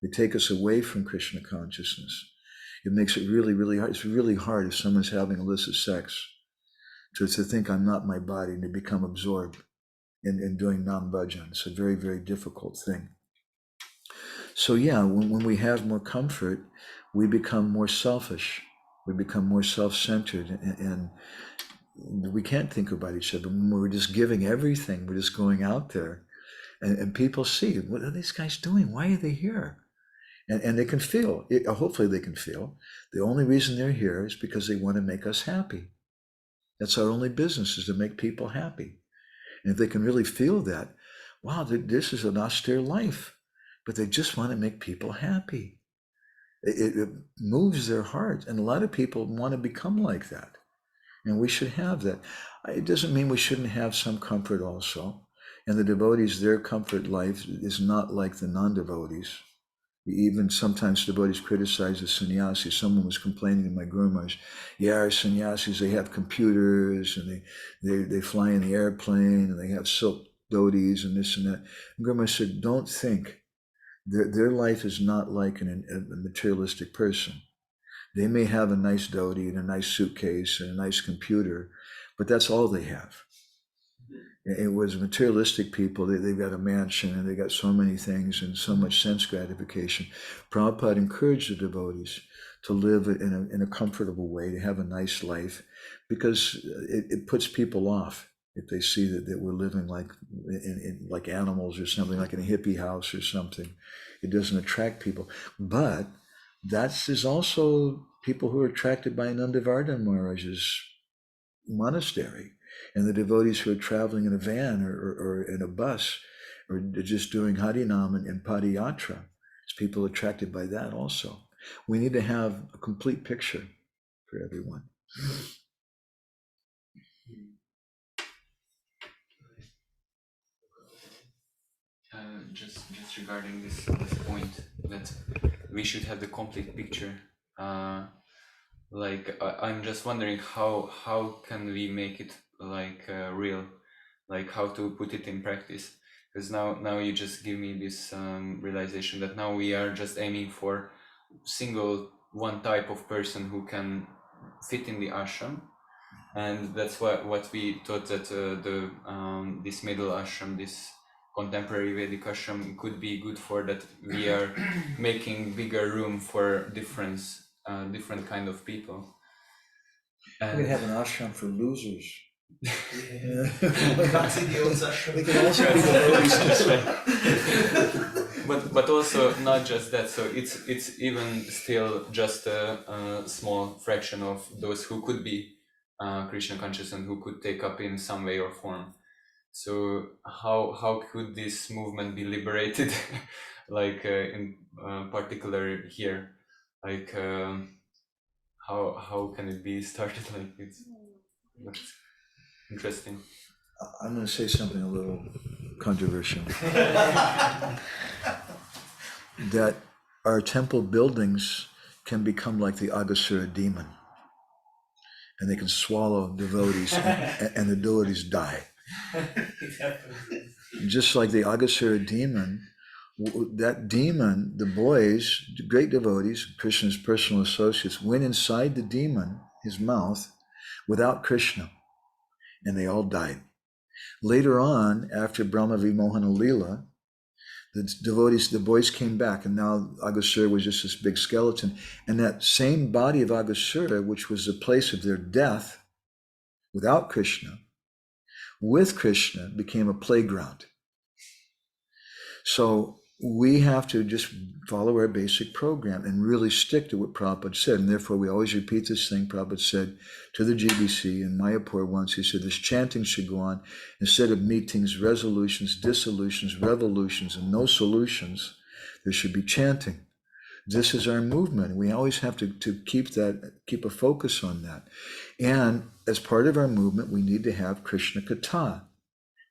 They take us away from Krishna consciousness. It makes it really, really hard. It's really hard if someone's having illicit sex to think I'm not my body and to become absorbed. in doing nam bhajan. It's a very, very difficult thing. So yeah, when we have more comfort, we become more selfish. We become more self-centered, and we can't think about each other. When we're just giving everything, we're just going out there, and people see, what are these guys doing? Why are they here? And they can feel, hopefully they can feel, the only reason they're here is because they want to make us happy. That's our only business, is to make people happy. And if they can really feel that, wow, this is an austere life, but they just want to make people happy. It moves their heart. And a lot of people want to become like that. And we should have that. It doesn't mean we shouldn't have some comfort also. And the devotees, their comfort life is not like the non-devotees. Even sometimes devotees criticize the sannyasis. Someone was complaining to my Guru Maharaj, yeah, our sannyasis, they have computers and they fly in the airplane and they have silk dhotis and this and that. And Guru Maharaj said, don't think. Their life is not like a materialistic person. They may have a nice dhoti and a nice suitcase and a nice computer, but that's all they have. It was materialistic people. They've got a mansion and they got so many things and so much sense gratification. Prabhupada encouraged the devotees to live in a comfortable way, to have a nice life, because it puts people off if they see that we're living like like animals or something, like in a hippie house or something. It doesn't attract people. But is also people who are attracted by Nandavardhan Maharaj's monastery, and the devotees who are traveling in a van or in a bus or just doing Harinam and Padayatra. It's people attracted by that also. We need to have a complete picture for everyone. Just regarding this point that we should have the complete picture. I'm just wondering how can we make it real, like how to put it in practice. Because now you just give me this realization that now we are just aiming for single one type of person who can fit in the ashram, and that's what we thought that this middle ashram, this contemporary Vedic ashram, could be good for, that we are making bigger room for different kind of people. And we have an ashram for losers. Yeah. That's the old ashram. We can also but also not just that. So it's even still just a small fraction of those who could be Krishna conscious and who could take up in some way or form. So how could this movement be liberated, in particular here, how can it be started? It's interesting. I'm going to say something a little controversial. That our temple buildings can become like the Aghasura demon, and they can swallow devotees, and the devotees die. Just like the Aghasura demon, that demon, the boys, the great devotees, Krishna's personal associates, went inside the demon, his mouth, without Krishna, and they all died. Later on, after Brahma Vimohana Leela, the devotees, the boys came back, and now Aghasura was just this big skeleton. And that same body of Aghasura, which was the place of their death without Krishna, with Krishna became a playground. So we have to just follow our basic program and really stick to what Prabhupada said. And therefore, we always repeat this thing Prabhupada said to the GBC in Mayapur once. He said, this chanting should go on. Instead of meetings, resolutions, dissolutions, revolutions, and no solutions, there should be chanting. This is our movement. We always have to keep a focus on that. And as part of our movement, we need to have Krishna Katha.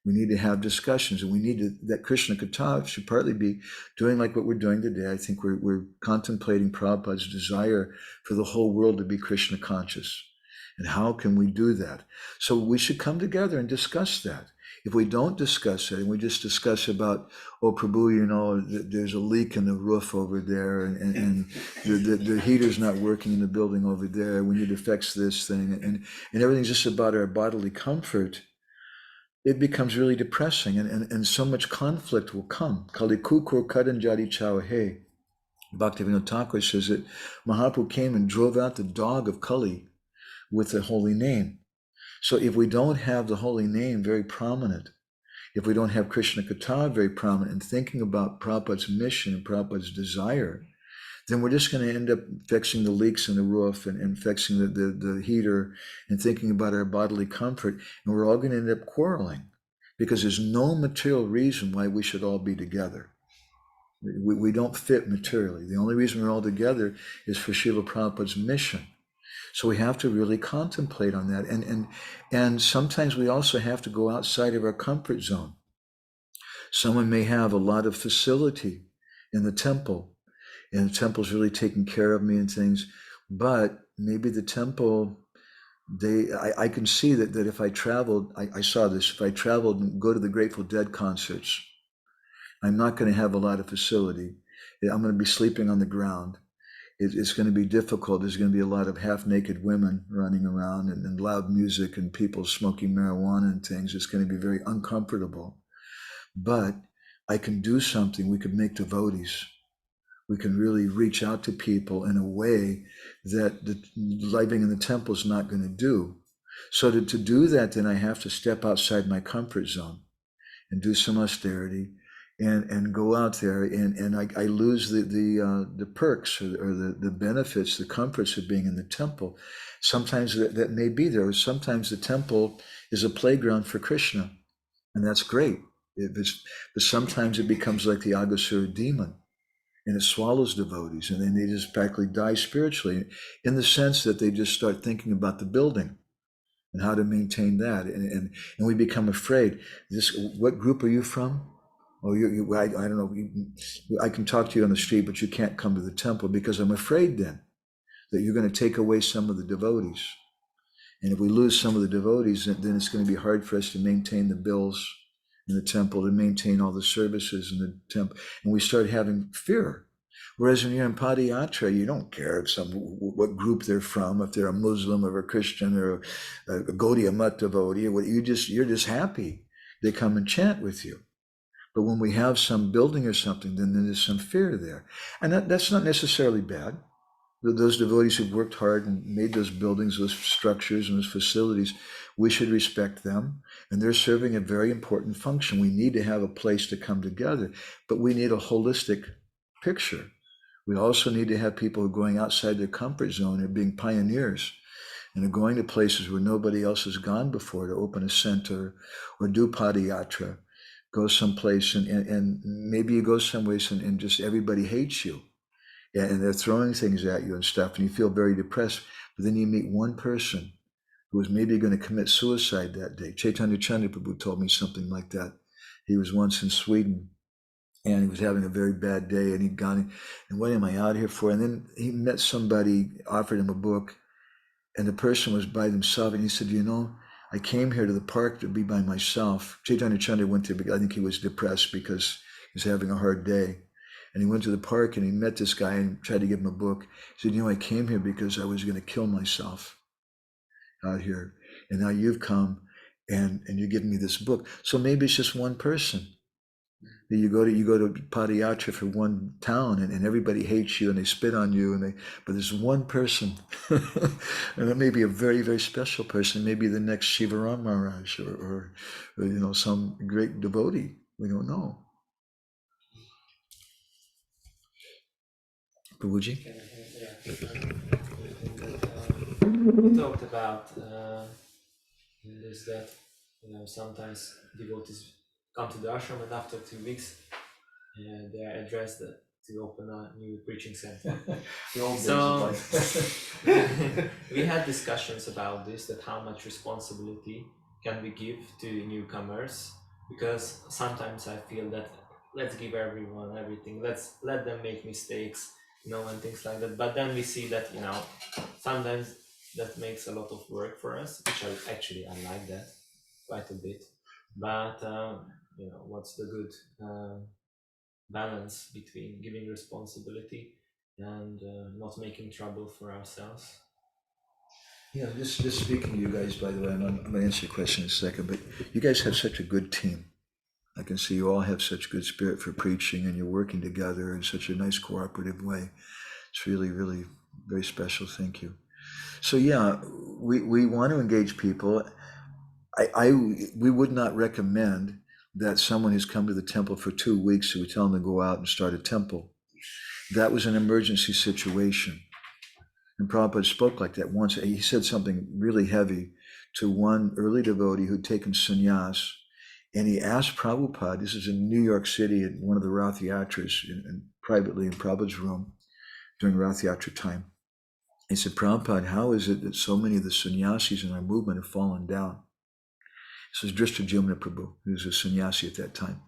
We need to have discussions, and we need that Krishna Katha should partly be doing like what we're doing today. I think we're contemplating Prabhupada's desire for the whole world to be Krishna conscious. And how can we do that? So we should come together and discuss that. If we don't discuss it, and we just discuss about, oh, Prabhu, there's a leak in the roof over there, and the heater's not working in the building over there, we need to fix this thing, and everything's just about our bodily comfort, it becomes really depressing, and so much conflict will come. Kali kukur kadanjadi chawahe. Bhaktivinoda Thakur says that Mahaprabhu came and drove out the dog of Kali with the holy name. So if we don't have the holy name very prominent, if we don't have Krishna Katha very prominent and thinking about Prabhupada's mission and Prabhupada's desire, then we're just going to end up fixing the leaks in the roof and fixing the heater and thinking about our bodily comfort. And we're all going to end up quarreling because there's no material reason why we should all be together. We don't fit materially. The only reason we're all together is for Srila Prabhupada's mission. So we have to really contemplate on that. And sometimes we also have to go outside of our comfort zone. Someone may have a lot of facility in the temple, and the temple's really taking care of me and things, but maybe the temple, I can see that if I traveled, I saw this, if I traveled and go to the Grateful Dead concerts, I'm not going to have a lot of facility. I'm going to be sleeping on the ground. It's going to be difficult. There's going to be a lot of half-naked women running around and loud music and people smoking marijuana and things. It's going to be very uncomfortable. But I can do something. We could make devotees. We can really reach out to people in a way that the living in the temple is not going to do. So to do that, then I have to step outside my comfort zone and do some austerity and go out there and I lose the perks or the benefits, the comforts of being in the temple. Sometimes that may be there. Sometimes the temple is a playground for Krishna, and that's great. But sometimes it becomes like the Aghasura demon, and it swallows devotees, and then they just practically die spiritually in the sense that they just start thinking about the building and how to maintain that, and we become afraid. What group are you from? Oh, I don't know. I can talk to you on the street, but you can't come to the temple because I'm afraid then that you're going to take away some of the devotees. And if we lose some of the devotees, then it's going to be hard for us to maintain the bills in the temple, to maintain all the services in the temple. And we start having fear. Whereas when you're in Padayatra, you don't care if what group they're from, if they're a Muslim or a Christian or a Gaudiya Mat devotee, or what, you're just happy. They come and chant with you. But when we have some building or something, then there's some fear there. And that's not necessarily bad. Those devotees who've worked hard and made those buildings, those structures, and those facilities, we should respect them. And they're serving a very important function. We need to have a place to come together, but we need a holistic picture. We also need to have people who are going outside their comfort zone and being pioneers and are going to places where nobody else has gone before to open a center or do padayatra. Go someplace and maybe you go someplace and just everybody hates you and they're throwing things at you and stuff and you feel very depressed. But then you meet one person who was maybe going to commit suicide that day. Chaitanya Chandraprabhu told me something like that. He was once in Sweden and he was having a very bad day and he'd gone, and what am I out here for? And then he met somebody, offered him a book, and the person was by themselves and he said, I came here to the park to be by myself. Chaitanya Chandra went there because I think he was depressed because he was having a hard day. And he went to the park and he met this guy and tried to give him a book. He said, I came here because I was going to kill myself out here. And now you've come and you're giving me this book. So maybe it's just one person. You go to Padayatra for one town and everybody hates you and they spit on you but there's one person and it may be a very, very special person, maybe the next Shivaram Maharaj or some great devotee. We don't know. Prabhuji? We talked about is that sometimes devotees come to the ashram and after 2 weeks they are addressed to open a new preaching center. So we had discussions about this, that how much responsibility can we give to newcomers, because sometimes I feel that let's give everyone everything, let's let them make mistakes, and things like that. But then we see that sometimes that makes a lot of work for us, which I like that quite a bit. But what's the good balance between giving responsibility and not making trouble for ourselves? Yeah, just speaking to you guys, by the way, and I'm going to answer your question in a second, but you guys have such a good team. I can see you all have such good spirit for preaching, and you're working together in such a nice cooperative way. It's really, really very special. Thank you. So yeah, we want to engage people. We would not recommend that someone who's come to the temple for 2 weeks, who we tell them to go out and start a temple. That was an emergency situation. And Prabhupada spoke like that once. He said something really heavy to one early devotee who'd taken sannyas. And he asked Prabhupada, this is in New York City at one of the Rath Yatras, privately in Prabhupada's room during Rath Yatra time. He said, Prabhupada, how is it that so many of the sannyasis in our movement have fallen down? This is Drishtadyumna Prabhu, who was a sannyasi at that time.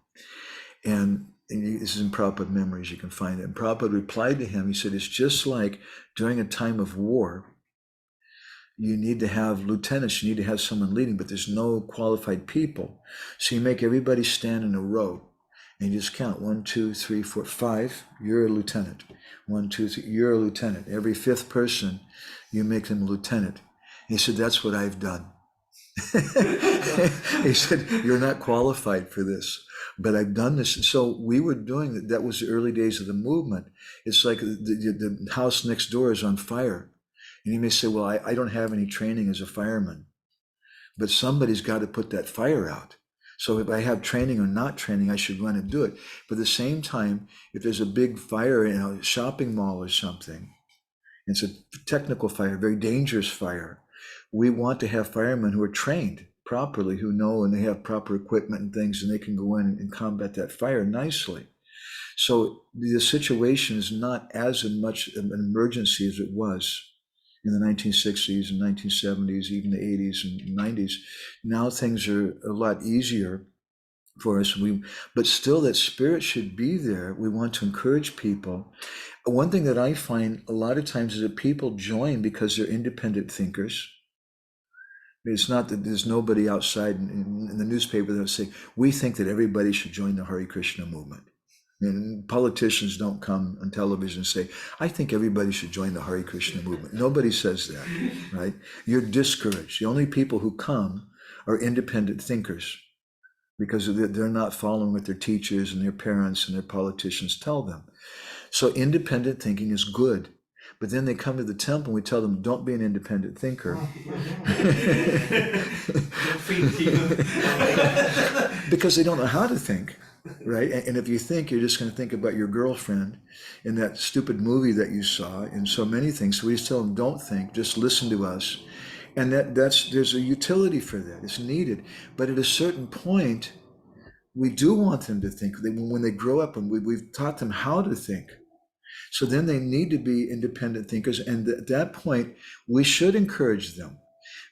And this is in Prabhupada Memories, you can find it. And Prabhupada replied to him, he said, it's just like during a time of war, you need to have lieutenants, you need to have someone leading, but there's no qualified people. So you make everybody stand in a row and you just count 1, 2, 3, 4, 5, you're a lieutenant. 1, 2, 3, you're a lieutenant. Every fifth person, you make them a lieutenant. He said, that's what I've done. He said, you're not qualified for this, but I've done this. And so we were doing that. That was the early days of the movement. It's like the house next door is on fire. And you may say, well, I don't have any training as a fireman, but somebody's got to put that fire out. So if I have training or not training, I should run and do it. But at the same time, if there's a big fire in a shopping mall or something, it's a technical fire, very dangerous fire, we want to have firemen who are trained properly, who know and they have proper equipment and things, and they can go in and combat that fire nicely. So the situation is not as much an emergency as it was in the 1960s and 1970s, even the 80s and 90s. Now things are a lot easier for us. But still that spirit should be there. We want to encourage people. One thing that I find a lot of times is that people join because they're independent thinkers. It's not that there's nobody outside in the newspaper that will say, we think that everybody should join the Hare Krishna movement. And politicians don't come on television and say, I think everybody should join the Hare Krishna movement. Nobody says that, right? You're discouraged. The only people who come are independent thinkers because they're not following what their teachers and their parents and their politicians tell them. So independent thinking is good. But then they come to the temple and we tell them, don't be an independent thinker. Because they don't know how to think. Right? And if you think, you're just going to think about your girlfriend in that stupid movie that you saw and so many things. So we just tell them, don't think, just listen to us. And there's a utility for that. It's needed. But at a certain point, we do want them to think. When they grow up and we've taught them how to think. So then they need to be independent thinkers. And at that point, we should encourage them.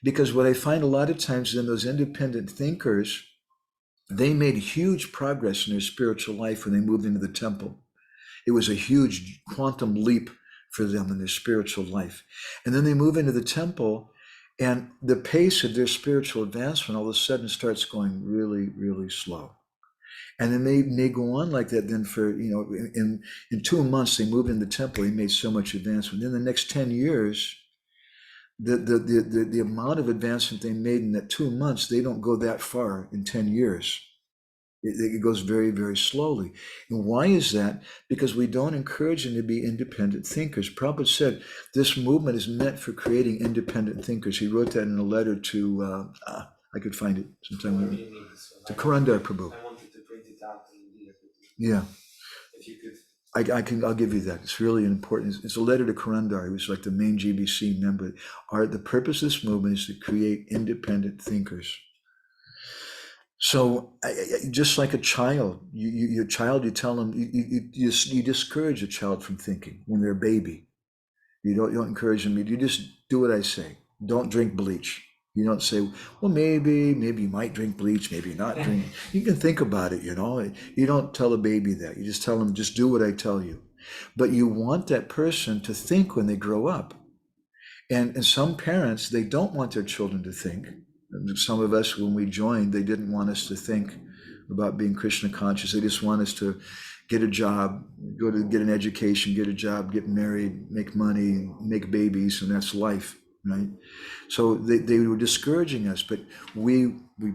Because what I find a lot of times in those independent thinkers, they made huge progress in their spiritual life when they moved into the temple. It was a huge quantum leap for them in their spiritual life. And then they move into the temple, and the pace of their spiritual advancement all of a sudden starts going really, really slow. And then they go on like that then for, in 2 months, they moved in the temple, they made so much advancement. Then the next 10 years, the amount of advancement they made in that 2 months, they don't go that far in 10 years. It goes very, very slowly. And why is that? Because we don't encourage them to be independent thinkers. Prabhupada said this movement is meant for creating independent thinkers. He wrote that in a letter to, I could find it sometime, to Karandar Prabhu. I wanted to print it out and give it to Yeah. if you could. I'll give you that. It's really important. It's a letter to Karandar. He was like the main GBC member. The purpose of this movement is to create independent thinkers. So just like a child, your child, you tell them, you discourage a child from thinking when they're a baby. You don't encourage them. You just do what I say. Don't drink bleach. You don't say, well, maybe you might drink bleach, maybe not drink. You can think about it, You don't tell a baby that. You just tell them, just do what I tell you. But you want that person to think when they grow up. And some parents, they don't want their children to think. Some of us, when we joined, they didn't want us to think about being Krishna conscious. They just want us to get a job, get an education, get a job, get married, make money, make babies, and that's life. right? So they were discouraging us, but we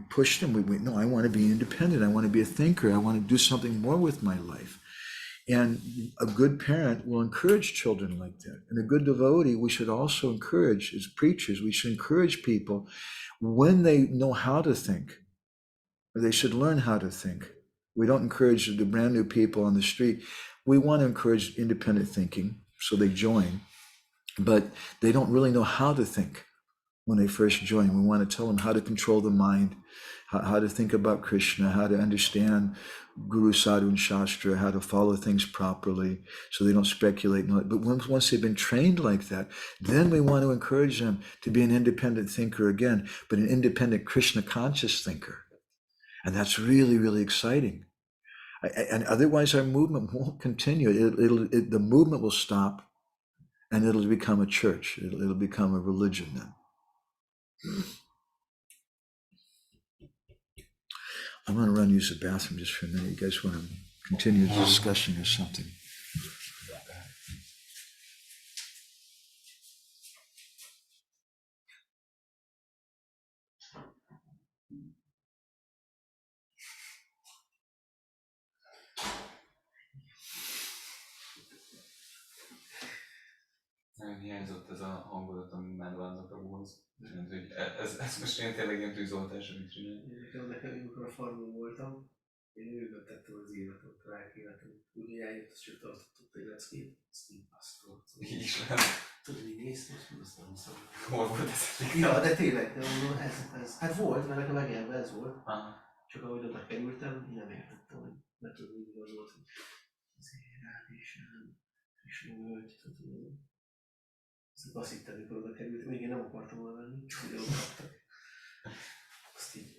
pushed them. We no, I want to be independent. I want to be a thinker. I want to do something more with my life. And a good parent will encourage children like that. And a good devotee, we should also encourage, as preachers, we should encourage people when they know how to think, or they should learn how to think. We don't encourage the brand new people on the street. We want to encourage independent thinking, so they join, but they don't really know how to think when they first join. We want to tell them how to control the mind, how to think about Krishna, how to understand Guru, Sadhu, and Shastra, how to follow things properly so they don't speculate. But once they've been trained like that, then we want to encourage them to be an independent thinker again, but an independent Krishna conscious thinker. And that's really, really exciting. And otherwise our movement won't continue. The movement will stop and it'll become a church. It'll become a religion then. I'm going to run use the bathroom just for a minute. You guys want to continue the discussion or something? Nagyon hiányzott ez a hangulat, ami mellett a góz. Ez most ilyen tényleg ilyen tűzoltás, amit csinálni. Nekem, amikor a farmon voltam, én őrgötettem az életet, a rák életet. Úgy eljött, azt csak tartottuk egy leckét, azt így basztoltam. Isten. Tudod, így néztem, azt nem szóltam. Hol volt ez? Ja, de tényleg, ez. Hát volt, mert nekem legelben ez volt. Aha. Csak ahogy oda kerültem, én nem értettem, hogy mert tudod, úgy az volt, hogy azért rák és nem völgy, tudod. Azt hittem, amikor oda kerültem, még én nem akartam volna venni, de ott kaptak. Azt így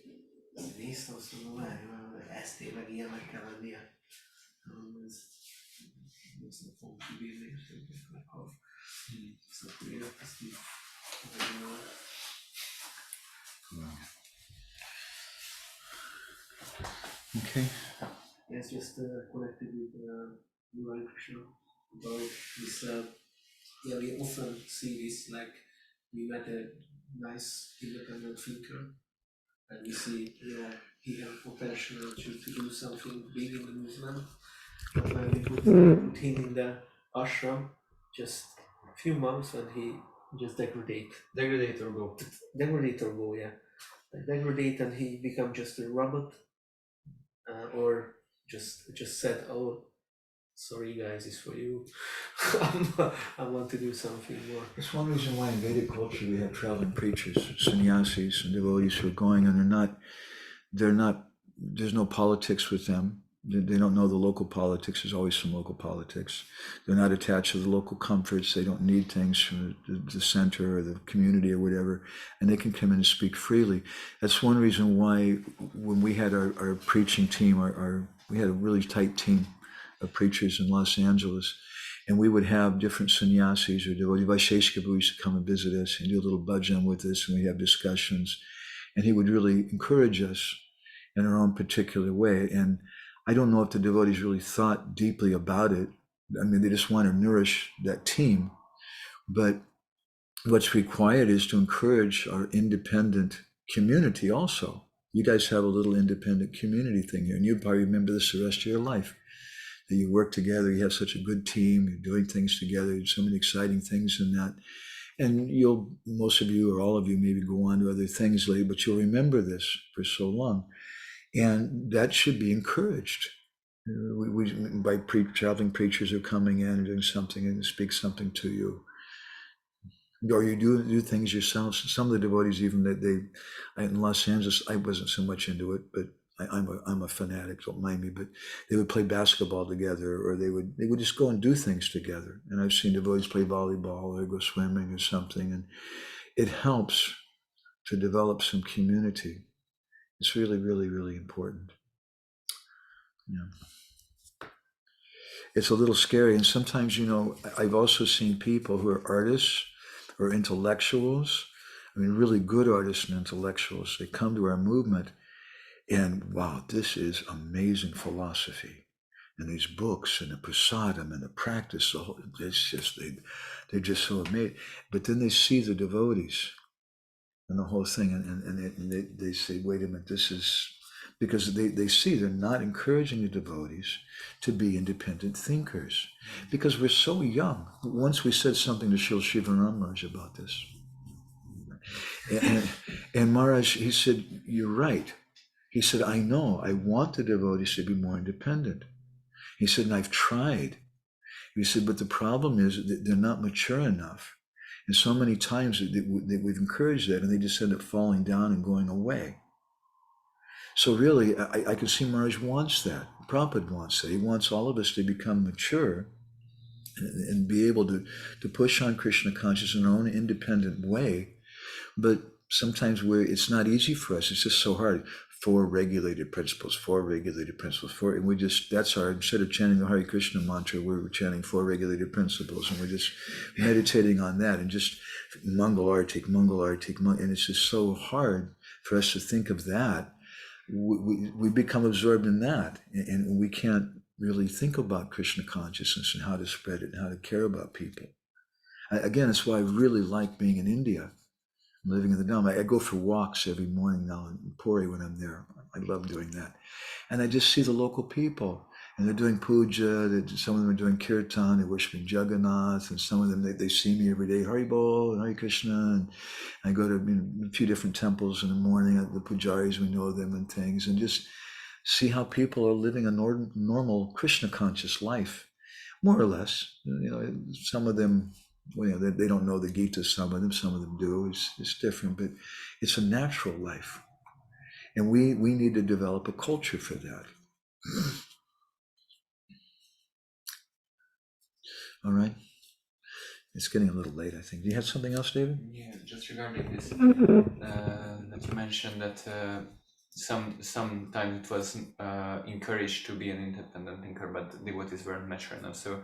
néztem, azt mondom, várj, ez tényleg ilyennek kell lennie. Ezt nem fogom kibírni, és meghal. Ezt akkor élet, ezt így Okay. Yes, just connected with Guru Krishna about this. Yeah, we often see this, like we met a nice independent thinker, and we see, he has potential to do something big in the movement. But when we put him in the ashram, just a few months, and he just degradate or go, yeah, like degradate, and he become just a robot, or just said, oh, sorry guys, it's for you. I want to do something more. That's one reason why in Vedic culture we have traveling preachers, sannyasis, and devotees who are going, and they're not. There's no politics with them. They don't know the local politics. There's always some local politics. They're not attached to the local comforts. They don't need things from the center or the community or whatever, and they can come in and speak freely. That's one reason why when we had our preaching team, we had a really tight team of preachers in Los Angeles, and we would have different sannyasis or devotees. Vaisheshika used to come and visit us and do a little bhajan with us, and we'd have discussions, and he would really encourage us in our own particular way. And I don't know if the devotees really thought deeply about it. I mean, they just want to nourish that team, but what's required is to encourage our independent community also. You guys have a little independent community thing here, and you probably remember this the rest of your life. That you work together, you have such a good team, you're doing things together, so many exciting things in that. And most of you or all of you maybe go on to other things later, but you'll remember this for so long. And that should be encouraged. By traveling preachers who are coming in and doing something and speak something to you. Or you do things yourselves. Some of the devotees, even in Los Angeles, I wasn't so much into it, but I'm a fanatic, don't mind me, but they would play basketball together, or they would just go and do things together. And I've seen devotees play volleyball or go swimming or something, and it helps to develop some community. It's really, really, really important. Yeah. It's a little scary, and sometimes, I've also seen people who are artists or intellectuals, really good artists and intellectuals. They come to our movement, and wow, this is amazing philosophy. and these books and the prasadam and the practice. It's just, they're just so amazed. But then they see the devotees and the whole thing, and they say, wait a minute, this is, because they see they're not encouraging the devotees to be independent thinkers, because we're so young. Once we said something to Srila Shivaram Maharaj about this, and Maharaj, he said, you're right. He said, I know, I want the devotees to be more independent. He said, and I've tried. He said, but the problem is that they're not mature enough. And so many times that we've encouraged that, and they just end up falling down and going away. So really, I can see Maharaj wants that. Prabhupada wants that. He wants all of us to become mature and be able to push on Krishna consciousness in our own independent way. But sometimes it's not easy for us. It's just so hard. Four regulated principles, and we just, that's our, instead of chanting the Hare Krishna mantra, we're chanting four regulated principles, and we're just meditating on that, and just Mangal Artik, and it's just so hard for us to think of that. We become absorbed in that, and we can't really think about Krishna consciousness and how to spread it and how to care about people. Again, that's why I really like being in India, living in the Dham. I go for walks every morning now in Puri when I'm there. I love doing that. And I just see the local people, and they're doing puja, some of them are doing kirtan, they're worshiping Jagannath, and some of them, they see me every day, Haribol and Hare Krishna, and I go to a few different temples in the morning, the pujaris, we know them and things, and just see how people are living a normal Krishna conscious life, more or less. Some of them, they don't know the Gita, some of them do. It's different, but it's a natural life. And we need to develop a culture for that. All right. It's getting a little late, I think. Do you have something else, David? Yeah, just regarding this, that you mentioned that sometimes it was encouraged to be an independent thinker, but devotees weren't mature enough. So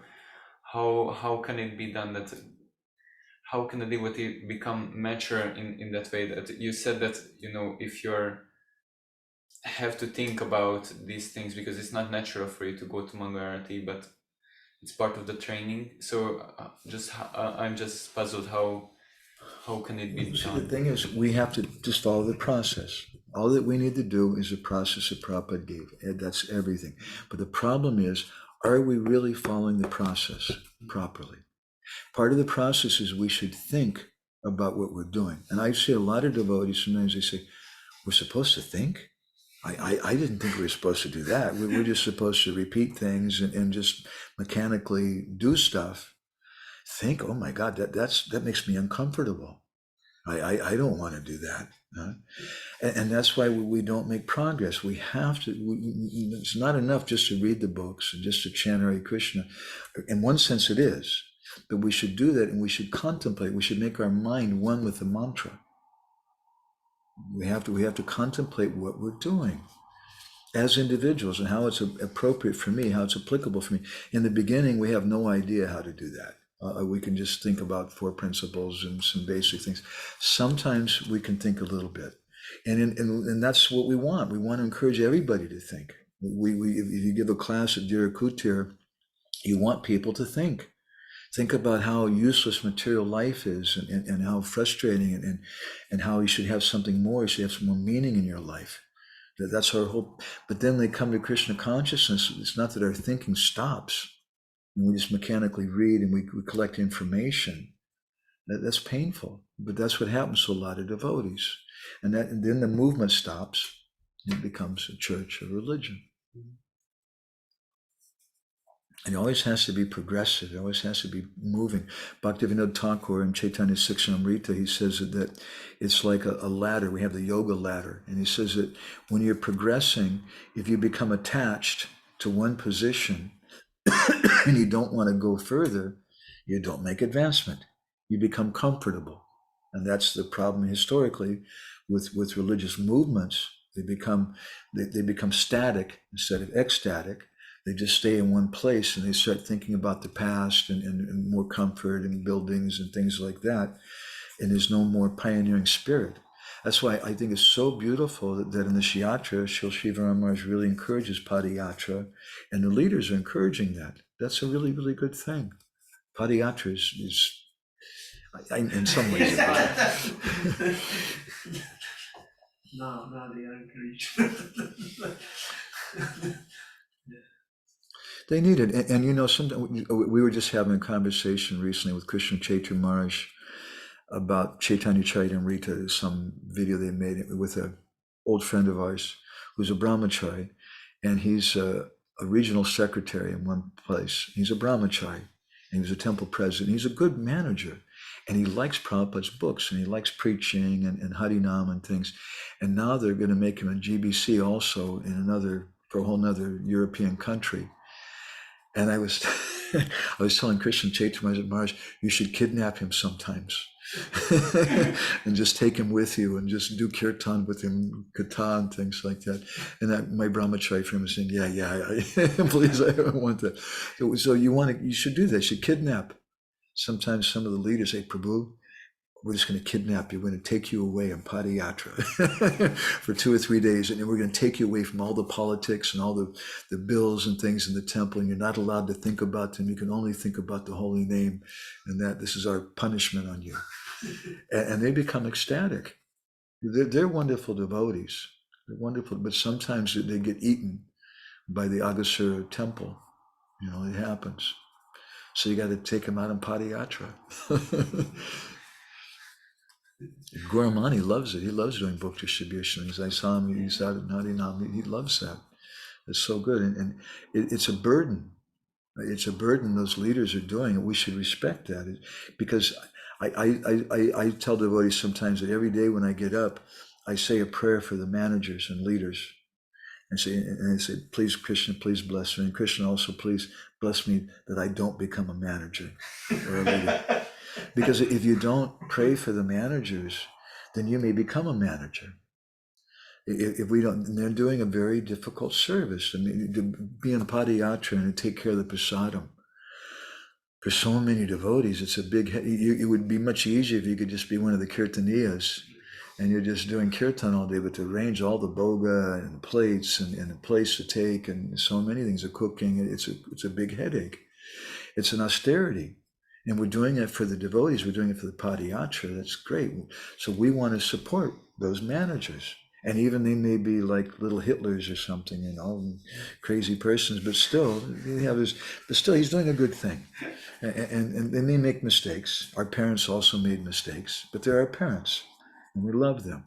how can it be done that? How can a devotee become mature in that way? That you said that, if you're have to think about these things because it's not natural for you to go to Mangalarati, but it's part of the training. So I'm just puzzled how can it be done? The thing is, we have to just follow the process. All that we need to do is the process that Prabhupada gave. And that's everything. But the problem is, are we really following the process properly? Part of the process is we should think about what we're doing. And I see a lot of devotees, sometimes they say, we're supposed to think? I didn't think we were supposed to do that. We're just supposed to repeat things and just mechanically do stuff. Think, oh my God, that makes me uncomfortable. I don't want to do that. And that's why we don't make progress. We have to, it's not enough just to read the books and just to chant Hare Krishna. In one sense it is, but we should do that, and we should contemplate. We should make our mind one with the mantra. We have to contemplate what we're doing as individuals and how it's appropriate for me, how it's applicable for me. In the beginning, we have no idea how to do that. We can just think about four principles and some basic things. Sometimes we can think a little bit, and that's what we want. We want to encourage everybody to think. If you give a class at Dhira Kutir, you want people to think. Think about how useless material life is, and how frustrating, and how you should have something more. You should have some more meaning in your life. That's our hope. But then they come to Krishna consciousness. It's not that our thinking stops and we just mechanically read and we collect information. That's painful, but that's what happens to a lot of devotees. And then the movement stops, and it becomes a church, a religion. And it always has to be progressive. It always has to be moving. Bhaktivinoda Thakur in Caitanya Sikshanamrita, he says that it's like a ladder. We have the yoga ladder. And he says that when you're progressing, if you become attached to one position and you don't want to go further, you don't make advancement. You become comfortable. And that's the problem historically with religious movements. They become static instead of ecstatic. They just stay in one place, and they start thinking about the past and more comfort and buildings and things like that. And there's no more pioneering spirit. That's why I think it's so beautiful that in this yatra, Shri Shivaram Maharaj really encourages Padayatra, and the leaders are encouraging that. That's a really, really good thing. Padayatra is in some ways, now they are encouraged. they need it. And you know, sometimes we were just having a conversation recently with Krishna Chaitanya Maharaj about Caitanya Charitamrita, some video they made with an old friend of ours who's a brahmachari, and he's a regional secretary in one place. He's a brahmachari, and he's a temple president. He's a good manager, and he likes Prabhupada's books, and he likes preaching and Harinam and things. And now they're going to make him a GBC also for a whole nother European country. And I was telling Krishna Chaitanya Maharaj, you should kidnap him sometimes. And just take him with you and just do kirtan with him, katha and things like that. And my brahmachari friend was saying, yeah, please, I don't want that. So you should do that. You should kidnap. Sometimes some of the leaders say, Prabhu, we're just going to kidnap you. We're going to take you away on Padayatra for 2 or 3 days. And then we're going to take you away from all the politics and all the bills and things in the temple. And you're not allowed to think about them. You can only think about the holy name. And that this is our punishment on you. And they become ecstatic. They're wonderful devotees. They're wonderful. But sometimes they get eaten by the Aghasura temple. You know, it happens. So you got to take them out on Padayatra. Gauramani loves it. He loves doing book distribution. As I saw him, he's out at Harinam. He loves that. It's so good. And it's a burden. It's a burden those leaders are doing, and we should respect that. Because I tell devotees sometimes that every day when I get up, I say a prayer for the managers and leaders. And I say, please, Krishna, please bless me. And Krishna also, please bless me that I don't become a manager or a leader. Because if you don't pray for the managers, then you may become a manager. If we don't, and they're doing a very difficult service. I mean, to be in Padayatra and to take care of the prasadam. For so many devotees, it's a big, it would be much easier if you could just be one of the kirtaniyas and you're just doing kirtan all day, but to arrange all the boga and plates and a place to take and so many things, the cooking, it's a big headache. It's an austerity. And we're doing it for the devotees, we're doing it for the Padayatra, that's great. So we want to support those managers. And even they may be like little Hitlers or something, you know, crazy persons, but still, he's doing a good thing. And they may make mistakes. Our parents also made mistakes, but they're our parents, and we love them.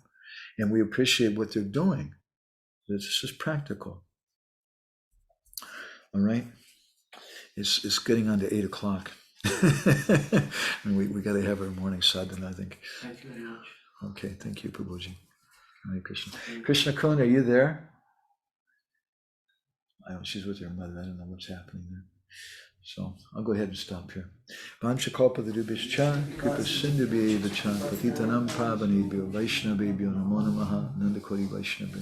And we appreciate what they're doing. It's just practical. All right? It's getting on to 8 o'clock. And we got to have our morning sadhana, I think. Thank you very much. Okay, thank you, Prabhuji. Hare Krishna. Krishna Kun, are you there? She's with her mother. I don't know what's happening there. So I'll go ahead and stop here. Vanchakalpadurubhischa, Kripa Sindhu Bheva Cha, Patitanam Pavanebhyo, Vaishnavebhyo Namo Namaha, Nandakori Vaishnava.